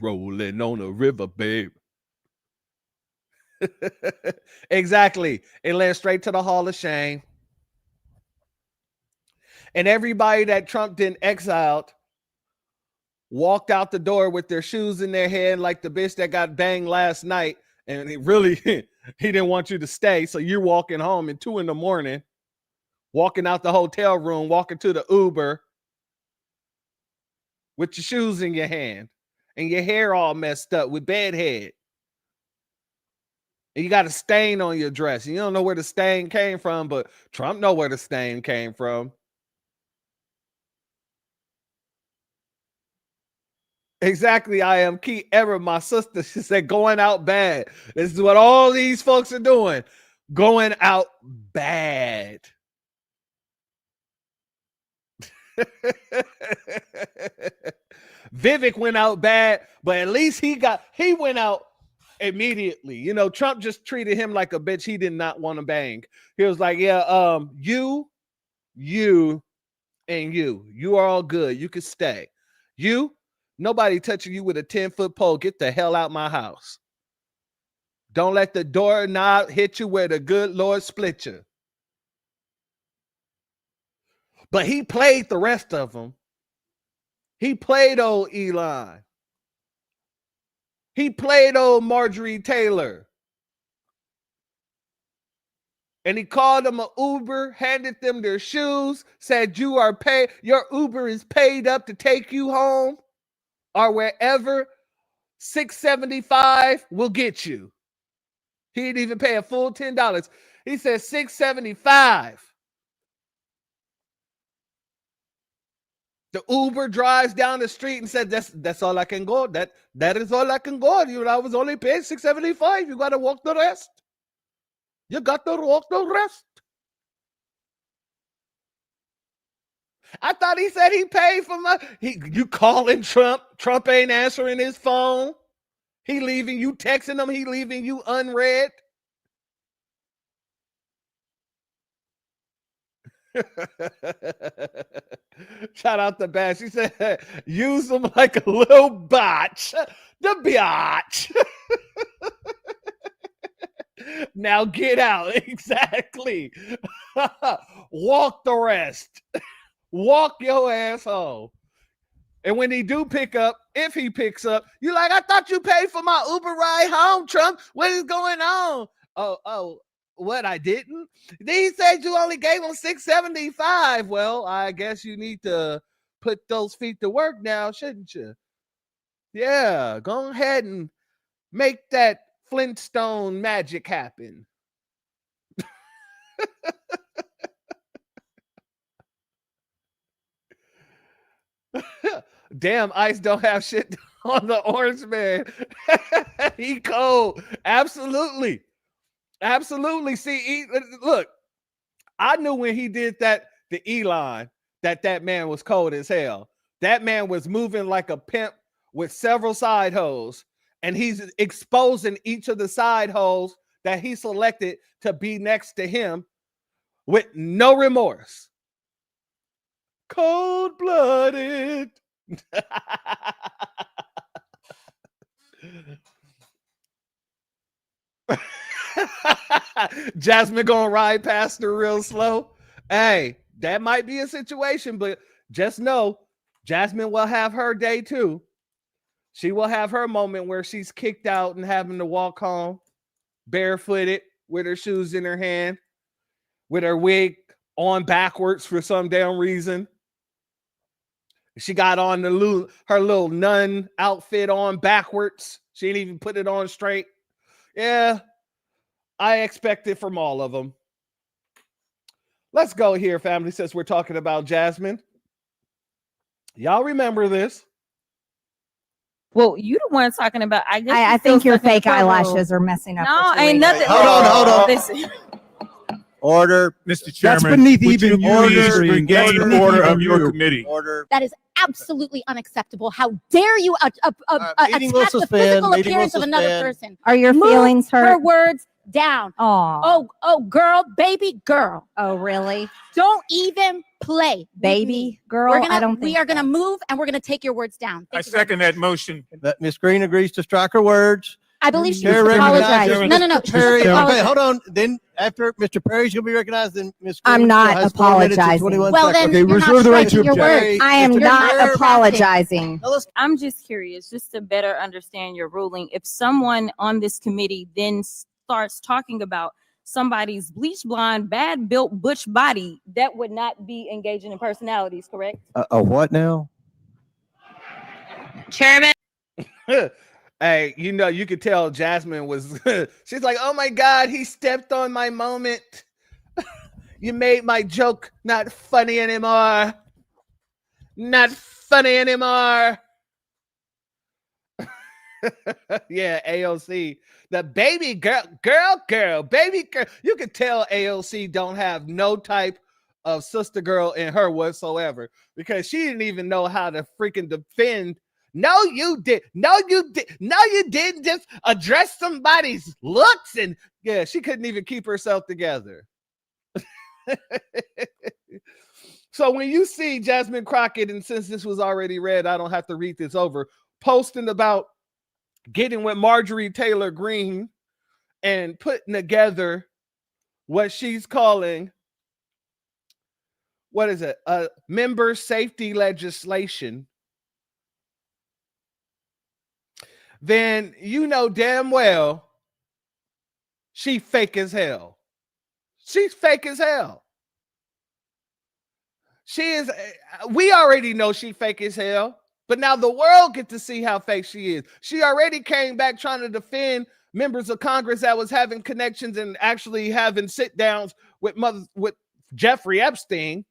[SPEAKER 3] Rolling on the river, babe. Exactly. It led straight to the Hall of Shame. And everybody that Trump didn't exiled walked out the door with their shoes in their hand like the bitch that got banged last night. And he really, he didn't want you to stay. So you're walking home at 2 a.m, walking out the hotel room, walking to the Uber with your shoes in your hand and your hair all messed up with bedhead. And you got a stain on your dress. You don't know where the stain came from, but Trump know where the stain came from. Exactly. I am key ever. My sister, she said, going out bad. This is what all these folks are doing. Going out bad. Vivek went out bad, but at least he went out immediately. You know, Trump just treated him like a bitch he did not want to bang. He was like, yeah, you and you are all good. You can stay. Nobody touching you with a 10-foot pole. Get the hell out my house. Don't let the doorknob hit you where the good Lord split you. But he played the rest of them. He played old Elon. He played old Marjorie Taylor. And he called them an Uber, handed them their shoes, said you are paid, your Uber is paid up to take you home or wherever. $6.75 will get you. He didn't even pay a full $10. He said $6.75. The Uber drives down the street and said, that's all I can go. That is all I can go. I was only paid $6.75. You got to walk the rest. You got to walk the rest. I thought he said he paid for you calling Trump. Trump ain't answering his phone. He leaving you, texting him. He leaving you unread. Shout out to Bash. She said, use them like a little botch. The biatch. Now get out. Exactly. Walk the rest. Walk your ass home. And when he do pick up, if he picks up, you're like, I thought you paid for my Uber ride home, Trump. What is going on? Oh, what, I didn't? He said you only gave him $6.75. Well, I guess you need to put those feet to work now, shouldn't you? Yeah, go ahead and make that Flintstone magic happen. Damn, ICE don't have shit on the orange man. He cold. Absolutely. Absolutely. See, look, I knew when he did that to Elon that man was cold as hell. That man was moving like a pimp with several side hoes, and he's exposing each of the side hoes that he selected to be next to him with no remorse. Cold-blooded. Jasmine gonna ride past her real slow. Hey, that might be a situation, but just know Jasmine will have her day too. She will have her moment where she's kicked out and having to walk home barefooted with her shoes in her hand, with her wig on backwards for some damn reason. She got on her little nun outfit on backwards. She didn't even put it on straight. Yeah, I expect it from all of them. Let's go here, family, since we're talking about Jasmine. Y'all remember this?
[SPEAKER 19] Well, you the one talking about. I guess
[SPEAKER 20] I think your fake eyelashes are messing up.
[SPEAKER 19] No,
[SPEAKER 20] what you
[SPEAKER 19] ain't
[SPEAKER 20] read.
[SPEAKER 19] nothing.
[SPEAKER 21] Hold on.
[SPEAKER 19] Listen.
[SPEAKER 21] Order,
[SPEAKER 22] Mr. Chairman.
[SPEAKER 21] That's beneath even
[SPEAKER 22] you
[SPEAKER 21] order.
[SPEAKER 22] regain order of your committee.
[SPEAKER 21] Order.
[SPEAKER 20] That is absolutely unacceptable. How dare you attack
[SPEAKER 21] meeting will
[SPEAKER 20] the
[SPEAKER 21] suspend,
[SPEAKER 20] physical
[SPEAKER 21] meeting will
[SPEAKER 20] appearance of another
[SPEAKER 21] suspend.
[SPEAKER 20] person?
[SPEAKER 21] Are your
[SPEAKER 20] Move
[SPEAKER 21] feelings hurt?
[SPEAKER 20] her words down.
[SPEAKER 21] Aw.
[SPEAKER 20] Oh, girl, baby girl.
[SPEAKER 21] Oh, really?
[SPEAKER 20] Don't even play.
[SPEAKER 21] Baby girl? I don't think
[SPEAKER 20] we are gonna move and we're gonna take your words down.
[SPEAKER 22] I second that motion.
[SPEAKER 21] Ms. Greene agrees to strike her words.
[SPEAKER 20] I believe she
[SPEAKER 21] Chair
[SPEAKER 20] needs to apologize.
[SPEAKER 21] recognizes
[SPEAKER 20] No,
[SPEAKER 21] Mr.
[SPEAKER 20] she
[SPEAKER 21] Perry.
[SPEAKER 20] needs to apologize.
[SPEAKER 21] Okay, hold on. Then after Mr. Perry's going to be recognized, then Ms. Greene
[SPEAKER 20] I'm not
[SPEAKER 21] has 4 minutes and
[SPEAKER 20] apologizing.
[SPEAKER 21] 21
[SPEAKER 20] Well,
[SPEAKER 21] seconds.
[SPEAKER 20] then you're not striking your words.
[SPEAKER 21] I am
[SPEAKER 20] not apologizing.
[SPEAKER 19] I'm just curious, just to better understand your ruling. If someone on this committee then starts talking about somebody's bleach blonde, bad built butch body, that would not be engaging in personalities, correct?
[SPEAKER 21] A what now?
[SPEAKER 19] Chairman.
[SPEAKER 3] Hey, you could tell Jasmine was, she's like, oh my God, he stepped on my moment. You made my joke not funny anymore. Not funny anymore. Yeah, AOC. The baby girl, baby girl. You could tell AOC don't have no type of sister girl in her whatsoever, because she didn't even know how to freaking defend. No, you did. No, you did. No, you didn't just address somebody's looks. And yeah, she couldn't even keep herself together. So when you see Jasmine Crockett, and since this was already read, I don't have to read this over, posting about getting with Marjorie Taylor Greene and putting together what she's calling, what is it? Member safety legislation. Then you know damn well she fake as hell. She's fake as hell. She is, we already know she fake as hell, but now the world get to see how fake she is. She already came back trying to defend members of Congress that was having connections and actually having sit downs with Jeffrey Epstein.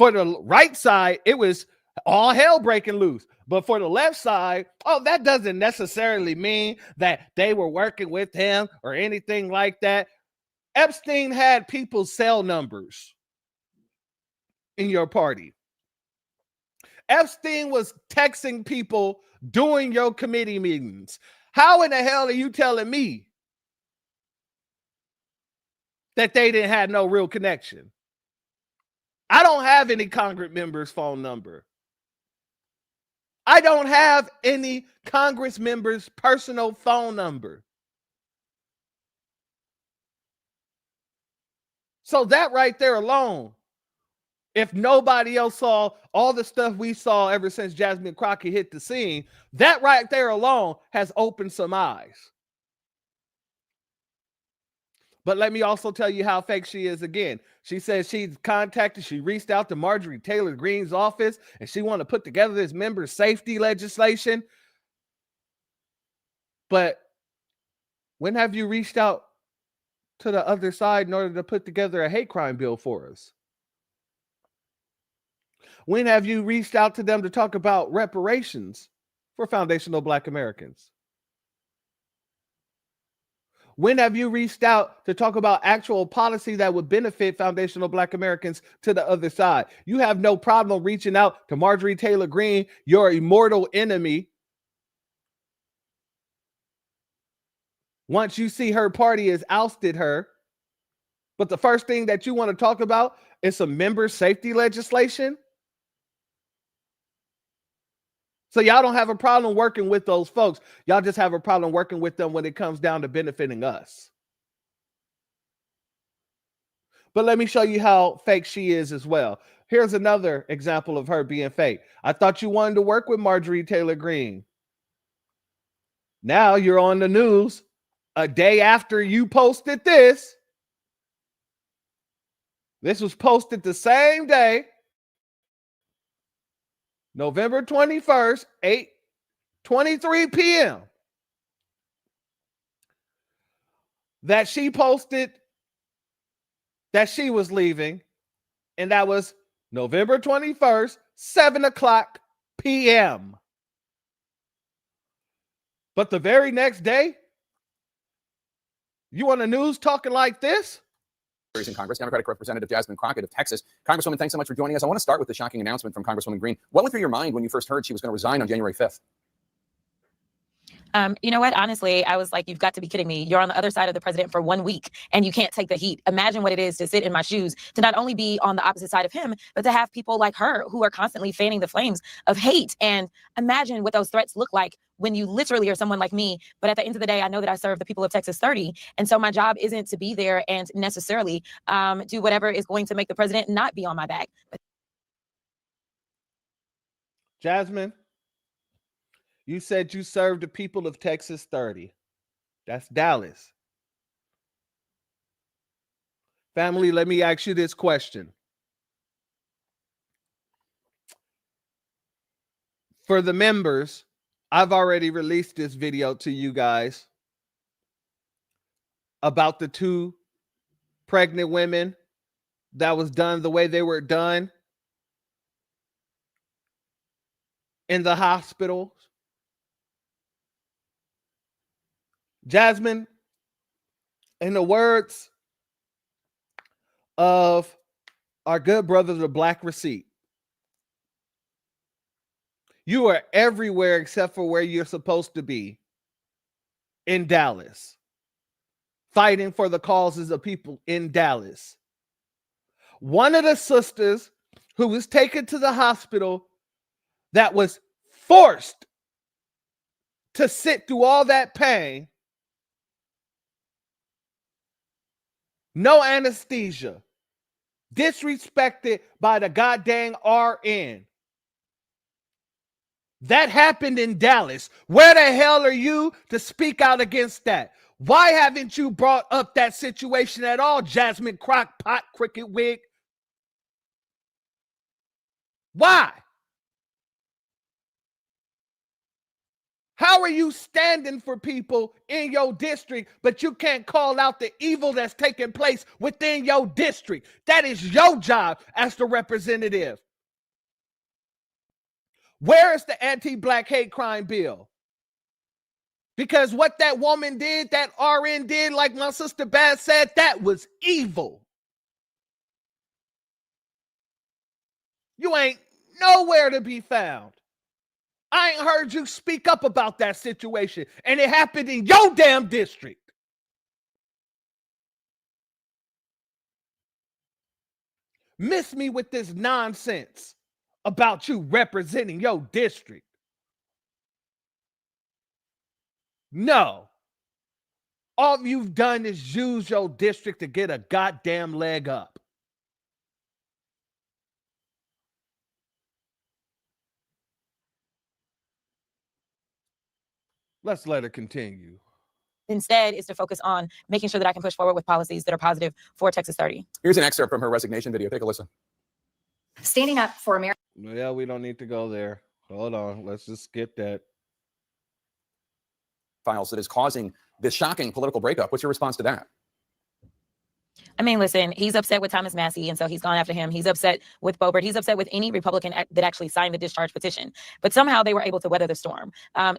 [SPEAKER 3] For the right side, it was all hell breaking loose. But for the left side, oh, that doesn't necessarily mean that they were working with him or anything like that. Epstein had people's cell numbers in your party. Epstein was texting people during your committee meetings. How in the hell are you telling me that they didn't have no real connection? I don't have any Congress members' phone number. I don't have any Congress members' personal phone number. So that right there alone, if nobody else saw all the stuff we saw ever since Jasmine Crockett hit the scene, that right there alone has opened some eyes. But let me also tell you how fake she is again. She says she reached out to Marjorie Taylor Greene's office and she wanted to put together this member safety legislation. But when have you reached out to the other side in order to put together a hate crime bill for us? When have you reached out to them to talk about reparations for foundational Black Americans? When have you reached out to talk about actual policy that would benefit foundational Black Americans to the other side? You have no problem reaching out to Marjorie Taylor Greene, your immortal enemy, once you see her party has ousted her. But the first thing that you want to talk about is some member safety legislation. So y'all don't have a problem working with those folks. Y'all just have a problem working with them when it comes down to benefiting us. But let me show you how fake she is as well. Here's another example of her being fake. I thought you wanted to work with Marjorie Taylor Greene. Now you're on the news a day after you posted this. This was posted the same day, November 21st, 8:23 p.m. that she posted that she was leaving, and that was November 21st, 7:00 p.m. But the very next day, you on the news talking like this?
[SPEAKER 1] In Congress, Democratic Representative Jasmine Crockett of Texas. Congresswoman, thanks so much for joining us. I want to start with the shocking announcement from Congresswoman Greene. What went through your mind when you first heard she was going to resign on January 5th?
[SPEAKER 13] You know what? Honestly, I was like, you've got to be kidding me. You're on the other side of the president for 1 week and you can't take the heat. Imagine what it is to sit in my shoes, to not only be on the opposite side of him, but to have people like her who are constantly fanning the flames of hate. And imagine what those threats look like when you literally are someone like me. But at the end of the day, I know that I serve the people of Texas 30. And so my job isn't to be there and necessarily do whatever is going to make the president not be on my back.
[SPEAKER 3] Jasmine, you said you served the people of Texas 30. That's Dallas. Family, let me ask you this question. For the members, I've already released this video to you guys about the 2 pregnant women that was done the way they were done in the hospitals. Jasmine, in the words of our good brother, the Black Receipt, you are everywhere except for where you're supposed to be in Dallas, fighting for the causes of people in Dallas. One of the sisters who was taken to the hospital that was forced to sit through all that pain, no anesthesia, disrespected by the goddamn RN. That happened in Dallas. Where the hell are you to speak out against that? Why haven't you brought up that situation at all, Jasmine Crockpot Cricket Wig? Why? How are you standing for people in your district, but you can't call out the evil that's taking place within your district? That is your job as the representative. Where is the anti-black hate crime bill? Because what that woman did, that RN did, like my sister Baz said, that was evil. You ain't nowhere to be found. I ain't heard you speak up about that situation, and it happened in your damn district. Miss me with this nonsense about you representing your district. No. All you've done is use your district to get a goddamn leg up. Let's let it continue.
[SPEAKER 13] Instead is to focus on making sure that I can push forward with policies that are positive for Texas 30.
[SPEAKER 1] Here's an excerpt from her resignation video. Take a listen.
[SPEAKER 4] Standing up for America.
[SPEAKER 3] Yeah, we don't need to go there. Hold on. Let's just skip that.
[SPEAKER 1] Files that is causing this shocking political breakup. What's your response to that?
[SPEAKER 13] I mean, listen, he's upset with Thomas Massey, and so he's gone after him. He's upset with Boebert. He's upset with any Republican that actually signed the discharge petition. But somehow they were able to weather the storm.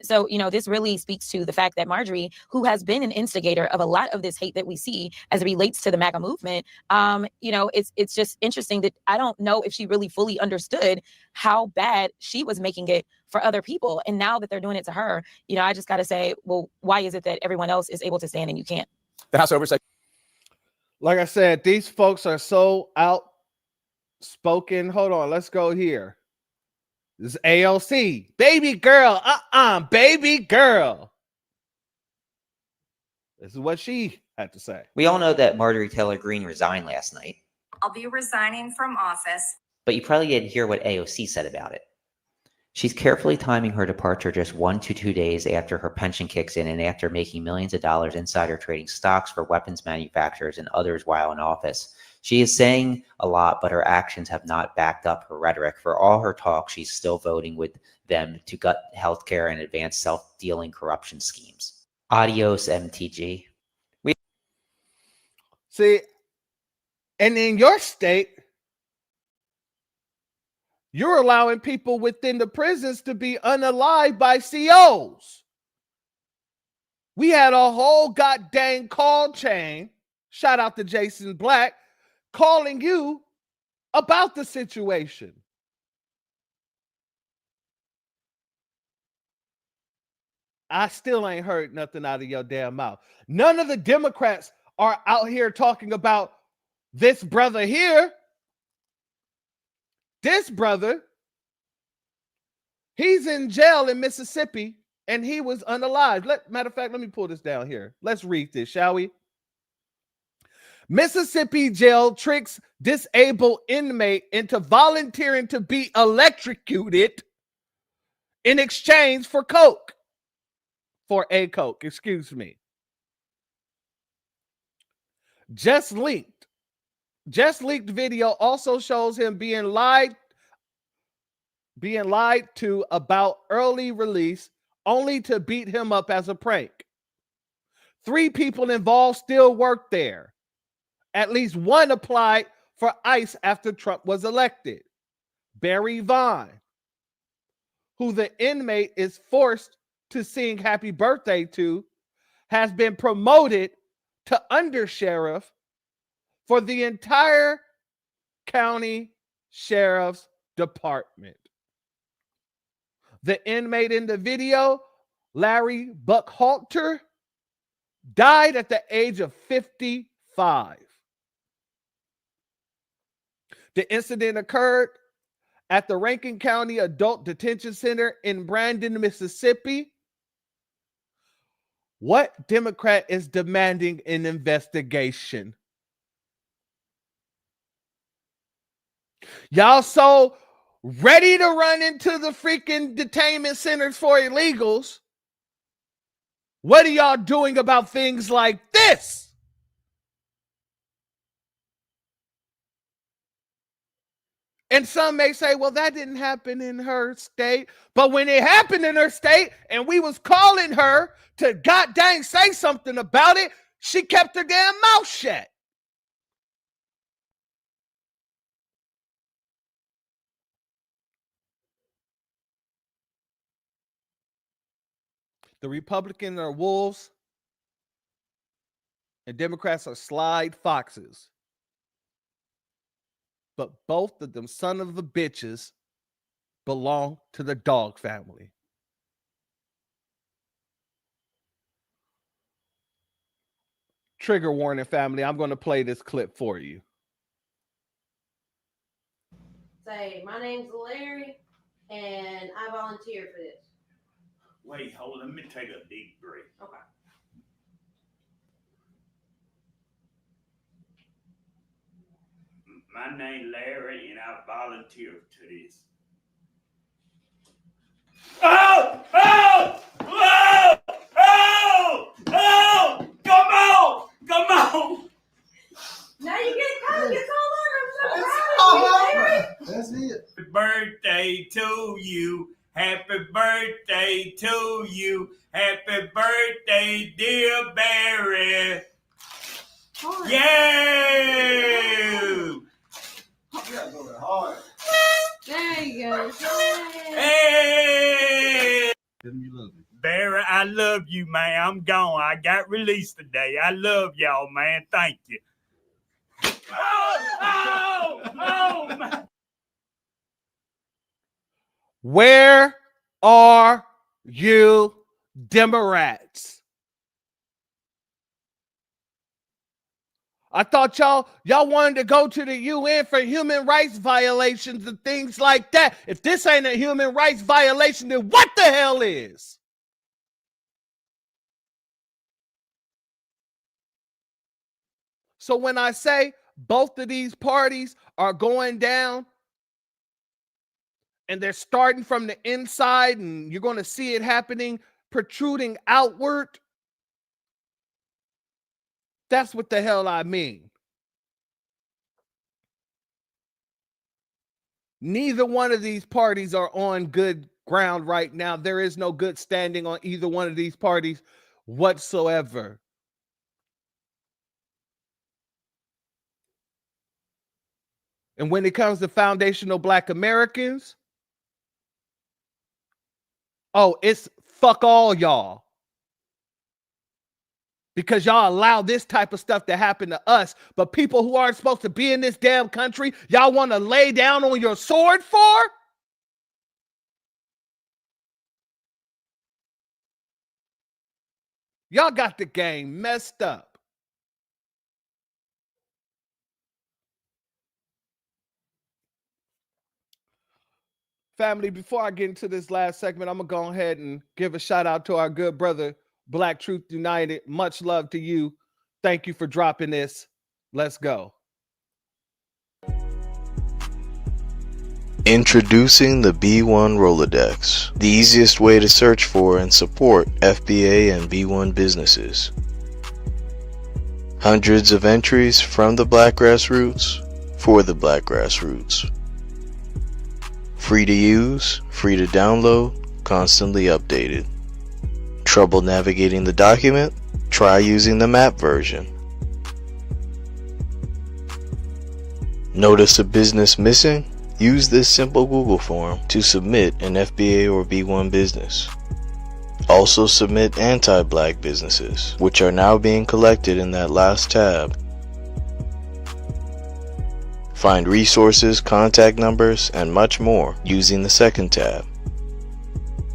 [SPEAKER 13] So, this really speaks to the fact that Marjorie, who has been an instigator of a lot of this hate that we see as it relates to the MAGA movement, it's just interesting that I don't know if she really fully understood how bad she was making it for other people. And now that they're doing it to her, I just got to say, well, why is it that everyone else is able to stand and you can't?
[SPEAKER 1] The House Oversight.
[SPEAKER 3] Like I said, these folks are so outspoken. Hold on, let's go here. This is AOC. Baby girl, baby girl. This is what she had to say.
[SPEAKER 2] We all know that Marjorie Taylor Greene resigned last night,
[SPEAKER 4] I'll be resigning from office.
[SPEAKER 2] but you probably didn't hear what AOC said about it. She's carefully timing her departure just 1 to 2 days after her pension kicks in and after making millions of dollars insider trading stocks for weapons manufacturers and others while in office. She is saying a lot, but her actions have not backed up her rhetoric. For all her talk, she's still voting with them to gut healthcare and advance self-dealing corruption schemes. Adios, MTG.
[SPEAKER 3] See, and in your state, you're allowing people within the prisons to be unalived by COs. We had a whole goddamn call chain, shout out to Jason Black, calling you about the situation. I still ain't heard nothing out of your damn mouth. None of the Democrats are out here talking about this brother here. This brother, he's in jail in Mississippi and he was unalived. Matter of fact, let me pull this down here. Let's read this, shall we? Mississippi jail tricks disabled inmate into volunteering to be electrocuted in exchange for coke. For a coke, excuse me. Just leaked video also shows him being lied to about early release, only to beat him up as a prank. 3 people involved still work there. At least one applied for ICE after Trump was elected. Barry Vaughn, who the inmate is forced to sing happy birthday to, has been promoted to undersheriff for the entire county sheriff's department. The inmate in the video, Larry Buckhalter, died at the age of 55. The incident occurred at the Rankin County Adult Detention Center in Brandon, Mississippi. What Democrat is demanding an investigation? Y'all so ready to run into the freaking detainment centers for illegals. What are y'all doing about things like this? And some may say, well, that didn't happen in her state. But when it happened in her state and we was calling her to god dang say something about it, she kept her damn mouth shut. The Republicans are wolves and Democrats are slide foxes. But both of them son of the bitches belong to the dog family. Trigger warning, family. I'm going to play this clip for you.
[SPEAKER 6] Say, my name's Larry, and I volunteer for this.
[SPEAKER 7] Wait, hold on. Let me take a deep breath.
[SPEAKER 6] Okay.
[SPEAKER 7] My name's Larry, and I volunteer to this. Oh! Oh! Oh! Oh! Oh! Come on! Come on!
[SPEAKER 6] Now you get caught. It's all over. I'm so proud of you, Larry.
[SPEAKER 7] That's it. Happy birthday to you. Happy birthday to you. Happy birthday, dear Barry. Yeah!
[SPEAKER 6] There you go.
[SPEAKER 7] Hey! Barry, I love you, man. I'm gone. I got released today. I love y'all, man. Thank you. Oh, man.
[SPEAKER 3] Where are you, Democrats? I thought y'all wanted to go to the UN for human rights violations and things like that. If this ain't a human rights violation, then what the hell is? So when I say both of these parties are going down and they're starting from the inside and you're going to see it happening, protruding outward, that's what the hell I mean. Neither one of these parties are on good ground right now. There is no good standing on either one of these parties whatsoever. And when it comes to foundational Black Americans, oh, it's fuck all y'all. Because y'all allow this type of stuff to happen to us. But people who aren't supposed to be in this damn country, y'all want to lay down on your sword for? Y'all got the game messed up. Family, before I get into this last segment, I'm going to go ahead and give a shout out to our good brother, Black Truth United. Much love to you. Thank you for dropping this. Let's go.
[SPEAKER 23] Introducing the B1 Rolodex, the easiest way to search for and support FBA and B1 businesses. Hundreds of entries from the Black grassroots for the Black grassroots. Free to use, free to download, constantly updated. Trouble navigating the document? Try using the map version. Notice a business missing? Use this simple Google form to submit an FBA or B1 business. Also submit anti-Black businesses, which are now being collected in that last tab. Find resources, contact numbers, and much more using the second tab.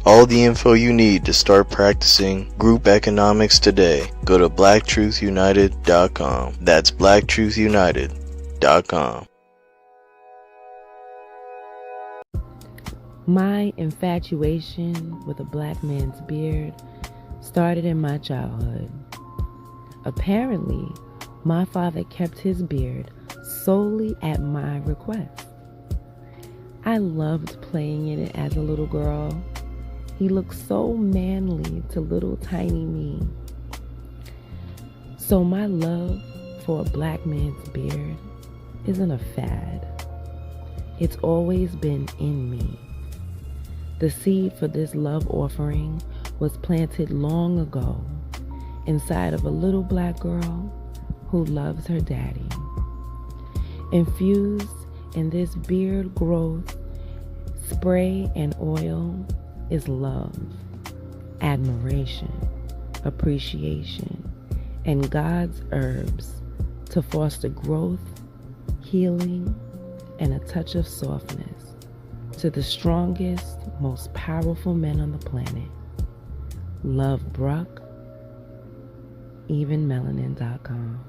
[SPEAKER 23] All the info you need to start practicing group economics today. Go to blacktruthunited.com. That's blacktruthunited.com.
[SPEAKER 24] My infatuation with a Black man's beard started in my childhood. Apparently, my father kept his beard solely at my request. I loved playing in it as a little girl. He looked so manly to little tiny me. So my love for a Black man's beard isn't a fad. It's always been in me. The seed for this love offering was planted long ago inside of a little black girl who loves her daddy. Infused in this beard growth, spray and oil is love, admiration, appreciation, and God's herbs to foster growth, healing, and a touch of softness to the strongest, most powerful men on the planet. Love Bruck, evenmelanin.com.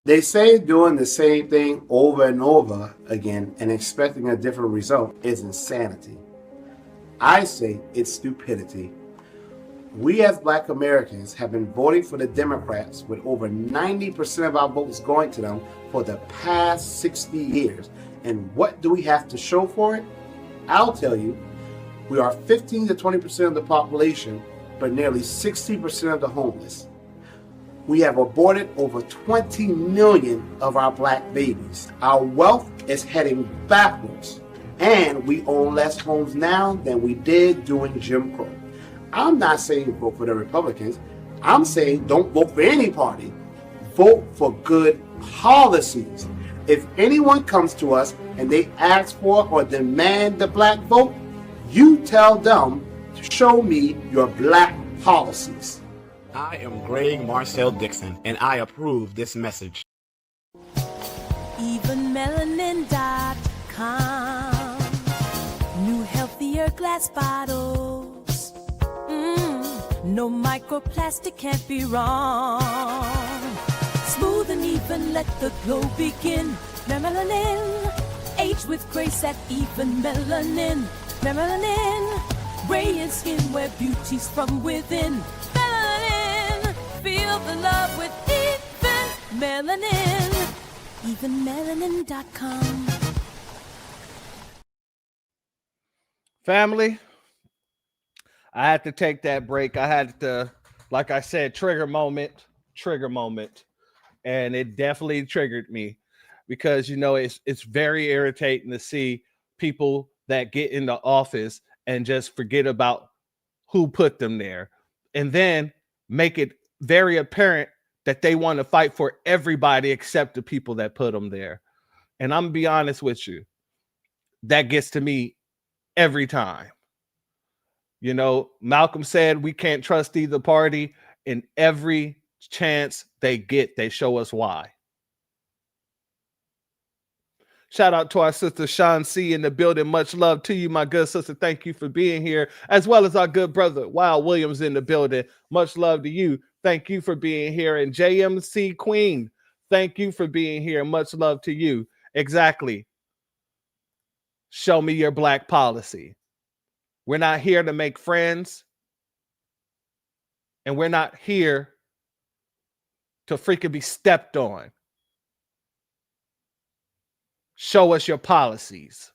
[SPEAKER 8] They say doing the same thing over and over again and expecting a different result is insanity. I say it's stupidity. We as Black Americans have been voting for the Democrats with over 90% of our votes going to them for the past 60 years. And what do we have to show for it? I'll tell you, we are 15 to 20% of the population, but nearly 60% of the homeless. We have aborted over 20 million of our Black babies. Our wealth is heading backwards, and we own less homes now than we did during Jim Crow. I'm not saying vote for the Republicans. I'm saying don't vote for any party. Vote for good policies. If anyone comes to us and they ask for or demand the Black vote, you tell them to show me your Black policies.
[SPEAKER 9] I am Greg Marcel Dixon, and I approve this message.
[SPEAKER 10] Evenmelanin.com. New healthier glass bottles. No microplastic, can't be wrong. Smooth and even, let the glow begin. Melanin, age with grace at Even Melanin. Melanin, radiant skin where beauty's from within. Melanin, feel the love with Even Melanin. Evenmelanin.com.
[SPEAKER 3] Family, I had to take that break. I had to, like I said, trigger moment, and it definitely triggered me because, you know, it's very irritating to see people that get into office and just forget about who put them there, and then make it very apparent that they want to fight for everybody except the people that put them there. And I'm gonna be honest with you, that gets to me every time. You know, Malcolm said we can't trust either party, and every chance they get, they show us why. Shout out to our sister Sean C in the building. Much love to you, my good sister. Thank you for being here, as well as our good brother Wild Williams in the building. Much love to you. Thank you for being here. And JMC Queen, thank you for being here. Much love to you. Exactly. Show me your Black policy. We're not here to make friends, and we're not here to freaking be stepped on. Show us your policies.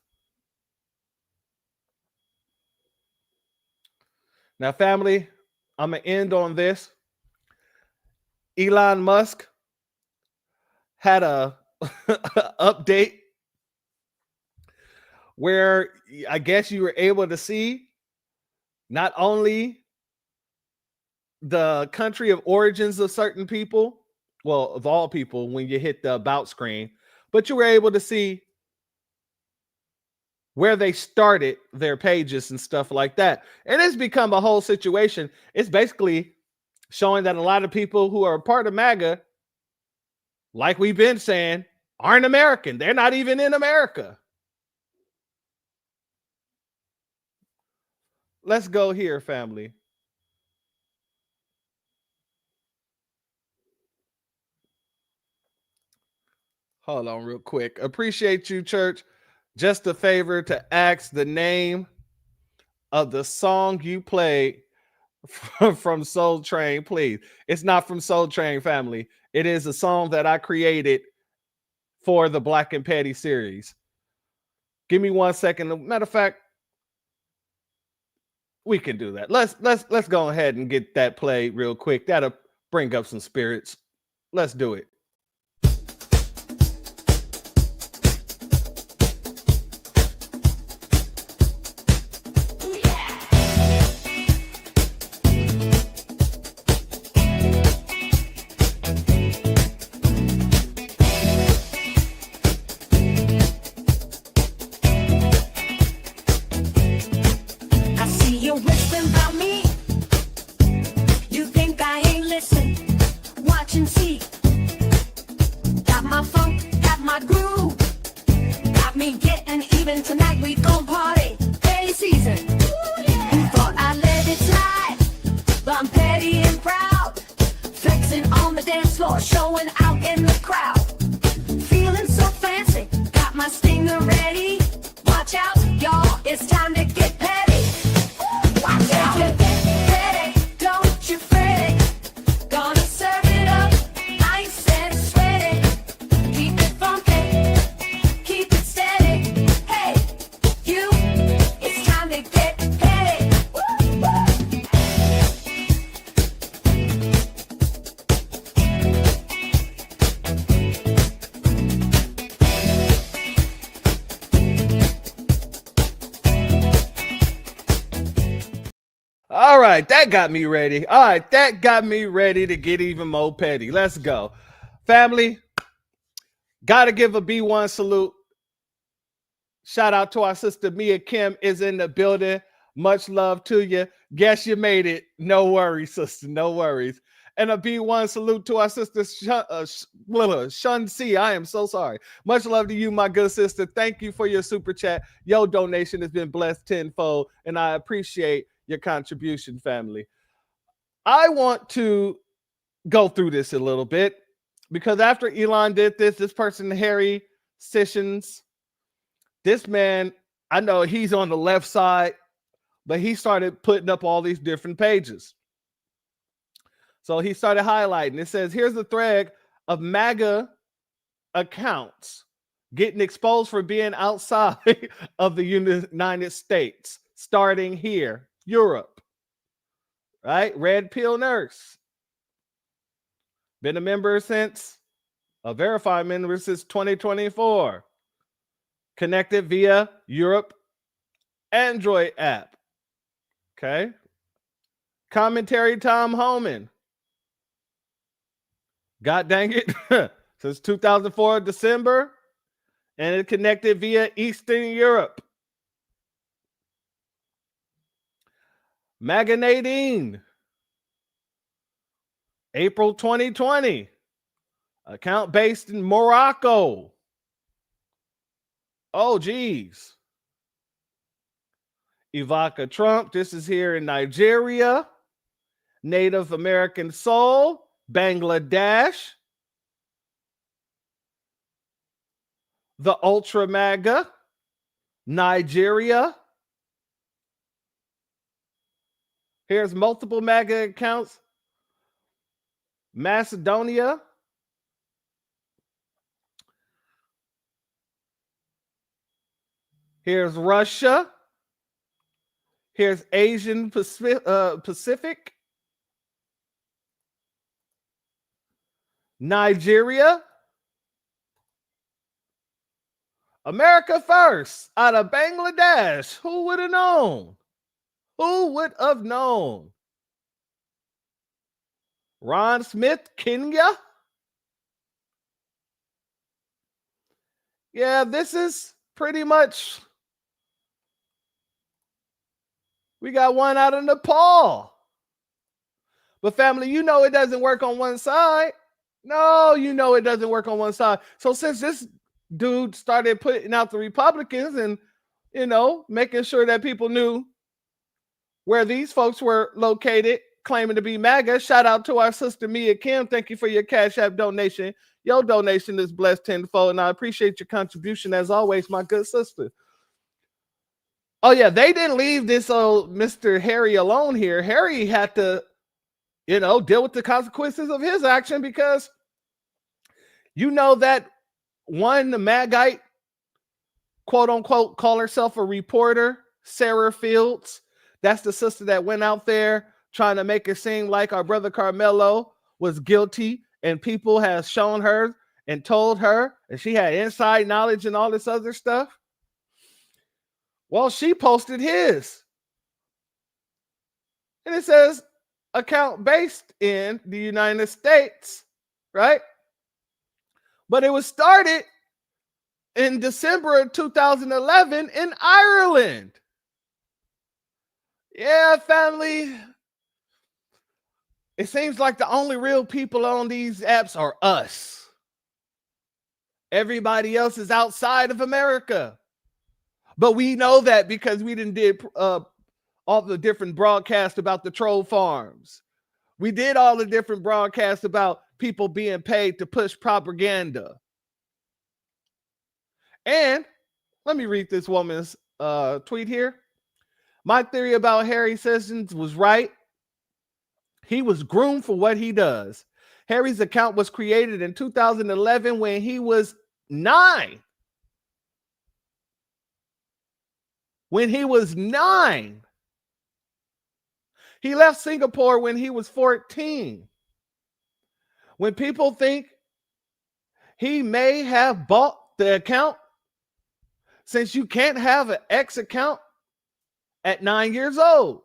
[SPEAKER 3] Now, family, I'm going to end on this. Elon Musk had a update where I guess you were able to see not only the country of origins of certain people, well, of all people, when you hit the about screen, but you were able to see where they started their pages and stuff like that. And it's become a whole situation. It's basically showing that a lot of people who are a part of MAGA, like we've been saying, aren't American. They're not even in America. Let's go here, family. Hold on real quick. Appreciate you, church. Just a favor to ask the name of the song you played from Soul Train, please. It's not from Soul Train, family. It is a song that I created for the Black and Petty series. Give me 1 second. Matter of fact, we can do that. Let's go ahead and get that played real quick. That'll bring up some spirits. Let's do it.
[SPEAKER 10] and see. Got my funk, got my groove. Got me getting even tonight. We gon' party. Petty season. Thought I let it slide, but I'm petty and proud. Flexing on the dance floor, showing out in the crowd. Feeling so fancy, got my stinger ready. Watch out, y'all, it's time to get petty. Watch out. Get petty, don't you fret it. Gonna serve it up, nice and sweaty. Keep it funky, keep it steady. Hey, you, it's time to get petty.
[SPEAKER 3] All right, that got me ready. All right, that got me ready to get even more petty. Let's go. Family, got to give a B1 salute. Shout out to our sister Mia Kim is in the building. Much love to you. Guess you made it. No worries, sister. No worries. And a B1 salute to our sister Shun C. I am so sorry. Much love to you, my good sister. Thank you for your super chat. Your donation has been blessed tenfold, and I appreciate your contribution, family. I want to go through this a little bit because after Elon did this person, Harry Sessions, this man, I know he's on the left side, but he started putting up all these different pages. So he started highlighting. It says, here's a thread of MAGA accounts getting exposed for being outside of the United States, starting here. Europe, right? Red Pill Nurse. Been a member since, a verified member since 2024. Connected via Europe Android app. Okay. Commentary Tom Homan. God dang it. Since 2004 December. And it connected via Eastern Europe. MAGA Nadine, April 2020, account based in Morocco. Oh, geez. Ivanka Trump, this is here in Nigeria. Native American Soul, Bangladesh. The Ultra MAGA, Nigeria. Here's multiple MAGA accounts. Macedonia. Here's Russia. Here's Asian Pacific. Nigeria. America First out of Bangladesh. Who would have known? Who would have known? Ron Smith, Kenya. Yeah, this is pretty much. We got one out of Nepal. But family, you know it doesn't work on one side. No, you know it doesn't work on one side. So since this dude started putting out the Republicans and, you know, making sure that people knew where these folks were located, claiming to be MAGA. Shout out to our sister Mia Kim. Thank you for your Cash App donation. Your donation is blessed tenfold, and I appreciate your contribution as always, my good sister. Oh yeah, they didn't leave this old Mr. Harry alone here. Harry had to, you know, deal with the consequences of his action because you know that one Magite, quote unquote, call herself a reporter, Sarah Fields. That's the sister that went out there trying to make it seem like our brother Carmelo was guilty, and people have shown her and told her, and she had inside knowledge and all this other stuff. Well, she posted his. And it says account based in the United States, right? But it was started in December of 2011 in Ireland. Yeah, family. It seems like the only real people on these apps are us. Everybody else is outside of America. But we know that because we did all the different broadcasts about the troll farms. We did all the different broadcasts about people being paid to push propaganda. And let me read this woman's tweet here. My theory about Harry Sessions was right. He was groomed for what he does. Harry's account was created in 2011 when he was 9. When he was 9. He left Singapore when he was 14. When people think he may have bought the account, since you can't have an X account at 9 years old,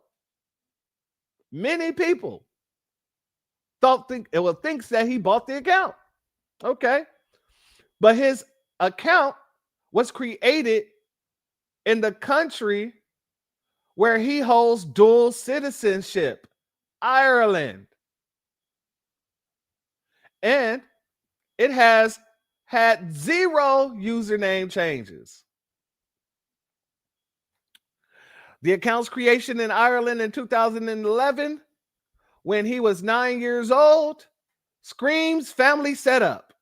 [SPEAKER 3] many people thinks that he bought the account. Okay. But his account was created in the country where he holds dual citizenship, Ireland. And it has had 0 username changes. The account's creation in Ireland in 2011, when he was 9 years old, screams family setup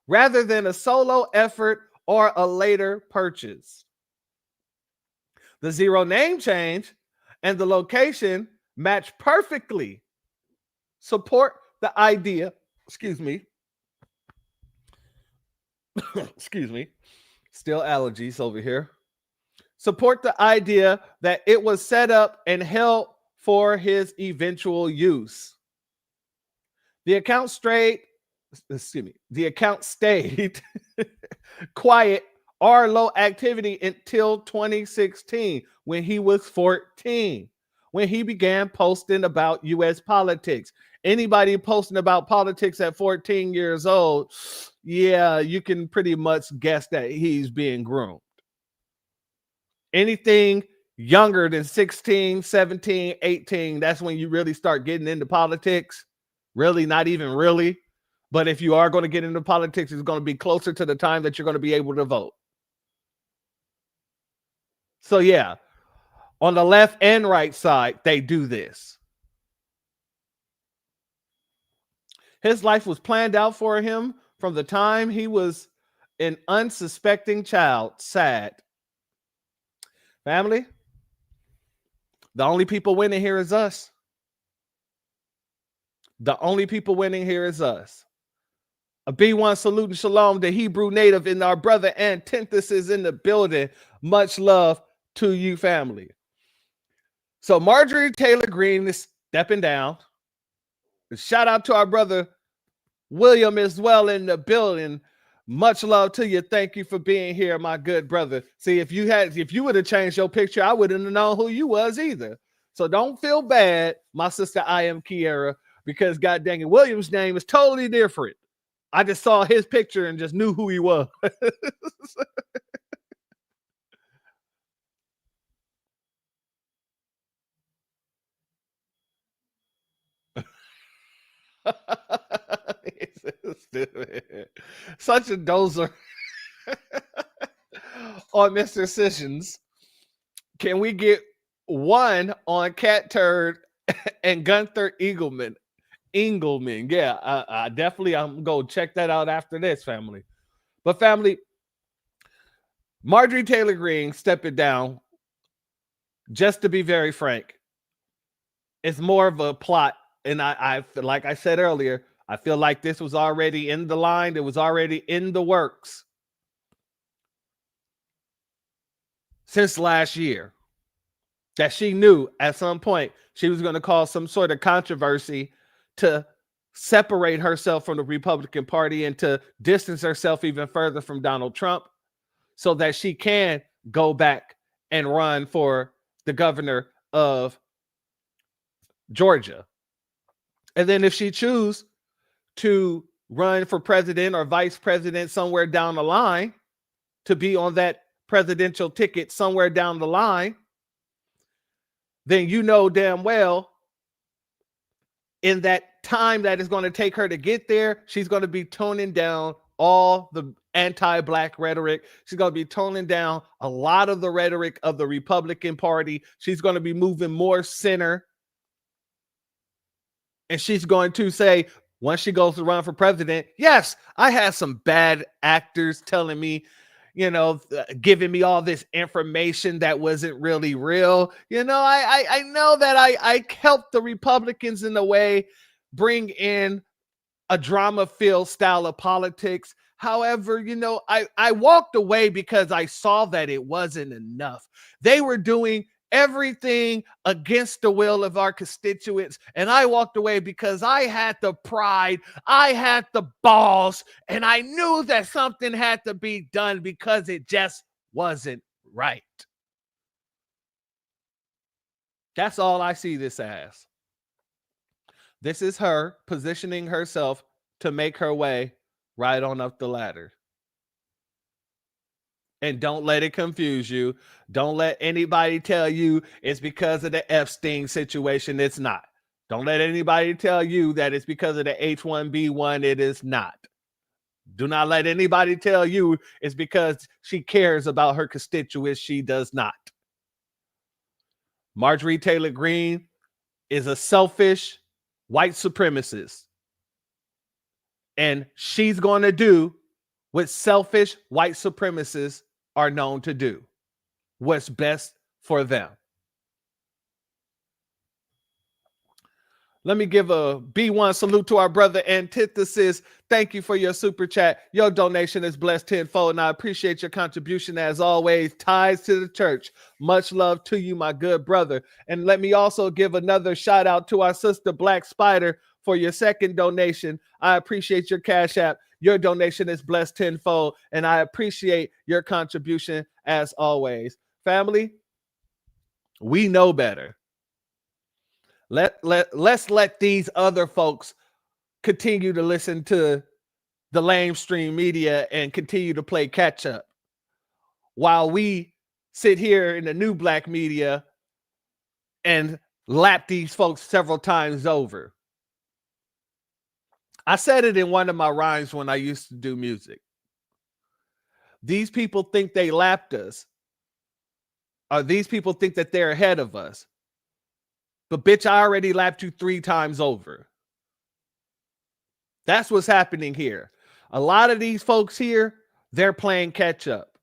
[SPEAKER 3] rather than a solo effort or a later purchase. The 0 name change and the location match perfectly. Support the idea, excuse me, still allergies over here. Support the idea that it was set up and held for his eventual use. The account stayed quiet or low activity until 2016 when he was 14, when he began posting about U.S. politics. Anybody posting about politics at 14 years old, yeah, you can pretty much guess that he's being groomed. Anything younger than 16, 17, 18, that's when you really start getting into politics. Really, not even really. But if you are going to get into politics, it's going to be closer to the time that you're going to be able to vote. So yeah, on the left and right side, they do this. His life was planned out for him from the time he was an unsuspecting child. Sad. Family, the only people winning here is us. The only people winning here is us. A B1 salute and shalom, the Hebrew native and our brother Antithesis in the building. Much love to you, family. So Marjorie Taylor Greene is stepping down. Shout out to our brother William as well in the building. Much love to you. Thank you for being here, my good brother. See, if you would have changed your picture, I wouldn't have known who you was either. So don't feel bad, my sister I am Kiera, because god dang it, William's name is totally different. I just saw his picture and just knew who he was. Such a dozer on Mr. Sessions. Can we get one on Cat Turd and Gunther Engelman? Yeah, I definitely, I'm going to check that out after this, family. But family, Marjorie Taylor Greene stepping down, just to be very frank, it's more of a plot. And I feel like I said earlier, I feel like this was already in the line. It was already in the works since last year, that she knew at some point she was going to cause some sort of controversy to separate herself from the Republican Party and to distance herself even further from Donald Trump so that she can go back and run for the governor of Georgia. And then if she chooses to run for president or vice president somewhere down the line, to be on that presidential ticket somewhere down the line, then you know damn well in that time that is going to take her to get there, she's going to be toning down all the anti-black rhetoric. She's going to be toning down a lot of the rhetoric of the Republican Party. She's going to be moving more center. And she's going to say, once she goes to run for president, yes, I had some bad actors telling me, giving me all this information that wasn't really real. I know that I helped the Republicans in a way bring in a drama-filled style of politics. However, I walked away because I saw that it wasn't enough. They were doing everything against the will of our constituents. And I walked away because I had the pride, I had the balls, and I knew that something had to be done because it just wasn't right. That's all I see this as. This is her positioning herself to make her way right on up the ladder. And don't let it confuse you. Don't let anybody tell you it's because of the Epstein situation. It's not. Don't let anybody tell you that it's because of the H-1B1. It is not. Do not let anybody tell you it's because she cares about her constituents. She does not. Marjorie Taylor Greene is a selfish white supremacist. And she's going to do what selfish white supremacists are known to do. What's best for them. Let me give a B1 salute to our brother Antithesis. Thank you for your super chat. Your donation is blessed tenfold, and I appreciate your contribution as always. Ties to the church. Much love to you, my good brother. And let me also give another shout out to our sister Black Spider for your second donation. I appreciate your Cash App. Your donation is blessed tenfold, and I appreciate your contribution as always. Family, we know better. Let's let these other folks continue to listen to the lamestream media and continue to play catch up while we sit here in the new black media and lap these folks several times over. I said it in one of my rhymes when I used to do music. These people think they lapped us, or these people think that they're ahead of us. But bitch, I already lapped you 3 times over. That's what's happening here. A lot of these folks here, they're playing catch up.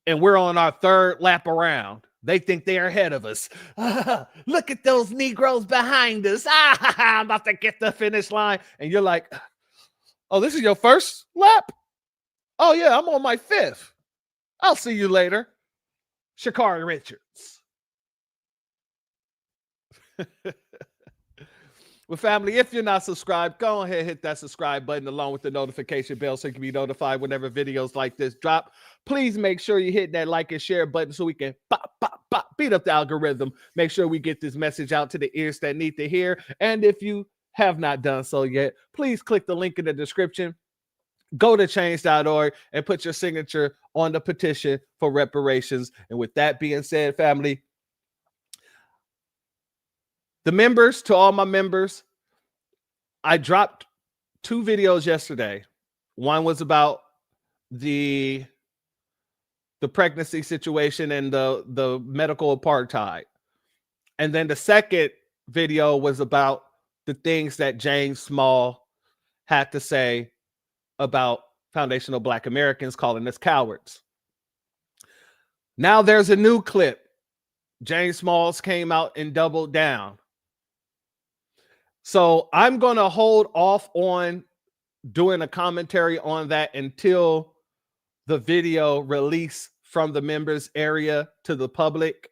[SPEAKER 3] And we're on our 3rd lap around. They think they're ahead of us. Look at those Negroes behind us. I'm about to get the finish line. And you're like, oh, this is your 1st lap? Oh, yeah, I'm on my 5th. I'll see you later. Sha'Carri Richards. Well, family, if you're not subscribed, go ahead and hit that subscribe button along with the notification bell so you can be notified whenever videos like this drop. Please make sure you hit that like and share button so we can beat up the algorithm. Make sure we get this message out to the ears that need to hear. And if you have not done so yet, please click the link in the description. Go to change.org and put your signature on the petition for reparations. And with that being said, family, to all my members, I dropped 2 videos yesterday. One was about the pregnancy situation and the medical apartheid. And then the second video was about the things that James Small had to say about foundational Black Americans calling us cowards. Now there's a new clip. James Smalls came out and doubled down. So I'm going to hold off on doing a commentary on that until the video release from the members area to the public.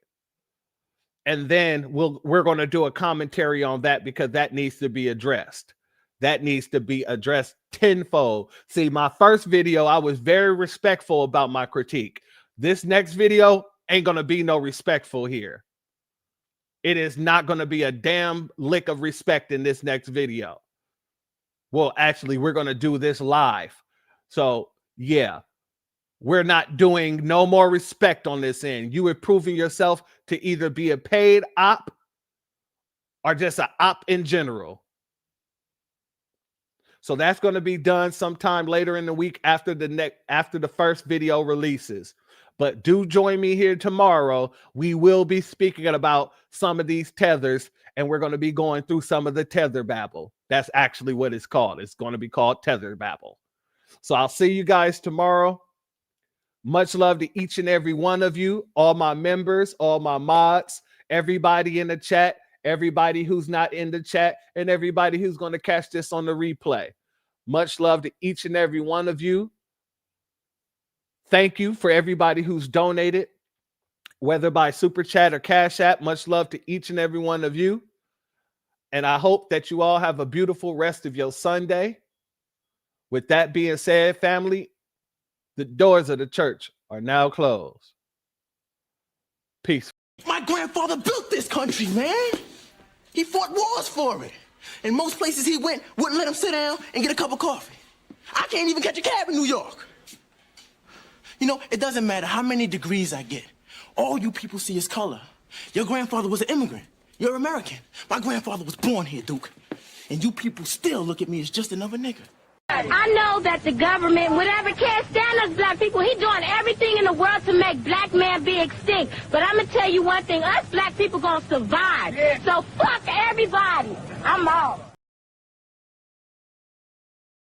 [SPEAKER 3] And then we're going to do a commentary on that because that needs to be addressed. That needs to be addressed tenfold. See, my first video, I was very respectful about my critique. This next video ain't going to be no respectful here. It is not going to be a damn lick of respect in this next video. Well, actually, we're going to do this live. So, yeah, we're not doing no more respect on this end. You are proving yourself to either be a paid op or just an op in general. So that's going to be done sometime later in the week after the first video releases. But do join me here tomorrow. We will be speaking about some of these tethers, and we're going to be going through some of the tether babble. That's actually what it's called. It's going to be called tether babble. So I'll see you guys tomorrow. Much love to each and every one of you, all my members, all my mods, everybody in the chat, everybody who's not in the chat, and everybody who's going to catch this on the replay. Much love to each and every one of you. Thank you for everybody who's donated, whether by Super Chat or Cash App. Much love to each and every one of you. And I hope that you all have a beautiful rest of your Sunday. With that being said, family, the doors of the church are now closed. Peace.
[SPEAKER 5] My grandfather built this country, man. He fought wars for it. And most places he went wouldn't let him sit down and get a cup of coffee. I can't even catch a cab in New York. You know, it doesn't matter how many degrees I get. All you people see is color. Your grandfather was an immigrant. You're American. My grandfather was born here, Duke. And you people still look at me as just another nigga.
[SPEAKER 11] I know that the government, whatever, can't stand us black people. He's doing everything in the world to make black man be extinct. But I'm going to tell you one thing. Us black people going to survive. Yeah. So fuck everybody. I'm out.